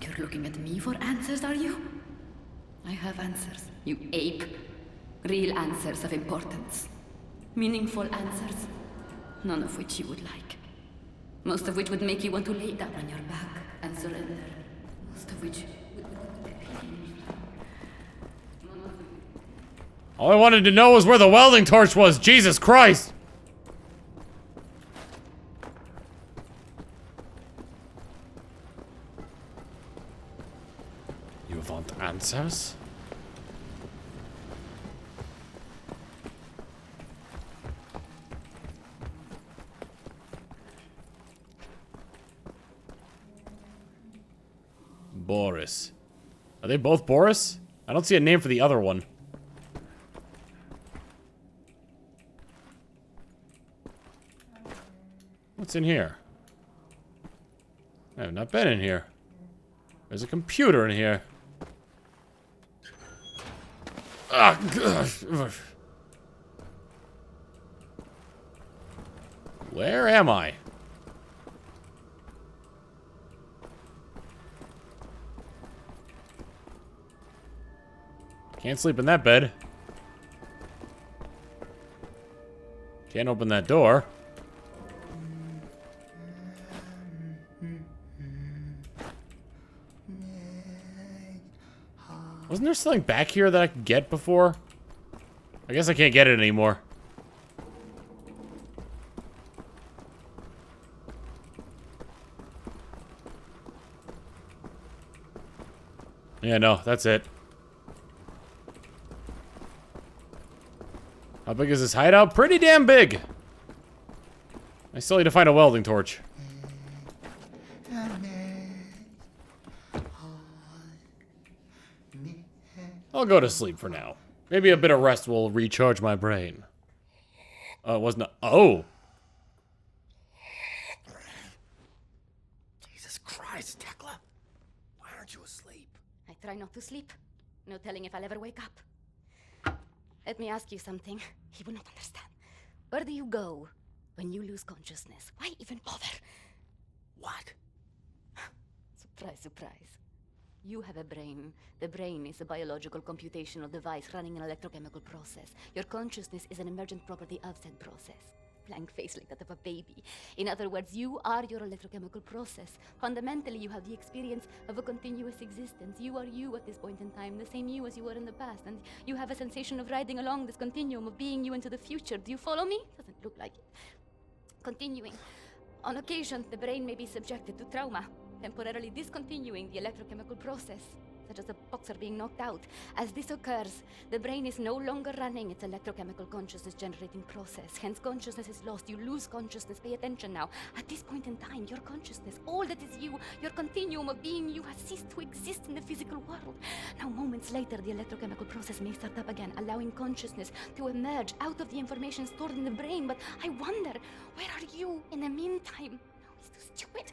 You're looking at me for answers, are you? I have answers, you ape. Real answers of importance. Meaningful answers. None of which you would like. Most of which would make you want to lay down on your back and surrender. Most of which would All I wanted to know was where the welding torch was. Jesus Christ! You want answers? Boris. Are they both Boris? I don't see a name for the other one. What's in here? I have not been in here. There's a computer in here. Ah, where am I? Can't sleep in that bed. Can't open that door. Wasn't there something back here that I could get before? I guess I can't get it anymore. Yeah, no, that's it. How big is this hideout? Pretty damn big. I still need to find a welding torch. I'll go to sleep for now. Maybe a bit of rest will recharge my brain. It wasn't. Oh! Jesus Christ, Tekla! Why aren't you asleep? I try not to sleep. No telling if I'll ever wake up. Let me ask you something. He would not understand. Where do you go when you lose consciousness? Why even bother? What? Surprise, surprise. You have a brain. The brain is a biological computational device running an electrochemical process. Your consciousness is an emergent property of said process. Blank face like that of a baby. In other words, you are your electrochemical process. Fundamentally, you have the experience of a continuous existence. You are you at this point in time, the same you as you were in the past. And you have a sensation of riding along this continuum of being you into the future. Do you follow me? Doesn't look like it. Continuing. On occasion, the brain may be subjected to trauma, temporarily discontinuing the electrochemical process, such as a boxer being knocked out. As this occurs, the brain is no longer running its electrochemical consciousness-generating process. Hence, consciousness is lost. You lose consciousness. Pay attention now. At this point in time, your consciousness, all that is you, your continuum of being you, has ceased to exist in the physical world. Now, moments later, the electrochemical process may start up again, allowing consciousness to emerge out of the information stored in the brain. But I wonder, where are you in the meantime? No, it's too stupid.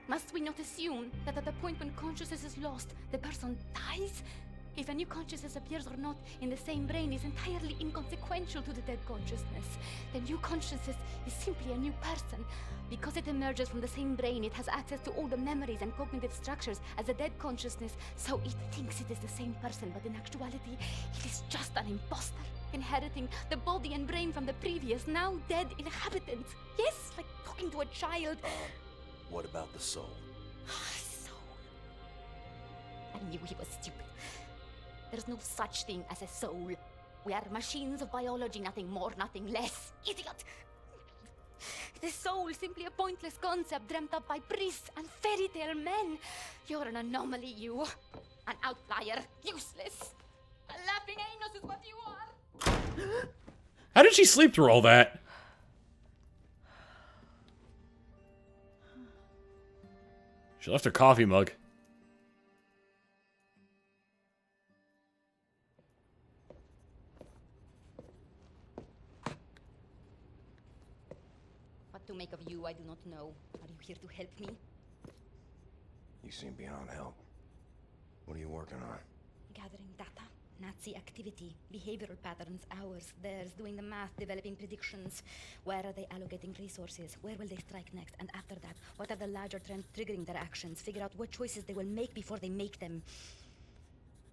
Must we not assume that at the point when consciousness is lost, the person dies? If a new consciousness appears or not in the same brain is entirely inconsequential to the dead consciousness. The new consciousness is simply a new person. Because it emerges from the same brain, it has access to all the memories and cognitive structures as a dead consciousness, so it thinks it is the same person, but in actuality, it is just an imposter, inheriting the body and brain from the previous, now dead inhabitant. Yes, like talking to a child. What about the soul? Soul. I knew he was stupid. There's no such thing as a soul. We are machines of biology, nothing more, nothing less. Idiot! The soul, simply a pointless concept dreamt up by priests and fairy tale men. You're an anomaly, you. An outlier. Useless. A laughing anus is what you are. How did she sleep through all that? She left her coffee mug. What to make of you, I do not know. Are you here to help me? You seem beyond help. What are you working on? Gathering data. Nazi activity, behavioral patterns, ours, theirs, doing the math, developing predictions. Where are they allocating resources? Where will they strike next? And after that, what are the larger trends triggering their actions? Figure out what choices they will make before they make them.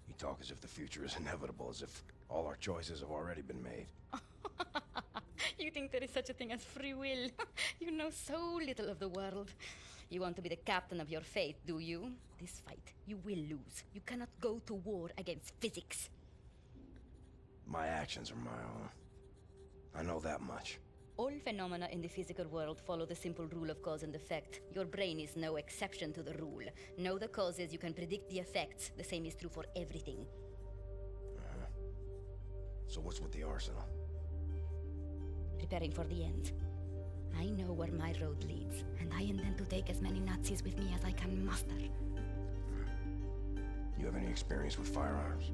You talk as if the future is inevitable, as if all our choices have already been made. You think there is such a thing as free will? You know so little of the world. You want to be the captain of your fate, do you? This fight, you will lose. You cannot go to war against physics. My actions are my own. I know that much. All phenomena in the physical world follow the simple rule of cause and effect. Your brain is no exception to the rule. Know the causes, you can predict the effects. The same is true for everything. So what's with the arsenal? Preparing for the end. I know where my road leads, and I intend to take as many Nazis with me as I can muster. You have any experience with firearms?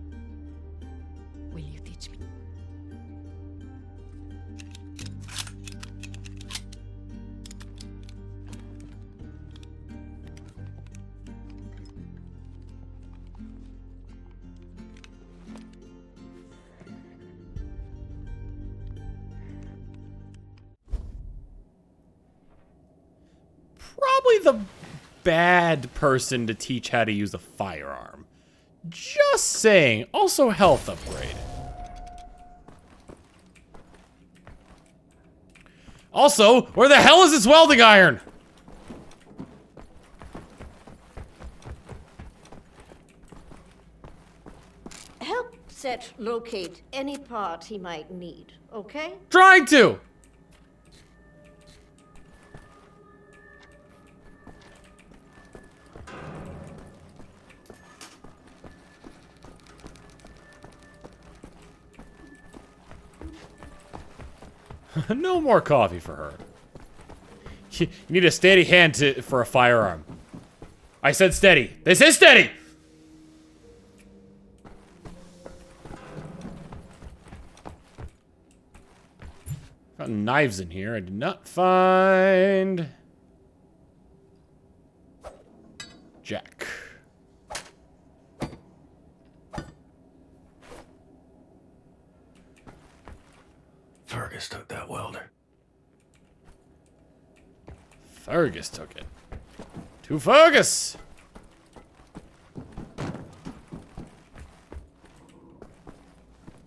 Will you teach me? Probably the bad person to teach how to use a firearm. Just saying. Also health upgrade. Also, where the hell is this welding iron? Help Set locate any part he might need, okay? Trying to! No more coffee for her. You need a steady hand for a firearm. I said steady. This is steady! Found knives in here. I did not find... Jack. Fergus took that welder. Fergus took it. To Fergus!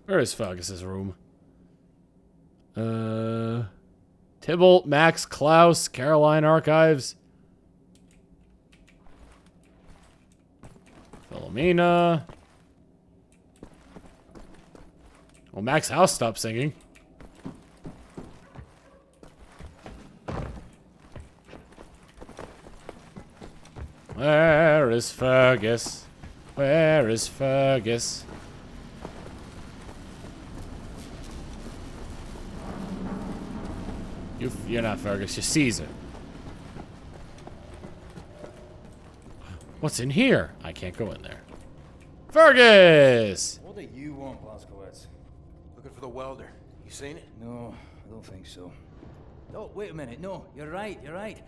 Where is Fergus's room? Tybalt, Max, Klaus, Caroline Archives. Philomena. Well, Max House stopped singing. Where is Fergus? Where is Fergus? You're not Fergus, you're Caesar. What's in here? I can't go in there. Fergus! What do you want, Blazkowicz? Looking for the welder. You seen it? No, I don't think so. Oh, wait a minute. No, you're right, you're right.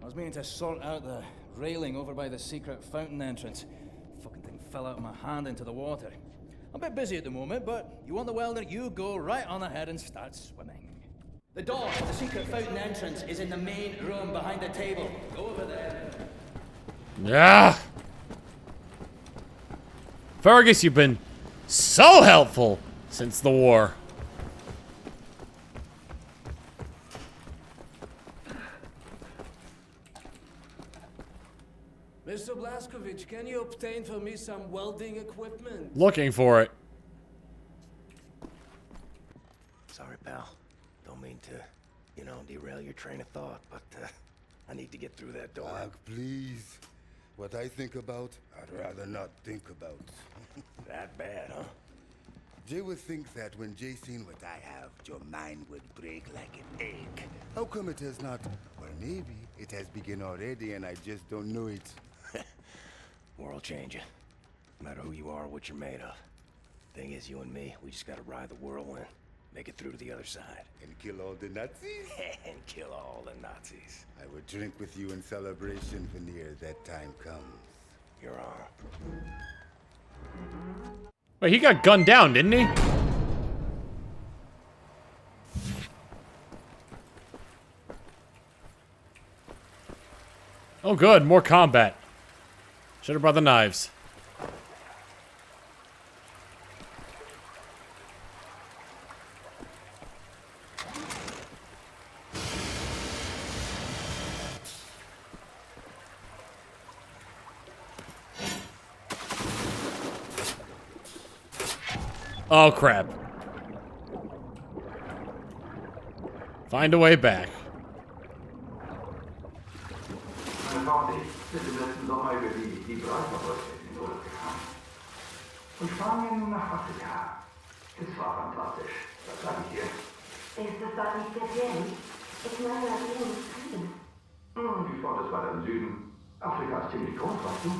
I was meaning to sort out the railing over by the secret fountain entrance. Fucking thing fell out of my hand into the water. I'm a bit busy at the moment, but you want the welder, you go right on ahead and start swimming. The door to the secret fountain entrance is in the main room behind the table. Go over there. Yeah. Fergus, you've been so helpful since the war. Mr. Blazkowicz, can you obtain for me some welding equipment? Looking for it. Sorry, pal. Don't mean to, derail your train of thought, but I need to get through that door. Please. What I think about, I'd rather not think about. That bad, huh? Jay would think that when Jay seen what I have, your mind would break like an egg. How come it has not? Or maybe it has begun already and I just don't know it. World changing. No matter who you are or what you're made of. Thing is, you and me, we just gotta ride the whirlwind. Make it through to the other side. And kill all the Nazis? And kill all the Nazis. I would drink with you in celebration whenever that time comes. You're on. Wait, he got gunned down, didn't he? Oh good, more combat. Should've brought the knives. Oh crap. Find a way back. Sind im letzten Sommer über die Breitenbrücke in Urlaub gefahren. Von Spanien nach Afrika. Es war fantastisch, das sage ich dir. Ist es doch nicht gefährlich? Ich meine, das ist nicht Frieden. Die Front ist weiter im Süden. Afrika ist ziemlich groß, weißt du?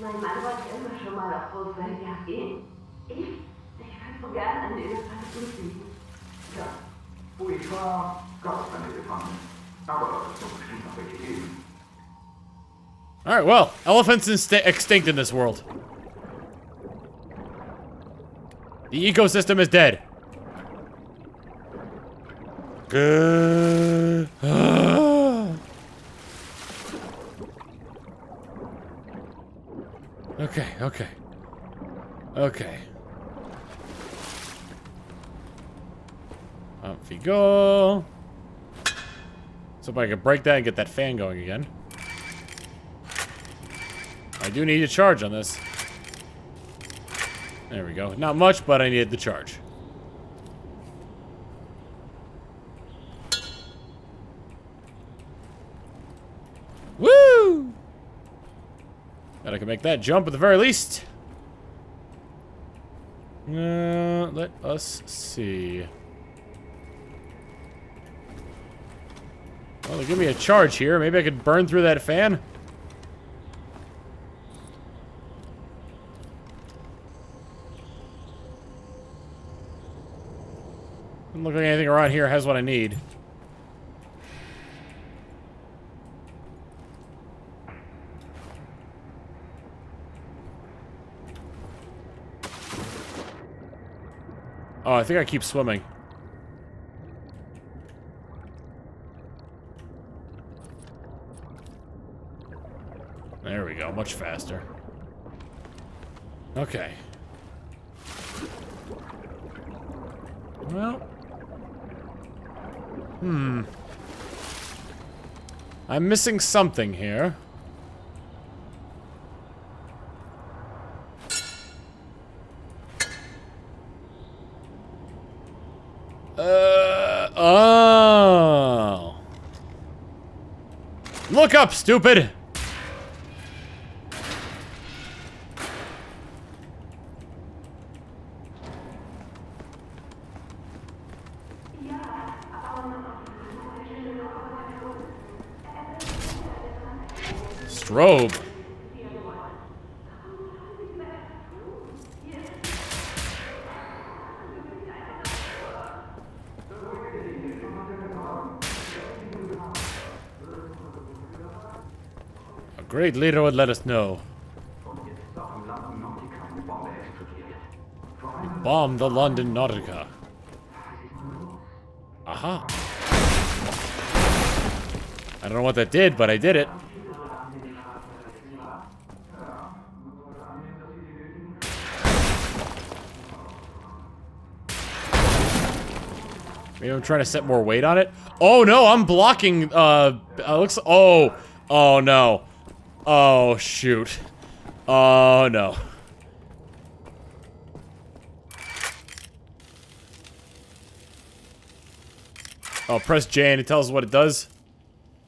Mein Mann wollte immer schon mal auf Großweltjagd gehen. Ich würde so gern einen Elefanten sehen. Ja, wo ich war, gab es keine Elefanten. Aber es muss bestimmt noch welche geben. Alright, well, elephants extinct in this world. The ecosystem is dead. Okay. Up we go. So if I can break that and get that fan going again. I do need a charge on this. There we go. Not much, but I needed the charge. Woo! Bet I can make that jump at the very least. Let us see. Well, they give me a charge here. Maybe I could burn through that fan. Doesn't look like anything around here has what I need. Oh, I think I keep swimming. There we go, much faster. Okay. Well. I'm missing something here. Oh. Look up, stupid! Strobe. A great leader would let us know. We bombed the London Nautica. Aha. I don't know what that did, but I did it. Maybe I'm trying to set more weight on it. Oh no, I'm blocking, looks, oh no. Oh shoot. Oh no. Oh, press J and it tells us what it does.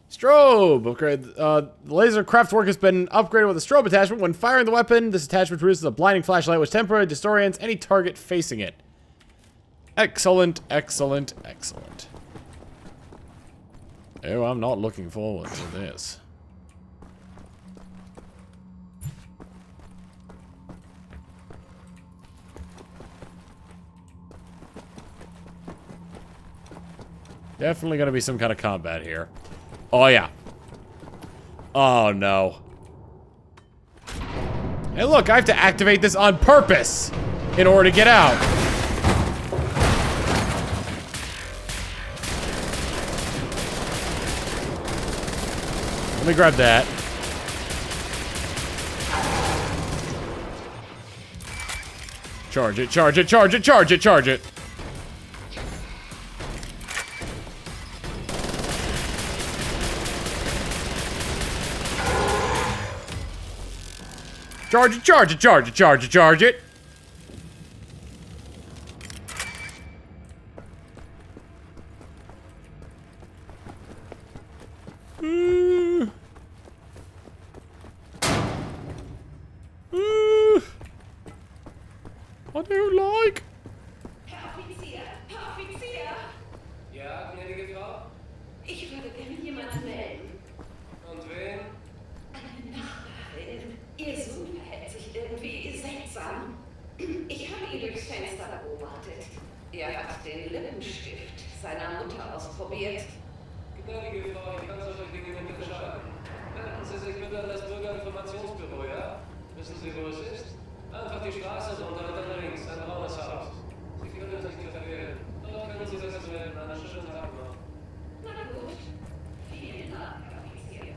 Strobe! Upgrade. The laser craft work has been upgraded with a strobe attachment. When firing the weapon, this attachment produces a blinding flashlight which temporarily disorients any target facing it. Excellent, excellent, excellent. Oh, I'm not looking forward to this. Definitely gonna be some kind of combat here. Oh, yeah. Oh, no. Hey, look, I have to activate this on purpose in order to get out. Let me grab that. Charge it, charge it, charge it, charge it, charge it. Charge it, charge it, charge it, charge it, charge it. I don't like. Herr Offizier, Herr Offizier! Ja, gnädige Frau? Ich würde gerne jemanden melden. Und wen? Eine Nachbarin. Ihr Sohn verhält sich irgendwie seltsam. Ich habe ihn durchs Fenster beobachtet. Er hat den Lippenstift seiner Mutter ausprobiert. Gnädige Frau, ich kann solche Dinge nicht entscheiden. Wenden Sie sich bitte an das Bürgerinformationsbüro, ja? Wissen Sie, wo es ist? Einfach die Straße runter und dann links, ein braunes Haus. Sie können es nicht verfehlen. Dort können Sie das melden. Einen schönen Tag noch. Na gut. Vielen Dank, Herr Offizier.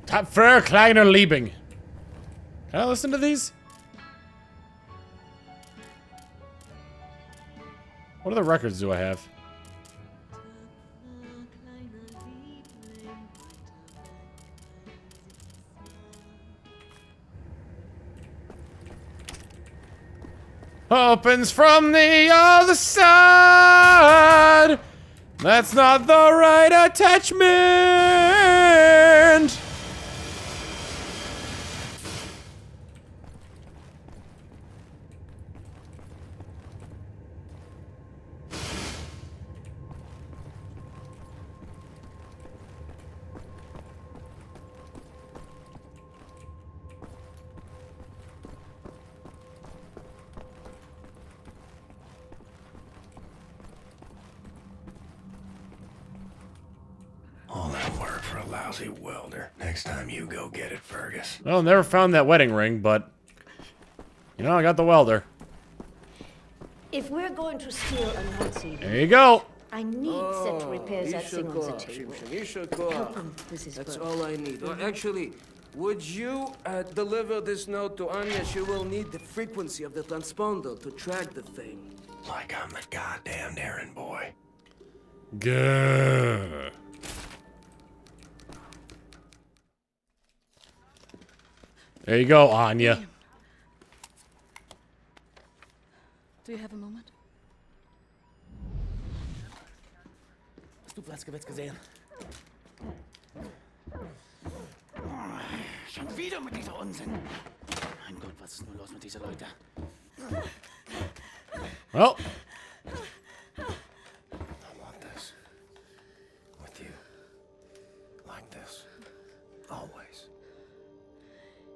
Tapfer kleiner Liebling. Can I listen to these? What other records do I have? Opens from the other side. That's not the right attachment. All that work for a lousy welder. Next time you go get it, Fergus. Well, never found that wedding ring, but you know, I got the welder. If we're going to steal a Nazi, There you go. I need set to repair that thing on the table. Help him with his That's work. all I need. Actually, would you deliver this note to Anya? She will need the frequency of the transponder to track the thing. Like I'm the goddamn errand boy. Gah. There you go, Anya. Do you have a moment? Hast du Platzgewitz gesehen? Schon wieder mit dieser Unsinn. Mein Gott, was ist nur los mit diesen Leuten? Well. I want this. With you. Like this. Always.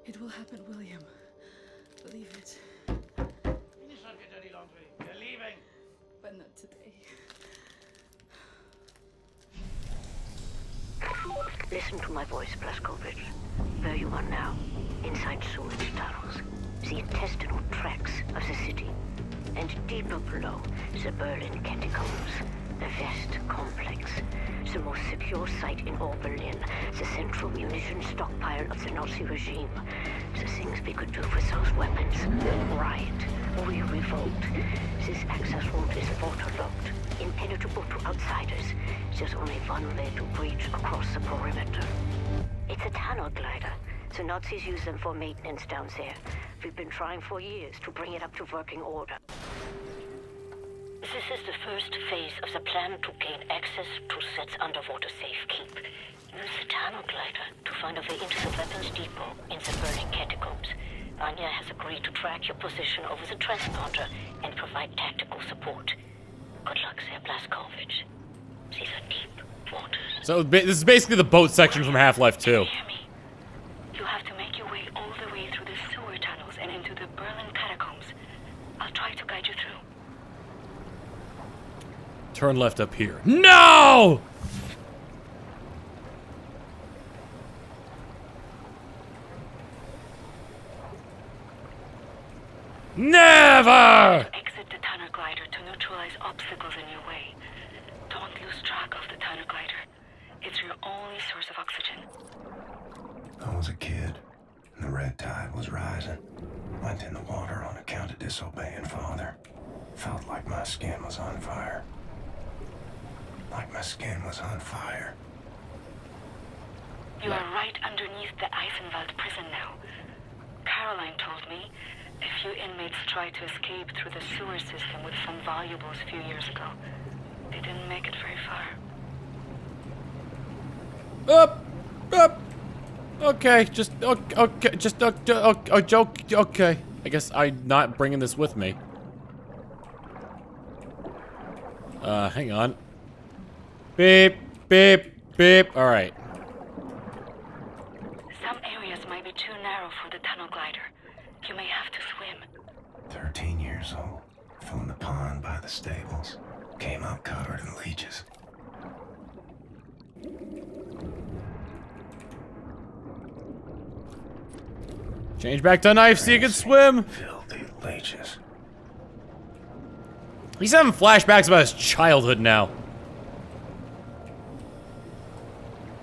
It will happen, William. Believe it. Finish up your dirty laundry. We're leaving. But not today. Listen to my voice, Blazkowicz. Where you are now, inside sewage tunnels, the intestinal tracts of the city, and deeper below, the Berlin catacombs, the West complex, the most secure site in all Berlin, the central munition stockpile of the Nazi regime, the things we could do with those weapons, riot, or we revolt. This access route is waterlogged, impenetrable to outsiders. There's only one way to breach across the perimeter. It's a tunnel glider. The Nazis use them for maintenance down there. We've been trying for years to bring it up to working order. The is the first phase of the plan to gain access to Set's underwater safekeep. Use the tunnel glider to find a way into the weapons depot in the burning catacombs. Anya has agreed to track your position over the transponder and provide tactical support. Good luck, Sir Blazkowicz. These are deep waters. So this is basically the boat section from Half-Life 2. You have to make your way all the way through the sewer tunnels and into the Berlin catacombs. I'll try to guide you through. Turn left up here. No! Never! Exit the tunnel glider to neutralize obstacles in your way. Don't lose track of the tunnel glider. It's your only source of oxygen. I was a kid, and the red tide was rising. Went in the water on account of disobeying Father. Felt like my skin was on fire. Like my skin was on fire. You are right underneath the Eisenwald prison now. Caroline told me a few inmates tried to escape through the sewer system with some valuables a few years ago. They didn't make it very far. Up! Up! Okay, just, okay, just, okay. I guess I'm not bringing this with me. Hang on. Beep, beep, beep. Alright. Some areas might be too narrow for the tunnel glider. You may have to swim. 13 years old. Fell in the pond by the stables. Came out covered in leeches. Change back to knife so you can swim. Filthy leeches. He's having flashbacks about his childhood now.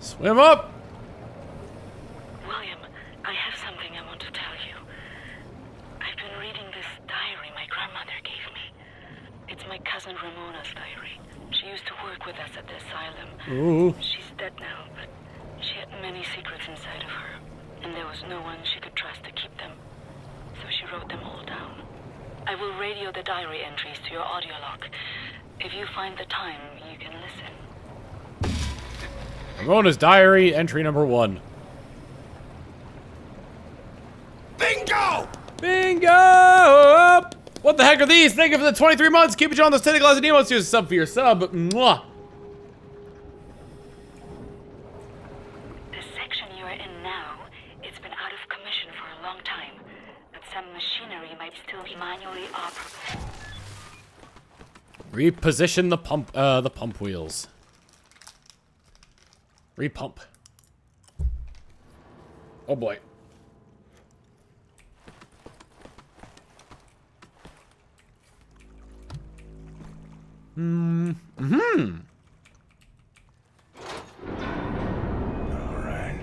Swim up! William, I have something I want to tell you. I've been reading this diary my grandmother gave me. It's my cousin Ramona's diary. She used to work with us at the asylum. Ooh. She's dead now, but she had many secrets inside of her, and there was no one she could trust to keep them. So she wrote them all down. I will radio the diary entries to your audio log. If you find the time, you can listen. Ramona's diary, entry number 1. Bingo! Bingo! What the heck are these? Thank you for the 23 months. Keep it on those tentacles and emotes. Use a sub for your sub. Mwah. The section you are in now, it's been out of commission for a long time, but some machinery might still be manually operable. Reposition the pump wheels. Repump. Oh boy. Mm-hmm. All right.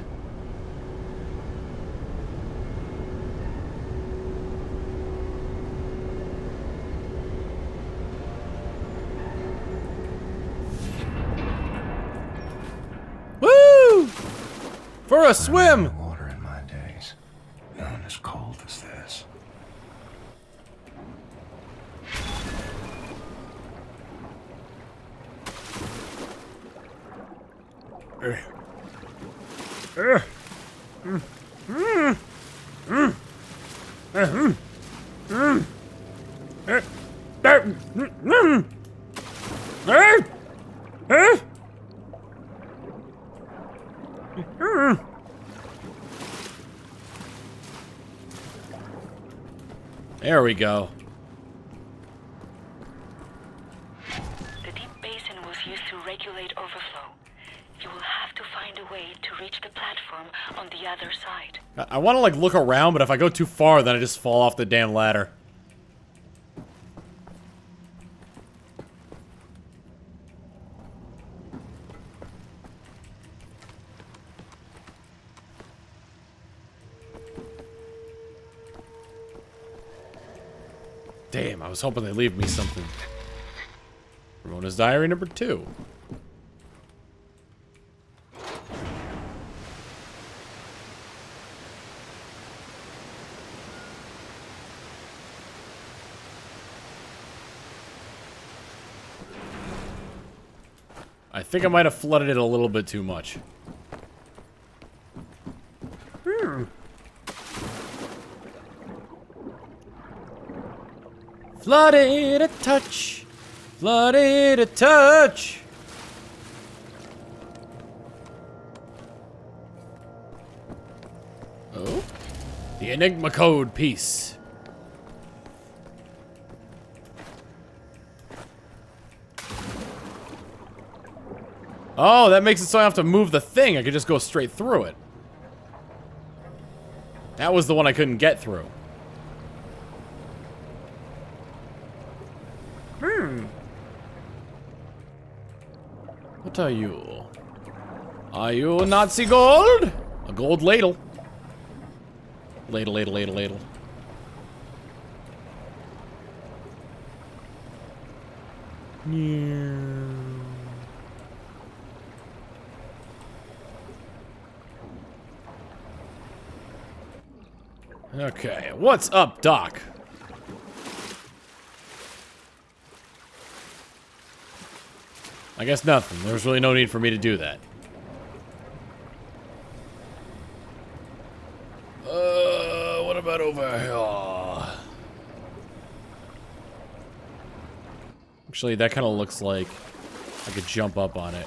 Woo! For a swim! Water in my days. None as cold as this. There we go. The deep basin was used to regulate overflow. You will have to find a way to reach the platform on the other side. I want to like look around, but if I go too far, then I just fall off the damn ladder. Damn, I was hoping they'd leave me something. Ramona's diary number 2. I think I might have flooded it a little bit too much. Flooded a touch. Flooded a touch. Oh. The Enigma code piece. Oh, that makes it so I have to move the thing. I could just go straight through it. That was the one I couldn't get through. What are you? Are you Nazi gold? A gold ladle. Ladle, ladle, ladle, ladle. Yeah. Okay, what's up, Doc? I guess nothing. There's really no need for me to do that. What about over here? Actually, that kind of looks like I could jump up on it.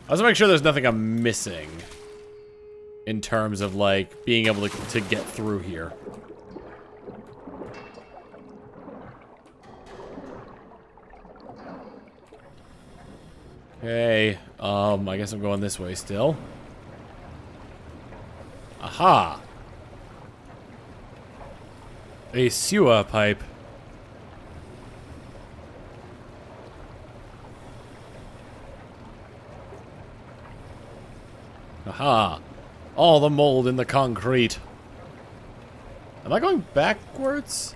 I was to make sure there's nothing I'm missing in terms of, like, being able to get through here. Okay, I guess I'm going this way still. Aha! A sewer pipe. Aha! All the mold in the concrete. Am I going backwards?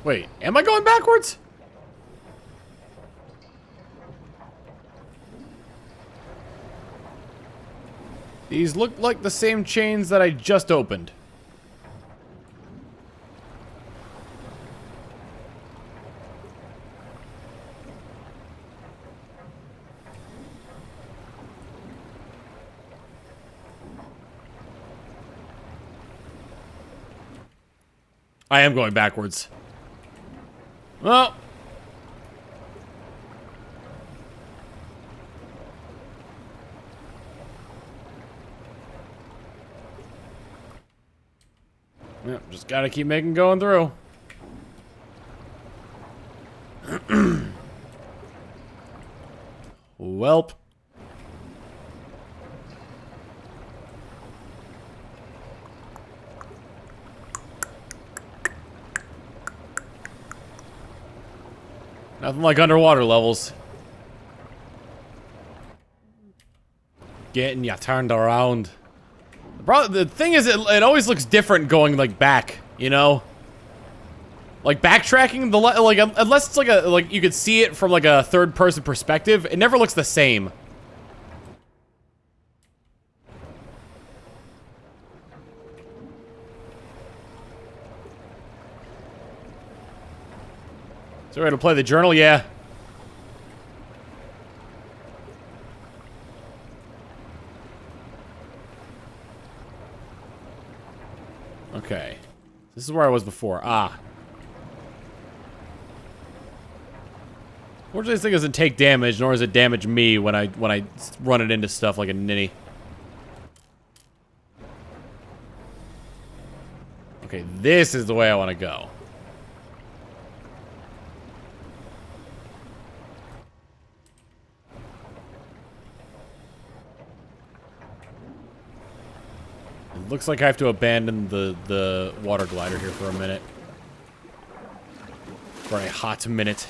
Wait, am I going backwards? These look like the same chains that I just opened. I am going backwards. Well. Yep, just gotta keep going through. Welp. Nothing like underwater levels. Getting ya turned around. The thing is, it always looks different going, like, back, you know? Like, backtracking, like, unless it's like you could see it from, like, a third-person perspective, it never looks the same. So we're gonna play the journal? Yeah. Okay. This is where I was before. Ah. Fortunately, this thing doesn't take damage, nor does it damage me when I run it into stuff like a ninny. Okay, this is the way I want to go. It looks like I have to abandon the water glider here for a minute. For a hot minute.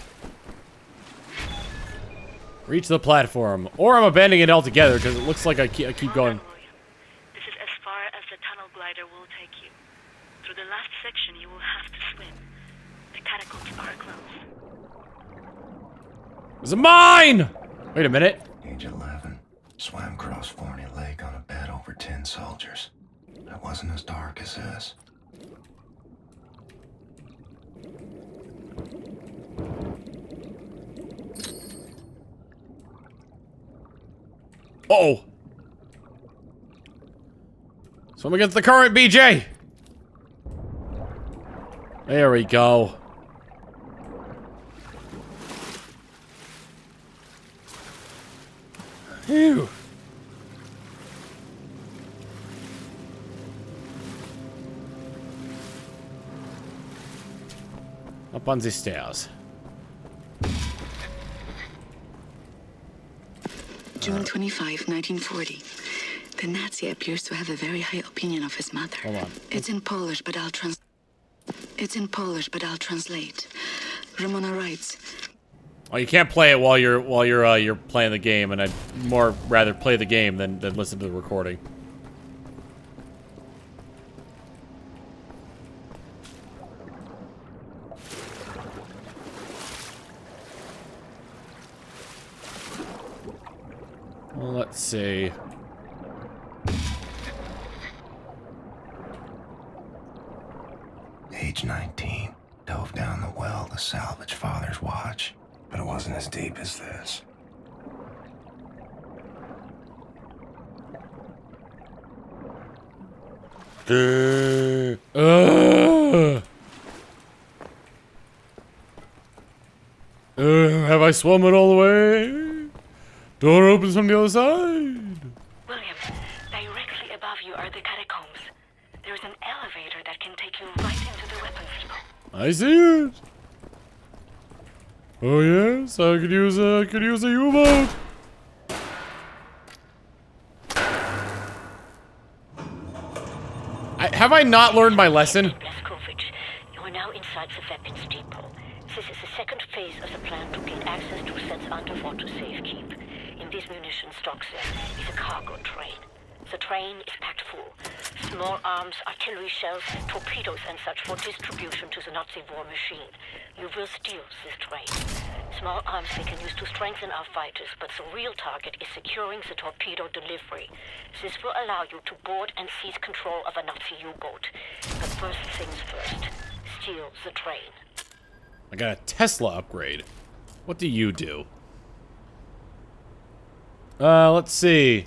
Reach the platform. Or I'm abandoning it altogether because it looks like I keep going. This is as far as the tunnel glider will take you. Through the last section you will have to swim. The catacombs are close. It's a mine! Wait a minute. Age 11. Swam across Forney Lake on a bed over 10 soldiers. It wasn't as dark as this. Uh-oh. Swim against the current, BJ. There we go. Phew. Up on the stairs. June 25, 1940. The Nazi appears to have a very high opinion of his mother. Hold on. It's in Polish, but I'll translate. Ramona writes. Oh, you can't play it while you're playing the game, and I'd more rather play the game than listen to the recording. Well, let's see. Age 19, dove down the well to salvage father's watch, but it wasn't as deep as this. Have I swum it all the way? Door opens from the other side. William, directly above you are the catacombs. There's an elevator that can take you right into the weapons depot. I see it. Oh yes, I could use a U-boat. Have I not learned my lesson? You are now inside the weapons depot. This is the second phase of the plan to gain access to sets underwater safekeep. In this munition stock there is a cargo train. The train is packed full. Small arms, artillery shells, torpedoes and such for distribution to the Nazi war machine. You will steal this train. Small arms they can use to strengthen our fighters, but the real target is securing the torpedo delivery. This will allow you to board and seize control of a Nazi U-boat. But first things first, steal the train. I got a Tesla upgrade. What do you do? Let's see.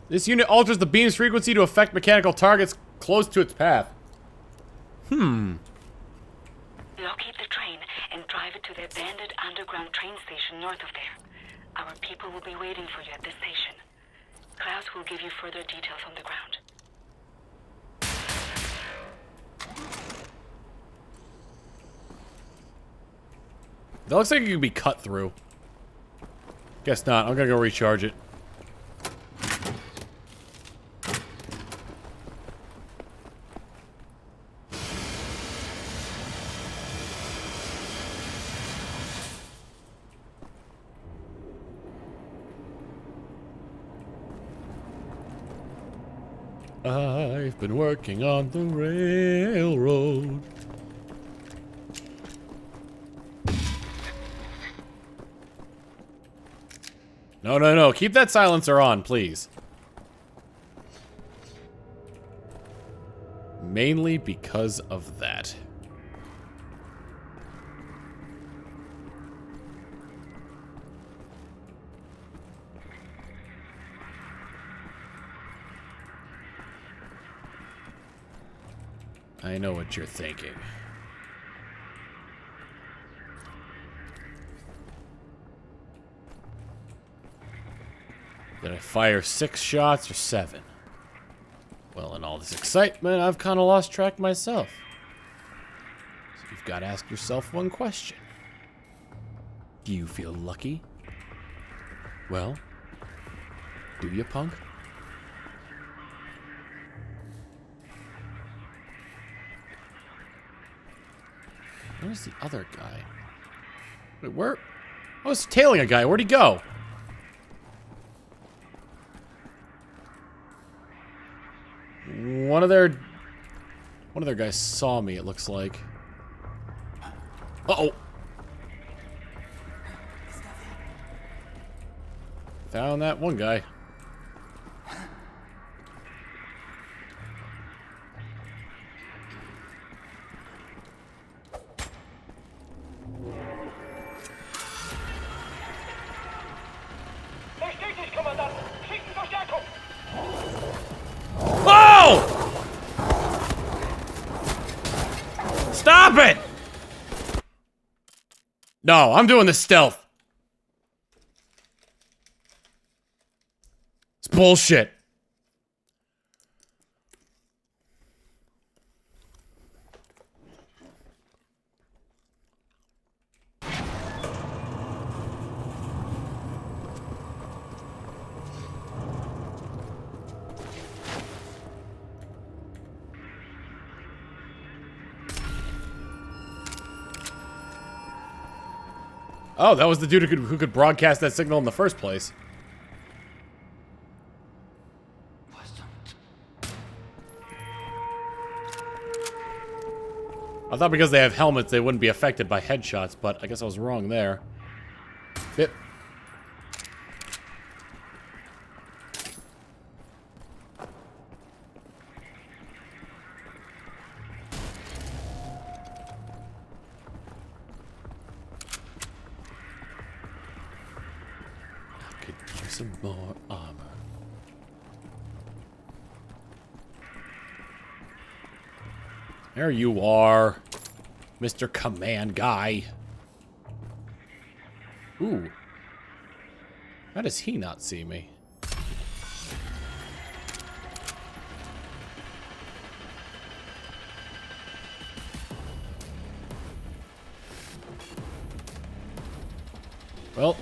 This unit alters the beam's frequency to affect mechanical targets close to its path. Locate the train and drive it to the abandoned underground train station north of there. Our people will be waiting for you at the station. Klaus will give you further details on the ground. That looks like it could be cut through. Guess not. I'm gonna go recharge it. I've been working on the railroad. No, no, no. Keep that silencer on, please. Mainly because of that. I know what you're thinking. Did I fire 6 shots or 7? Well, in all this excitement, I've kind of lost track myself. So you've got to ask yourself one question. Do you feel lucky? Well, do you, punk? Where's the other guy? Wait, where? I was tailing a guy. Where'd he go? One of their guys saw me, it looks like. Uh-oh. Found that one guy. Stop it! No, I'm doing the stealth. It's bullshit. Oh, that was the dude who could broadcast that signal in the first place. I thought because they have helmets, they wouldn't be affected by headshots, but I guess I was wrong there. Bit. I could use some more armor. There you are, Mr. Command Guy. Ooh. How does he not see me? Well,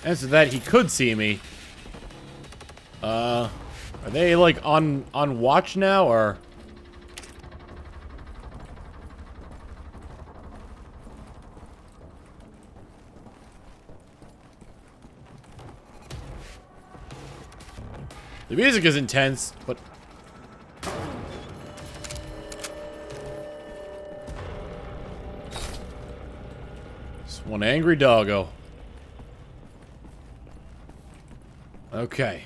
as to that, he could see me. Are they like on watch now, or? The music is intense, but... Just one angry doggo. Okay.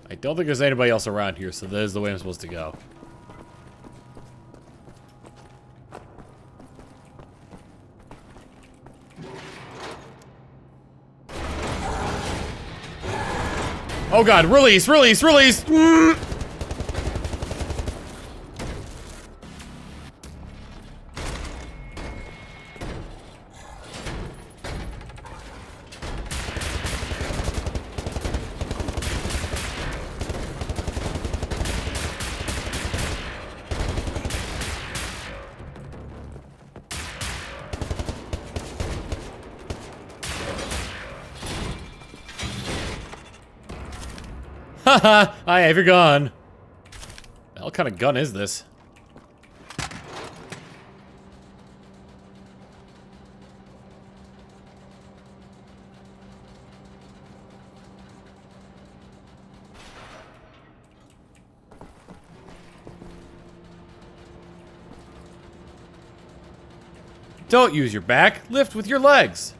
I don't think there's anybody else around here, so that is the way I'm supposed to go. Oh god, release, release, release! Mm. Haha, I have your gun. What kind of gun is this? Don't use your back, lift with your legs.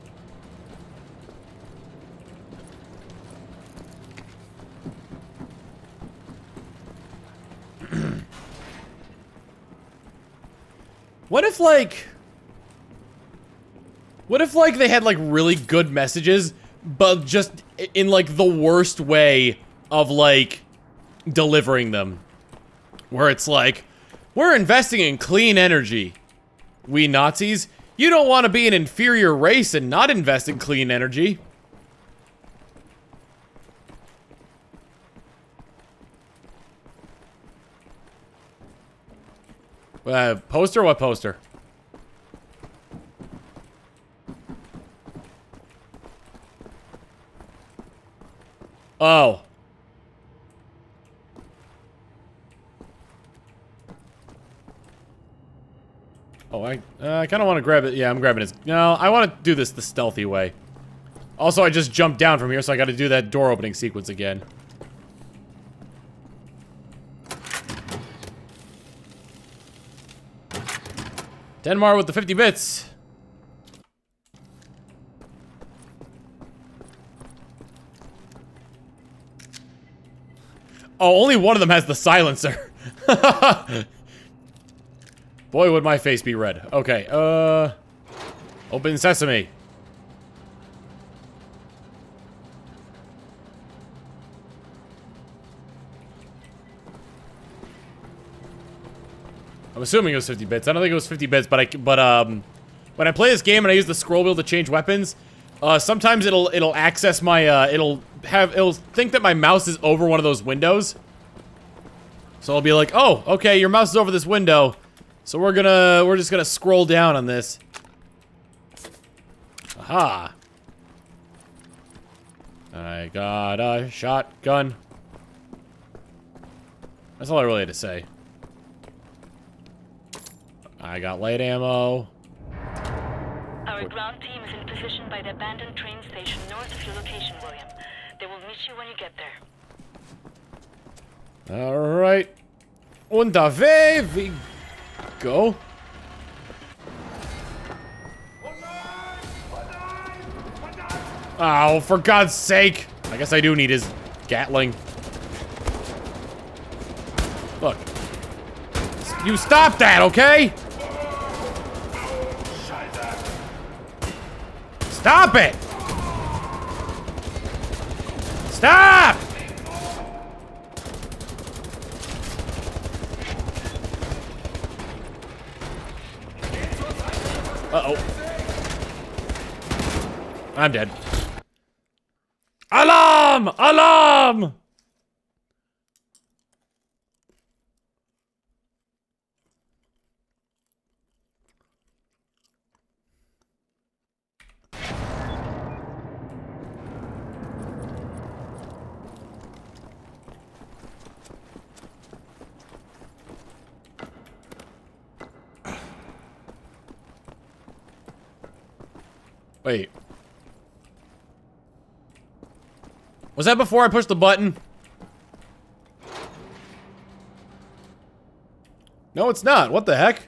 What if, like, they had, like, really good messages, but just in, like, the worst way of, like, delivering them? Where it's like, we're investing in clean energy. We Nazis, you don't want to be an inferior race and not invest in clean energy. Poster? What poster? Oh. Oh, I kind of want to grab it. Yeah, I'm grabbing his... No, I want to do this the stealthy way. Also, I just jumped down from here, so I got to do that door opening sequence again. Denmar with the 50 bits. Oh, only one of them has the silencer. Boy, would my face be red. Okay, open sesame. assuming it was 50 bits. I don't think it was 50 bits, but when I play this game and I use the scroll wheel to change weapons, sometimes it'll access my it'll think that my mouse is over one of those windows. So I'll be like, "Oh, okay, your mouse is over this window." So we're just gonna scroll down on this. Aha. I got a shotgun. That's all I really had to say. I got light ammo. Our ground team is in position by the abandoned train station north of your location, William. They will meet you when you get there. Alright. Underway we go. Oh, for God's sake. I guess I do need his Gatling. Look. You stop that, okay? Stop it! Stop! Uh-oh. I'm dead. Alarm! Alarm! Wait. Was that before I pushed the button? No, it's not. What the heck?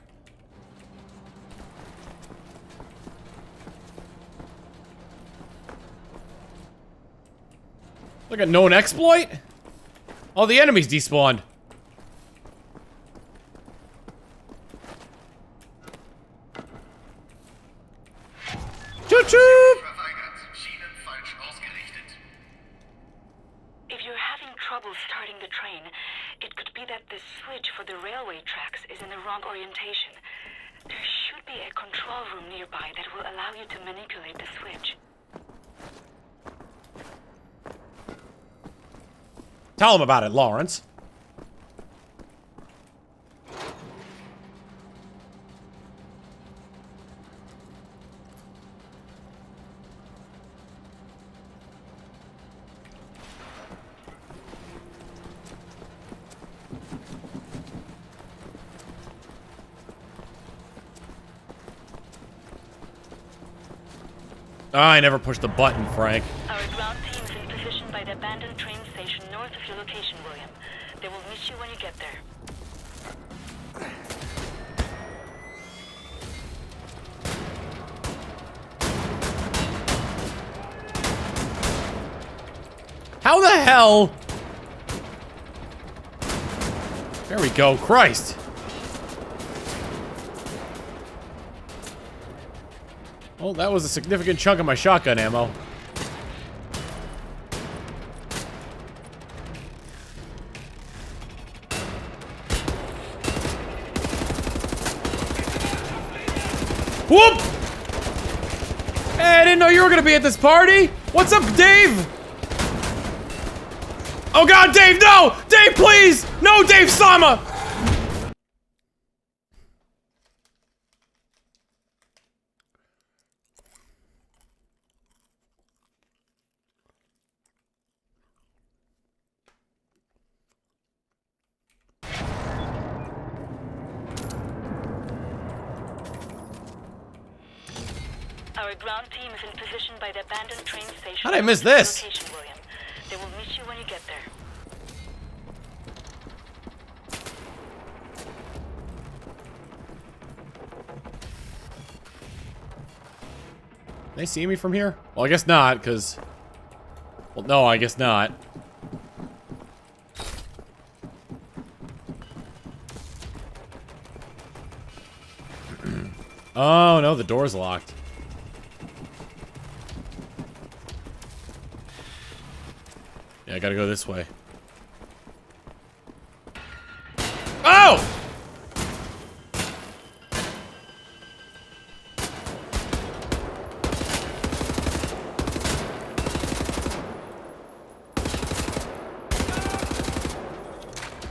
Like a known exploit? All the enemies despawned. Choo-choo! If you're having trouble starting the train, it could be that the switch for the railway tracks is in the wrong orientation. There should be a control room nearby that will allow you to manipulate the switch. Tell him about it, Lawrence. I never pushed the button, Frank. Our ground team is in position by the abandoned train station north of your location, William. They will meet you when you get there. How the hell? There we go. Christ. Well, that was a significant chunk of my shotgun ammo. Whoop! Hey, I didn't know you were gonna be at this party. What's up, Dave? Oh God, Dave, no! Dave, please! No, Dave Sama! Our ground team is in position by the abandoned train station. How'd I miss this? Location, William. They will meet you when you get there. They see me from here? Well, I guess not, because... Well, no, I guess not. Oh, no, the door's locked. Yeah, I gotta go this way. Oh!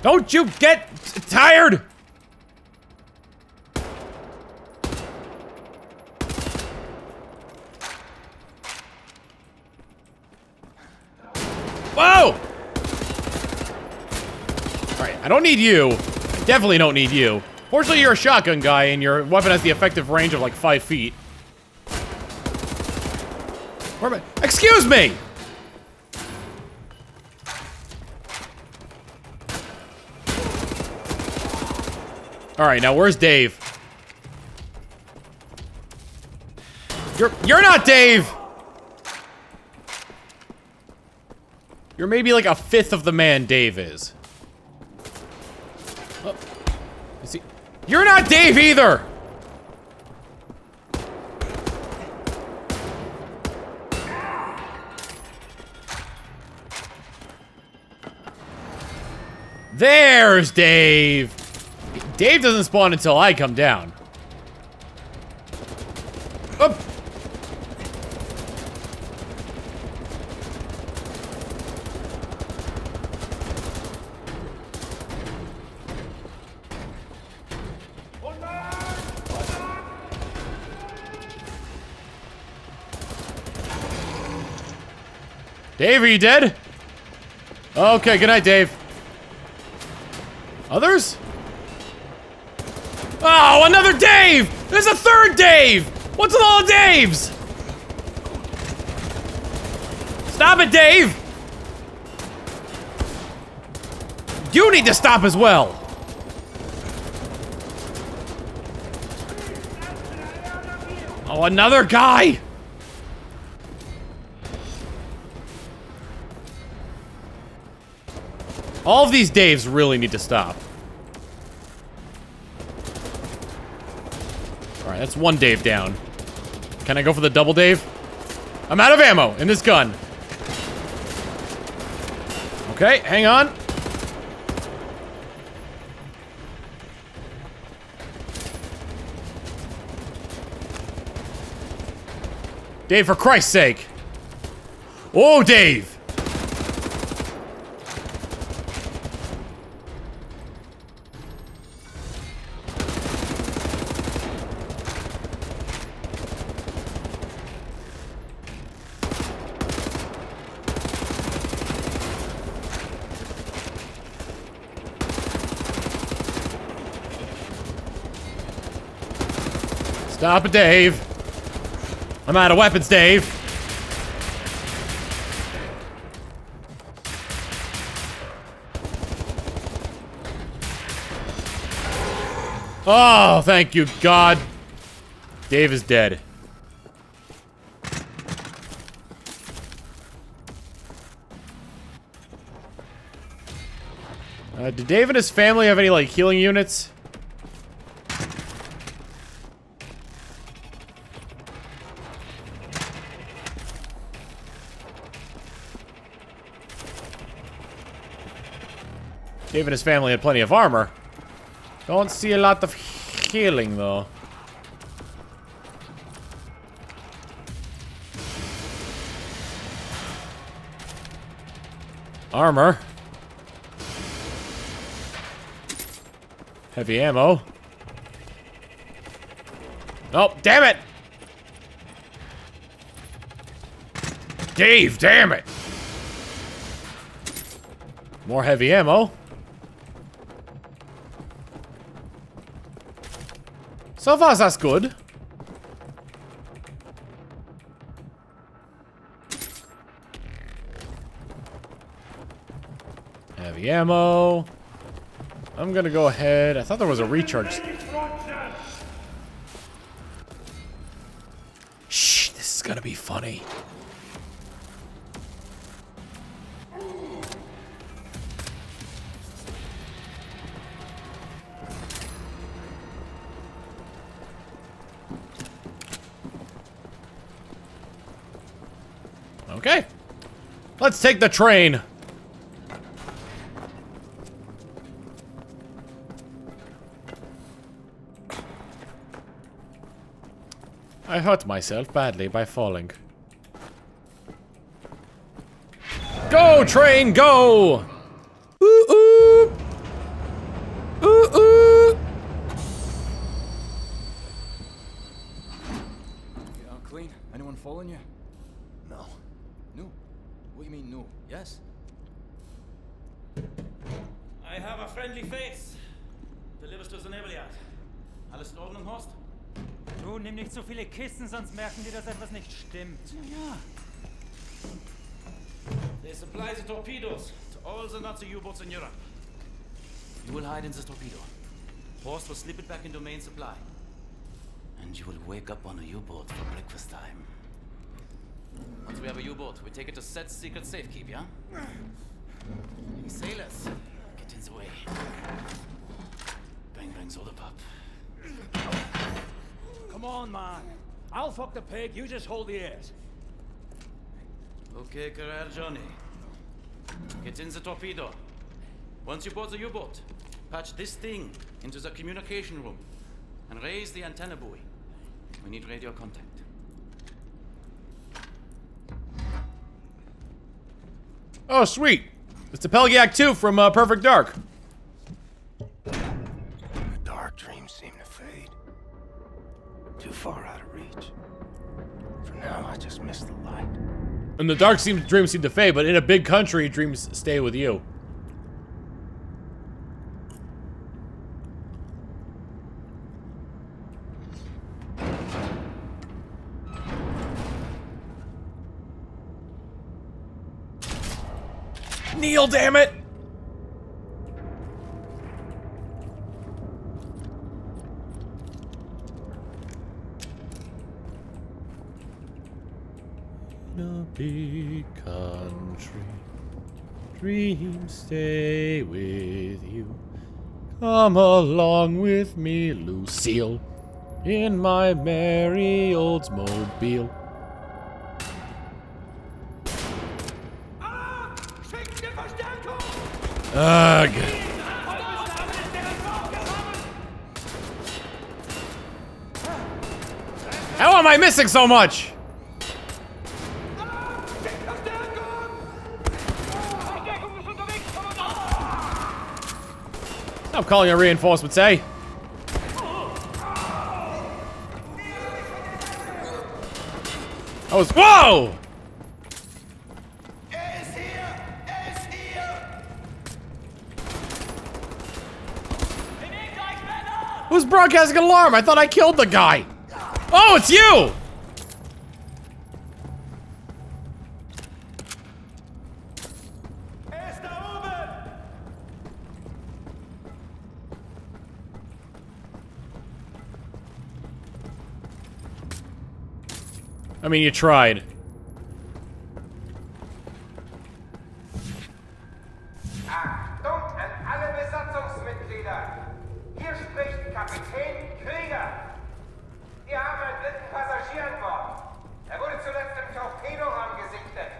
Don't you get tired? Whoa! Alright, I don't need you. I definitely don't need you. Fortunately, you're a shotgun guy, and your weapon has the effective range of like 5 feet. Where am I? Excuse me! Alright, now where's Dave? You're not Dave! You're maybe like a fifth of the man Dave is. Oh. Is he? You're not Dave either! There's Dave! Dave doesn't spawn until I come down. Up! Dave, are you dead? Okay, good night, Dave. Others? Oh, another Dave! There's a third Dave! What's with all the Daves? Stop it, Dave! You need to stop as well! Oh, another guy! All of these Daves really need to stop. Alright, that's one Dave down. Can I go for the double Dave? I'm out of ammo in this gun. Okay, hang on. Dave, for Christ's sake. Oh, Dave! Stop it, Dave. I'm out of weapons, Dave. Oh, thank you, God. Dave is dead. Did Dave and his family have any, like, healing units? Dave and his family had plenty of armor. Don't see a lot of healing, though. Armor. Heavy ammo. Oh, damn it! Dave, damn it! More heavy ammo. So far, that's good. Heavy ammo. I'm gonna go ahead. I thought there was a recharge. Shh, this is gonna be funny. Okay. Let's take the train. I hurt myself badly by falling. Go, train, go! Ooh, ooh. Anyone following you? No. No? What do you mean, no? Yes? I have a friendly face. Delivers to the Nebelyard. Alles in Ordnung, Horst? Du, nimm nicht so viele Kisten, sonst merken die, dass etwas nicht stimmt. Ja. They supply the torpedoes to all the Nazi U-boats in Europe. You will hide in the torpedo. Horst will slip it back into main supply. And you will wake up on a U-boat for breakfast time. Once we have a U-boat, we take it to Set's secret safekeep, yeah? Hey, sailors, get in the way. Bang, bang, soda pop. Come on, man. I'll fuck the pig, you just hold the ears. Okay, Carrera Johnny. Get in the torpedo. Once you board the U-boat, patch this thing into the communication room and raise the antenna buoy. We need radio contact. Oh, sweet. It's the Pelgiak 2 from Perfect Dark. The dark dreams seem to fade. Too far out of reach. For now, I just miss the light. And the dark dreams seem to fade, but in a big country, dreams stay with you. Neil, damn it! In a big country, dreams stay with you. Come along with me, Lucille, in my merry Oldsmobile. Ugh. How am I missing so much? Stop calling a reinforcement, say. I was, whoa! Who's broadcasting an alarm? I thought I killed the guy. Oh, it's you! I mean, you tried. Achtung an alle Besatzungsmitglieder! Hier spricht Kapitän Krieger. Wir haben einen dritten Passagier an Bord. Er wurde zuletzt im Torpedoraum gesichtet.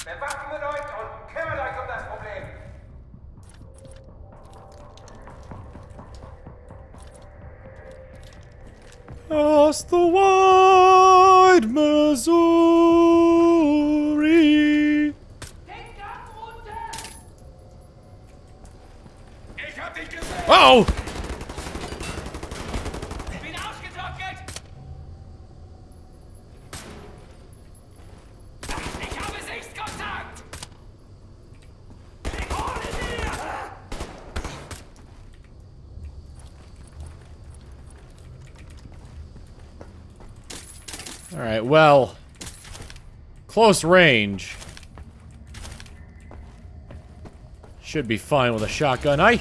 Bewaffnet euch und kümmert euch um das Problem. Across the wide Missouri. Oh! Bin ausgetrocknet! Ich habe Sichtkontakt! Ich hole dir! All right, well, close range should be fine with a shotgun, eh?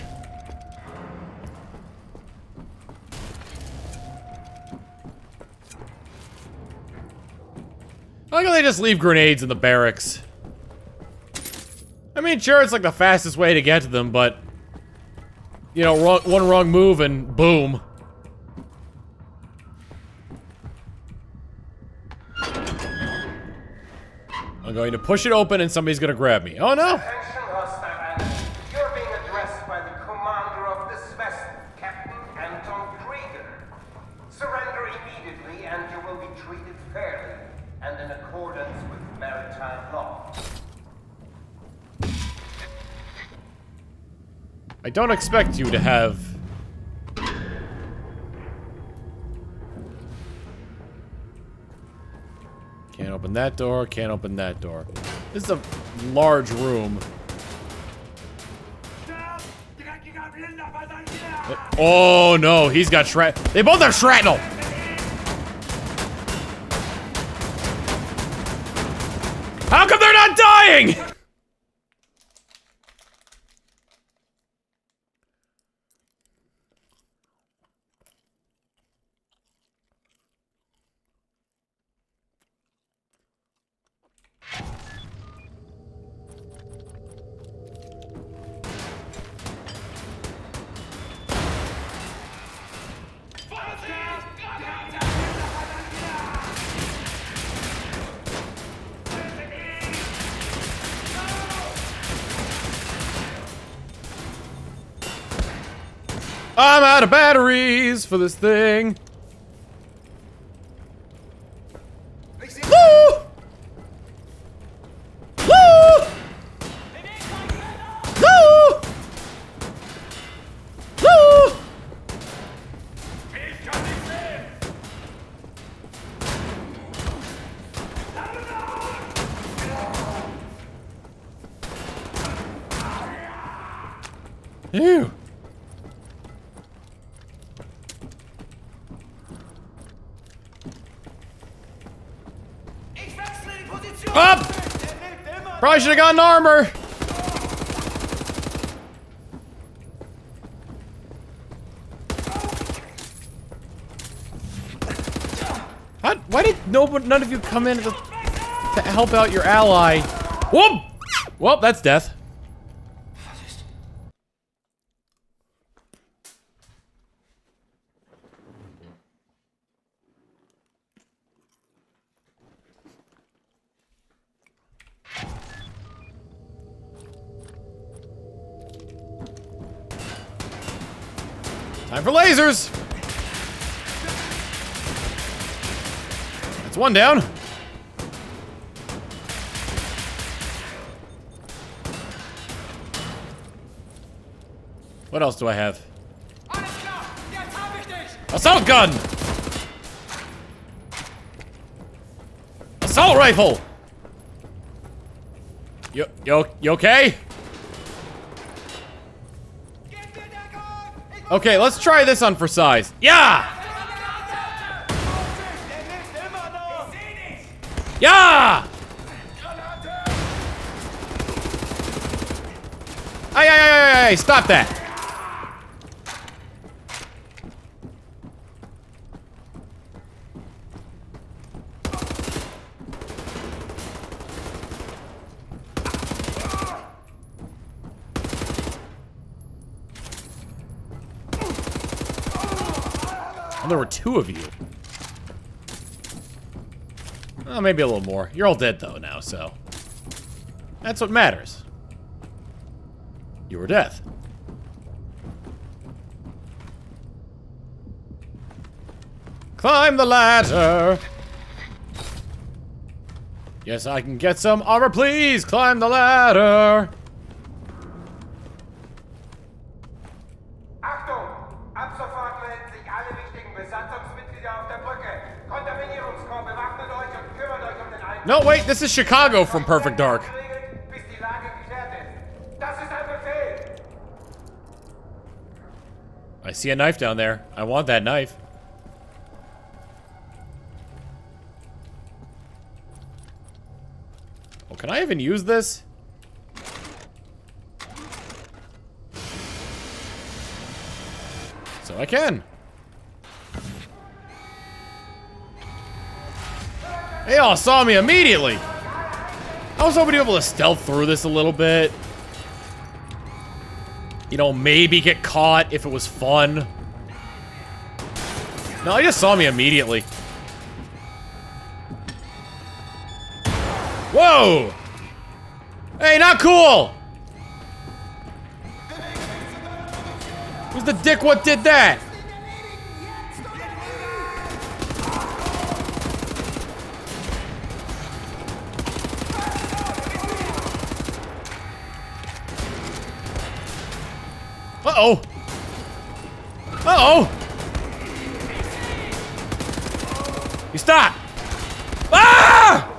I like how they just leave grenades in the barracks. I mean, sure, it's like the fastest way to get to them, but you know, one wrong move and boom. I'm going to push it open and somebody's gonna grab me. Oh no! Attention, hostile. You're being addressed by the commander of this vessel, Captain Anton Krieger. Surrender immediately and you will be treated fairly and in accordance with maritime law. I don't expect you to have... Can't open that door, can't open that door. This is a large room. Oh no, he's got shrapnel. They both have shrapnel! How come they're not dying?! I'm out of batteries for this thing. Woo! Woo! Woo! Woo! Ew. Up! Probably should have gotten armor. Why did none of you come in to help out your ally? Whoop! Well, that's death. Time for lasers! That's one down. What else do I have? Assault gun! Assault rifle! You okay? Okay, let's try this on for size. Yeah! Yeah! Hey, stop that. Oh, there were two of you. Oh, maybe a little more. You're all dead though now, so that's what matters. You were death. Climb the ladder. Yes, I can get some armor, please. Climb the ladder. Achtung! Ab sofort melden sich alle wichtigen Besatzungsmitglieder auf der Brücke. Kontaminierungskorps bewaffnet euch und kümmert euch um den Alten. No, wait, this is Chicago from Perfect Dark. Bis die Lage geklärt ist. Das ist ein Befehl. I see a knife down there. I want that knife. Oh, can I even use this? So I can. They all saw me immediately. I was hoping to be able to stealth through this a little bit. You know, maybe get caught if it was fun. No, he just saw me immediately. Whoa! Hey, not cool! Who's the dick what did that? Uh-oh! Uh-oh! You stop! Ah!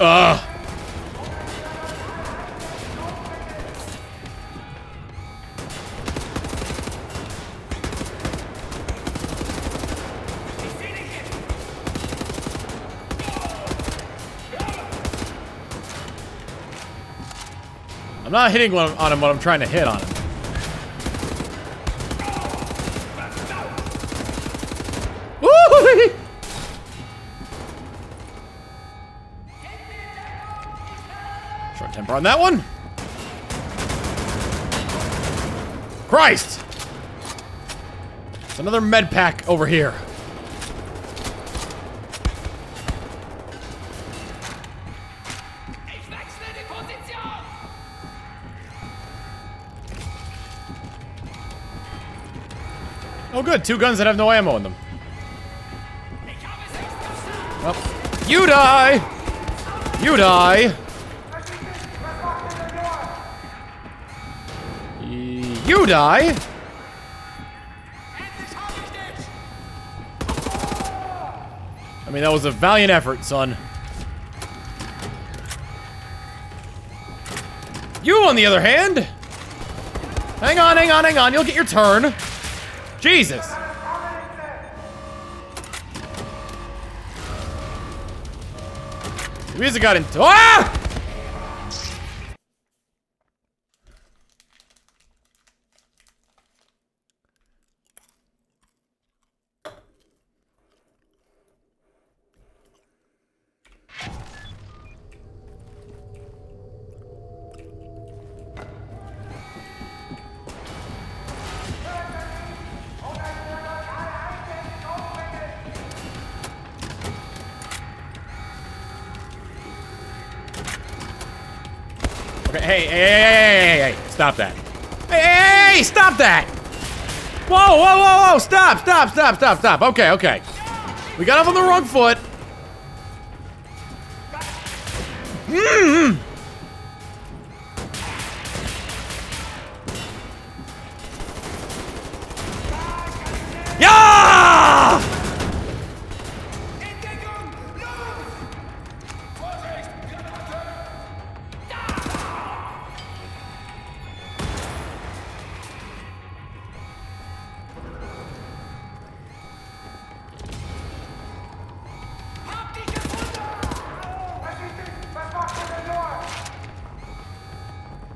Ugh. I'm not hitting on him when I'm trying to hit on him. Woo! Short temper on that one. Christ! It's another med pack over here. Oh good, 2 guns that have no ammo in them. Well, you die! You die! You die! I mean, that was a valiant effort, son. You, on the other hand! Hang on, hang on, hang on, you'll get your turn. Jesus! The music got into— ah! Okay, hey, stop that. Hey, stop that! Whoa, stop. Okay. We got off on the wrong foot. Yeah!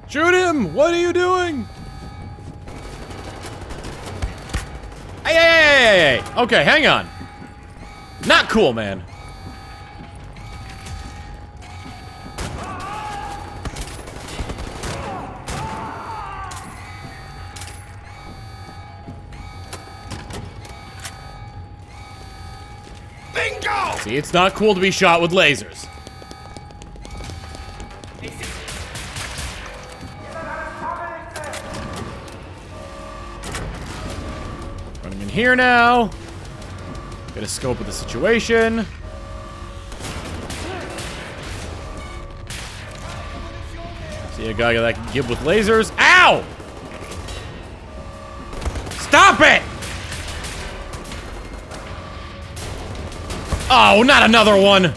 Shoot him! What are you doing? Hey! Okay, hang on. Not cool, man. Bingo! See, it's not cool to be shot with lasers. Running in here now. Get a scope of the situation. See a guy that can give with lasers. Ow! Stop it! Oh, not another one!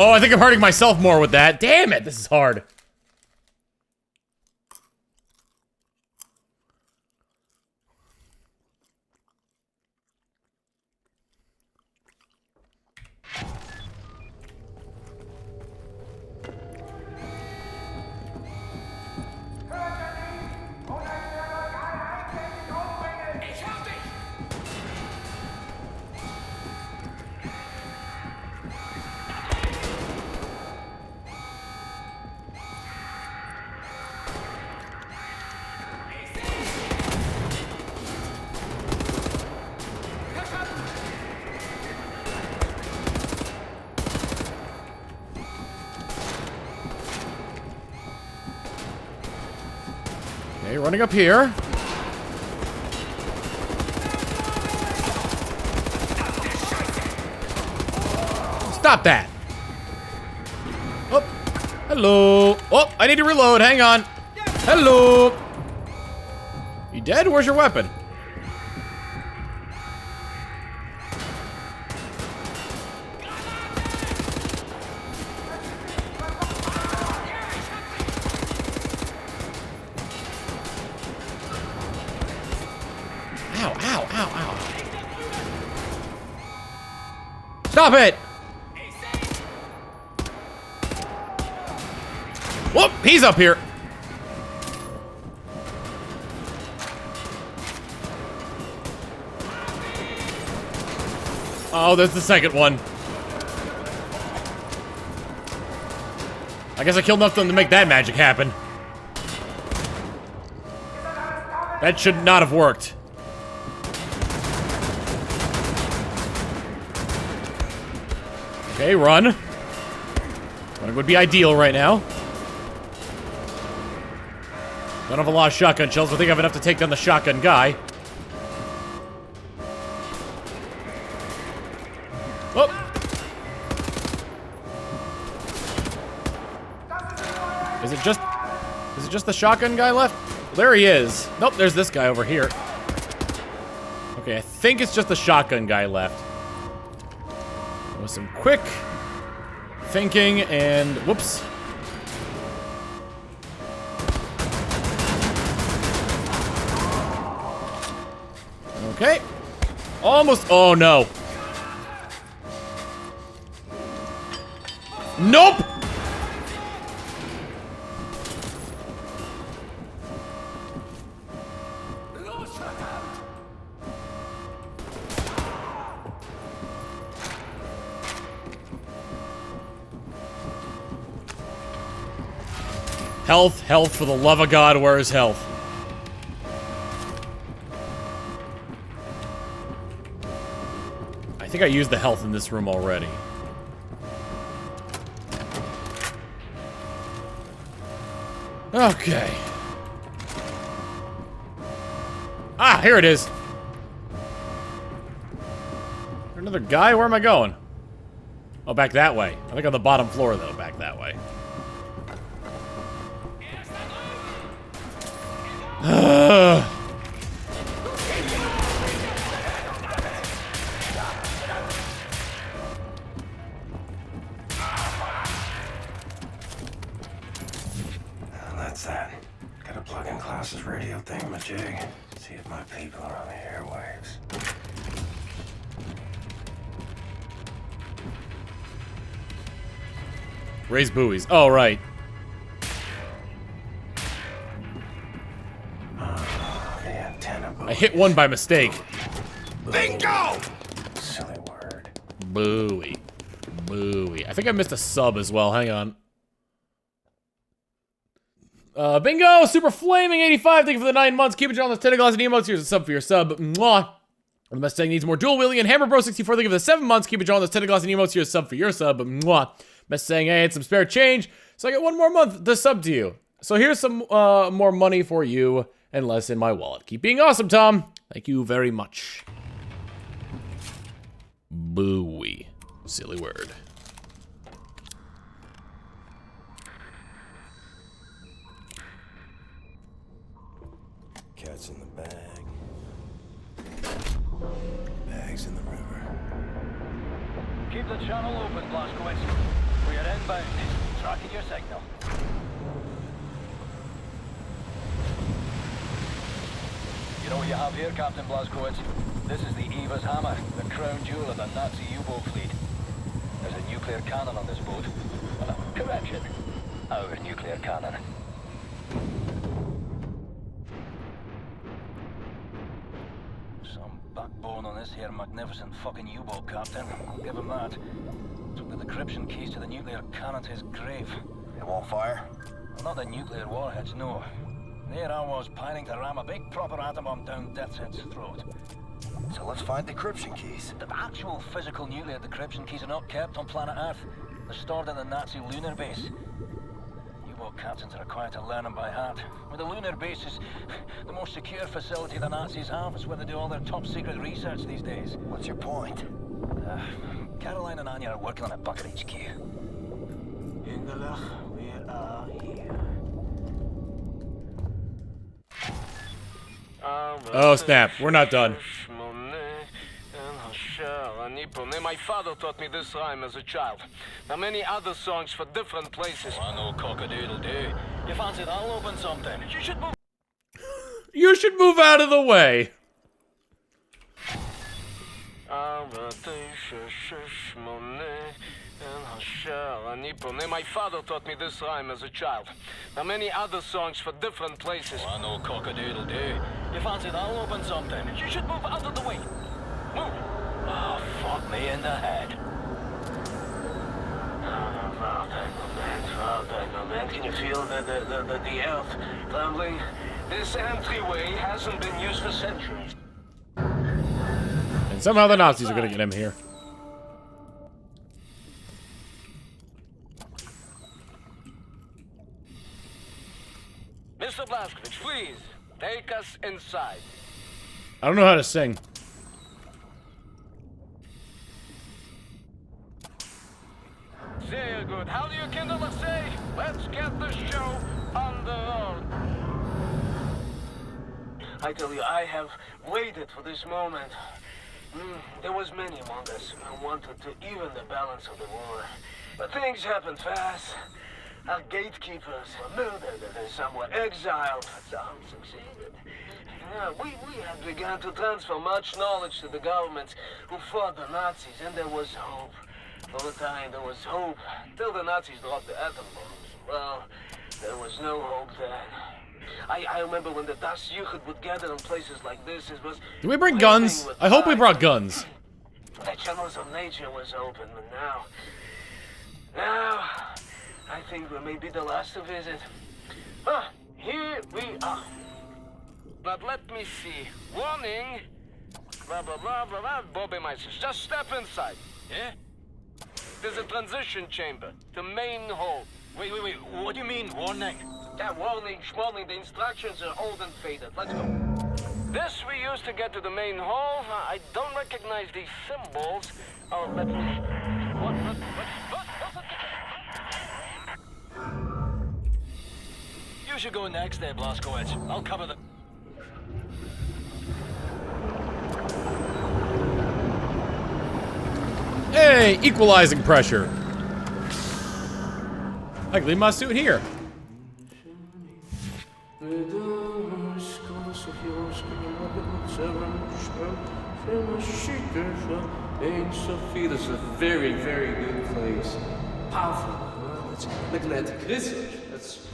Oh, I think I'm hurting myself more with that. Damn it, this is hard. Okay, running up here. Stop that. Oh, hello. Oh, I need to reload. Hang on. Hello. You dead? Where's your weapon? Ow, ow, ow, ow. Stop it! Whoop! He's up here. Oh, there's the second one. I guess I killed enough of them to make that magic happen. That should not have worked. Okay, run. Running would be ideal right now. Don't have a lot of shotgun shells, but I think I have enough to take down the shotgun guy. Oh! Is it just the shotgun guy left? Well, there he is. Nope, there's this guy over here. Okay, I think it's just the shotgun guy left. With some quick thinking and whoops. Okay. Almost. Oh no. Nope. Health, health, for the love of God, where is health? I think I used the health in this room already. Okay. Ah, here it is. Is there another guy? Where am I going? Oh, back that way. I think on the bottom floor, though, back that way. That's that. Gotta plug in Klaus's radio thingamajig. See if my people are on the airwaves. Raise buoys. Oh, right. I hit one by mistake. Bingo! Silly word. Buoy. Buoy. I think I missed a sub as well. Hang on. Bingo! Super Flaming 85. Thank you for the 9 months. Keep it on those tentacles and emotes. Here's a sub for your sub. Mwah. The Mustang needs more dual wheeling. And Hammer Bro 64. Thank you for the 7 months. Keep it on those tentacles and emotes. Here's a sub for your sub. Mwah. Mustang, I had some spare change, so I get 1 more month to sub to you. So here's some more money for you and less in my wallet. Keep being awesome, Tom. Thank you very much. Buoy. Silly word. Cat's in the bag. Bag's in the river. Keep the channel open, Blazkowicz. We are inbound. Tracking your signal. You know what you have here, Captain Blazkowicz? This is the Eva's Hammer, the crown jewel of the Nazi U-boat fleet. There's a nuclear cannon on this boat. Correction. Our nuclear cannon. Some backbone on this here magnificent fucking U-boat, Captain. I'll give him that. Took the decryption keys to the nuclear cannon to his grave. It won't fire? Well, not the nuclear warheads, no. There I was, pining to ram a big proper atom bomb down Deathshead's throat. So let's find decryption keys. The actual physical nuclear decryption keys are not kept on planet Earth. They're stored at the Nazi lunar base. U-boat captains are required to learn them by heart. Well, the lunar base is the most secure facility the Nazis have. It's where they do all their top secret research these days. What's your point? Caroline and Anya are working on a bucket HQ. Engelach, we are here. Oh snap, we're not done. My father taught me this rhyme as a child. There are many other songs for different places. I know cock-a-doodle-doo. You fancy that'll open something? You should move. You should move out of the way. My father taught me this rhyme as a child. There are many other songs for different places. I know cock-a-doodle-doo. You fancy that'll open something? You should move out of the way. Move. Oh, fuck me in the head. Can you feel the earth trembling? This entryway hasn't been used for centuries. And somehow the Nazis are gonna get him here. Mr. Blazkowicz, please, take us inside. I don't know how to sing. Very good. How do you kindle a say? Let's get the show on the road. I tell you, I have waited for this moment. There was many among us who wanted to even the balance of the war. But things happened fast. Our gatekeepers were murdered and some were exiled, but some succeeded. We had begun to transfer much knowledge to the governments who fought the Nazis, and there was hope. For a time, there was hope, till the Nazis dropped the atom bombs. Well, there was no hope then. I remember when the Das Jugend would gather in places like this, it was... Did we bring guns? I hope we brought guns. The channels of nature was open, but now, I think we may be the last to visit. Here we are. But let me see. Warning. Blah, blah, blah, blah, blah. Bobby Meisters, just step inside. Yeah? There's a transition chamber to main hall. Wait. What do you mean, warning? Yeah, warning, schmorning. The instructions are old and faded. Let's go. This we use to get to the main hall. I don't recognize these symbols. Oh, let me... What? You should go next there, Blazkowicz. I'll cover the... Hey, equalizing pressure. I can leave my suit here. This is a very, very good place. Powerful. Well, it's magnetic research. That's...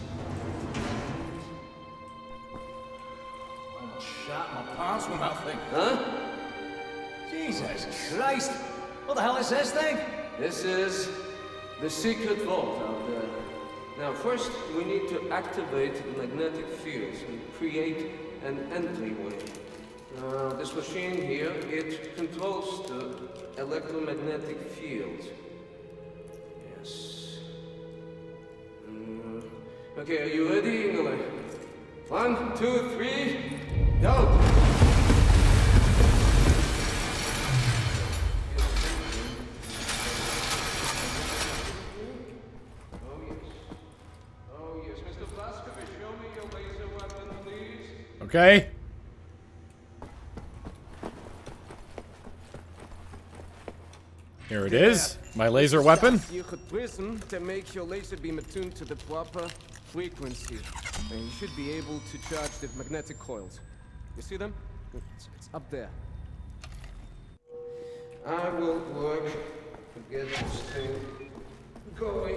I shot my pants with that thing. Huh? Jesus Christ! What the hell is this thing? This is the secret vault out there. Now, first, we need to activate the magnetic fields and create an entryway. Now, this machine here, it controls the electromagnetic field. Yes. Okay, are you ready, Ingle? 1, 2, 3, go! Okay. Here it is. My laser weapon. You could prism to make your laser beam attuned to the proper frequency. And you should be able to charge the magnetic coils. You see them? It's up there. I will work to get this thing going.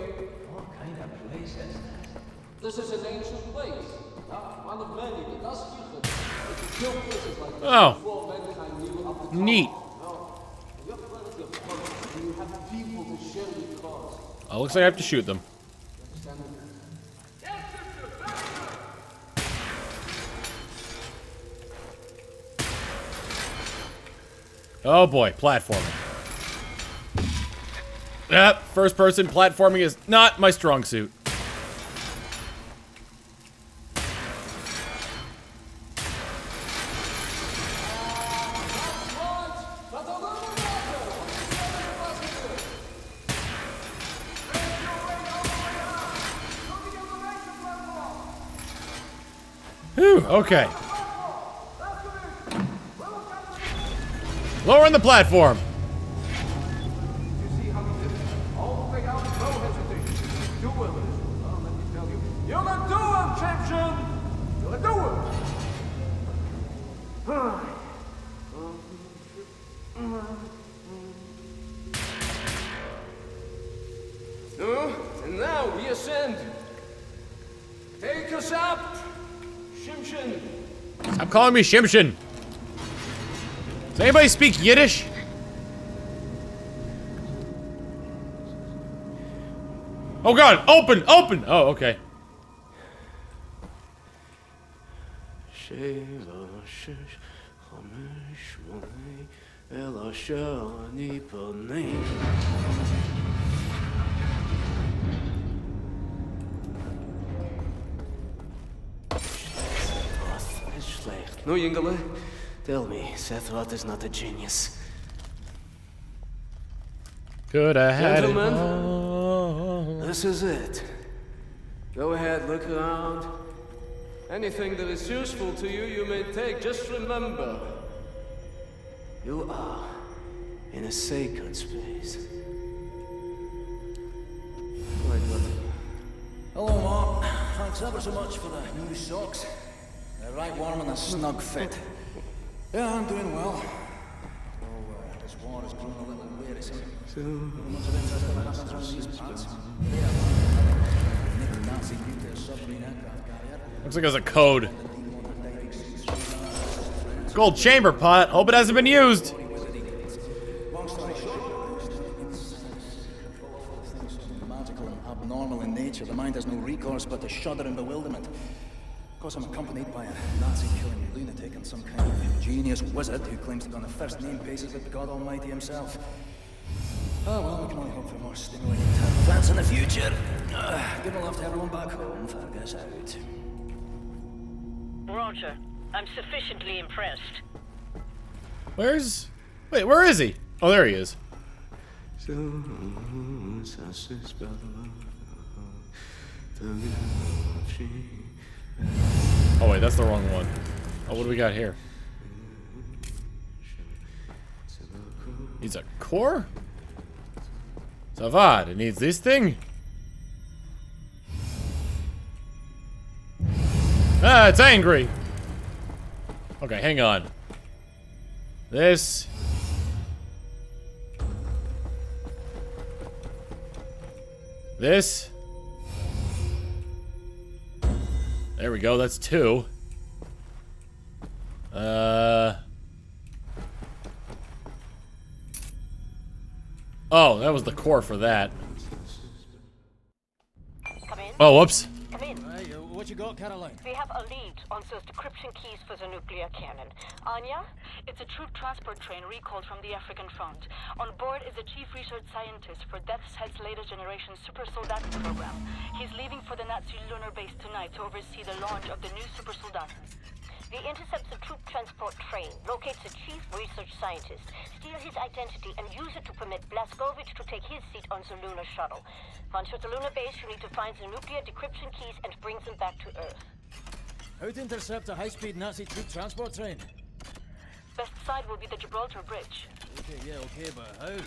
What kind of place is this? This is an ancient place. One of many. The Das Jugend. It's built places like this Oh. before mankind knew of the Neat. Now, you're plenty of fun, and you have people to share your cause. Oh, looks like I have to shoot them. Oh boy, platforming. First person platforming is not my strong suit. Whew, okay. Lowering the platform. All the way out, no hesitation. You will. Well, let me tell you. You're gonna do it, champion! You're gonna do it! And now we ascend. Take us up, Shimshin. Stop calling me Shimshin. Does anybody speak Yiddish? Oh god, open, open! Oh, okay. No, Yingele, tell me, Sethroth is not a genius. Could I had Gentlemen, it all. this is it. Go ahead, look around. Anything that is useful to you, you may take. Just remember, you are in a sacred space. Hello, Mark. Thanks ever so much for the new socks. They're right warm and a snug fit. Yeah, I'm doing well. Oh, this war has grown a little wearisome. Much of interest in what happens around these parts. Nazi nuclear submarine aircraft carrier. Looks like there's a code. Gold chamber pot. Hope it hasn't been used. Long story short, magical and abnormal in nature. The mind has no recourse but to shudder in bewilderment. Of course, I'm accompanied by a Nazi-killing lunatic and some kind of ingenious wizard who claims to be on the first name basis with God Almighty himself. Oh, well, we can only hope for more stimulating plans in the future. Good luck to everyone back home. Fergus out. Roger. I'm sufficiently impressed. Wait, where is he? Oh, there he is. Oh wait, that's the wrong one. Oh, what do we got here? Needs a core? Savad, it needs this thing? Ah, it's angry! Okay, hang on. This. This. There we go, that's 2. Oh, that was the core for that. Come in. Oh, whoops. Come in. Hey, what you got, Caroline? We have a lead on those decryption keys for the nuclear cannon. Anya? It's a troop transport train recalled from the African front. On board is a chief research scientist for Death's Head's latest generation super soldaten program. He's leaving for the Nazi lunar base tonight to oversee the launch of the new super soldaten. We intercept the troop transport train, locate the chief research scientist, steal his identity, and use it to permit Blazkowicz to take his seat on the lunar shuttle. Once at the lunar base, you need to find the nuclear decryption keys and bring them back to Earth. How to intercept a high-speed Nazi troop transport train? Best side will be the Gibraltar Bridge. Okay, but how?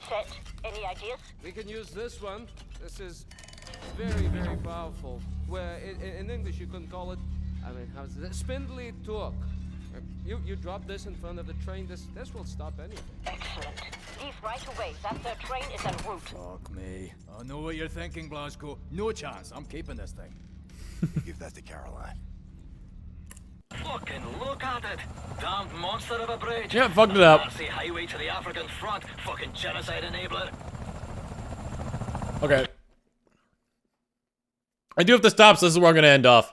Set, any ideas? We can use this one. This is very, very powerful. Where in English you can call it, I mean, how's it? Spindly torque. You drop this in front of the train, this will stop anything. Excellent. Leave right away. That train is en route. Fuck me. I know what you're thinking, Blasco. No chance. I'm keeping this thing. Give that to Caroline. Fucking look at it! Damned monster of a bridge! Yeah, fucked it up. Nazi highway to the African front! Fucking genocide enabler! Okay. I do have to stop, so this is where I'm gonna end off.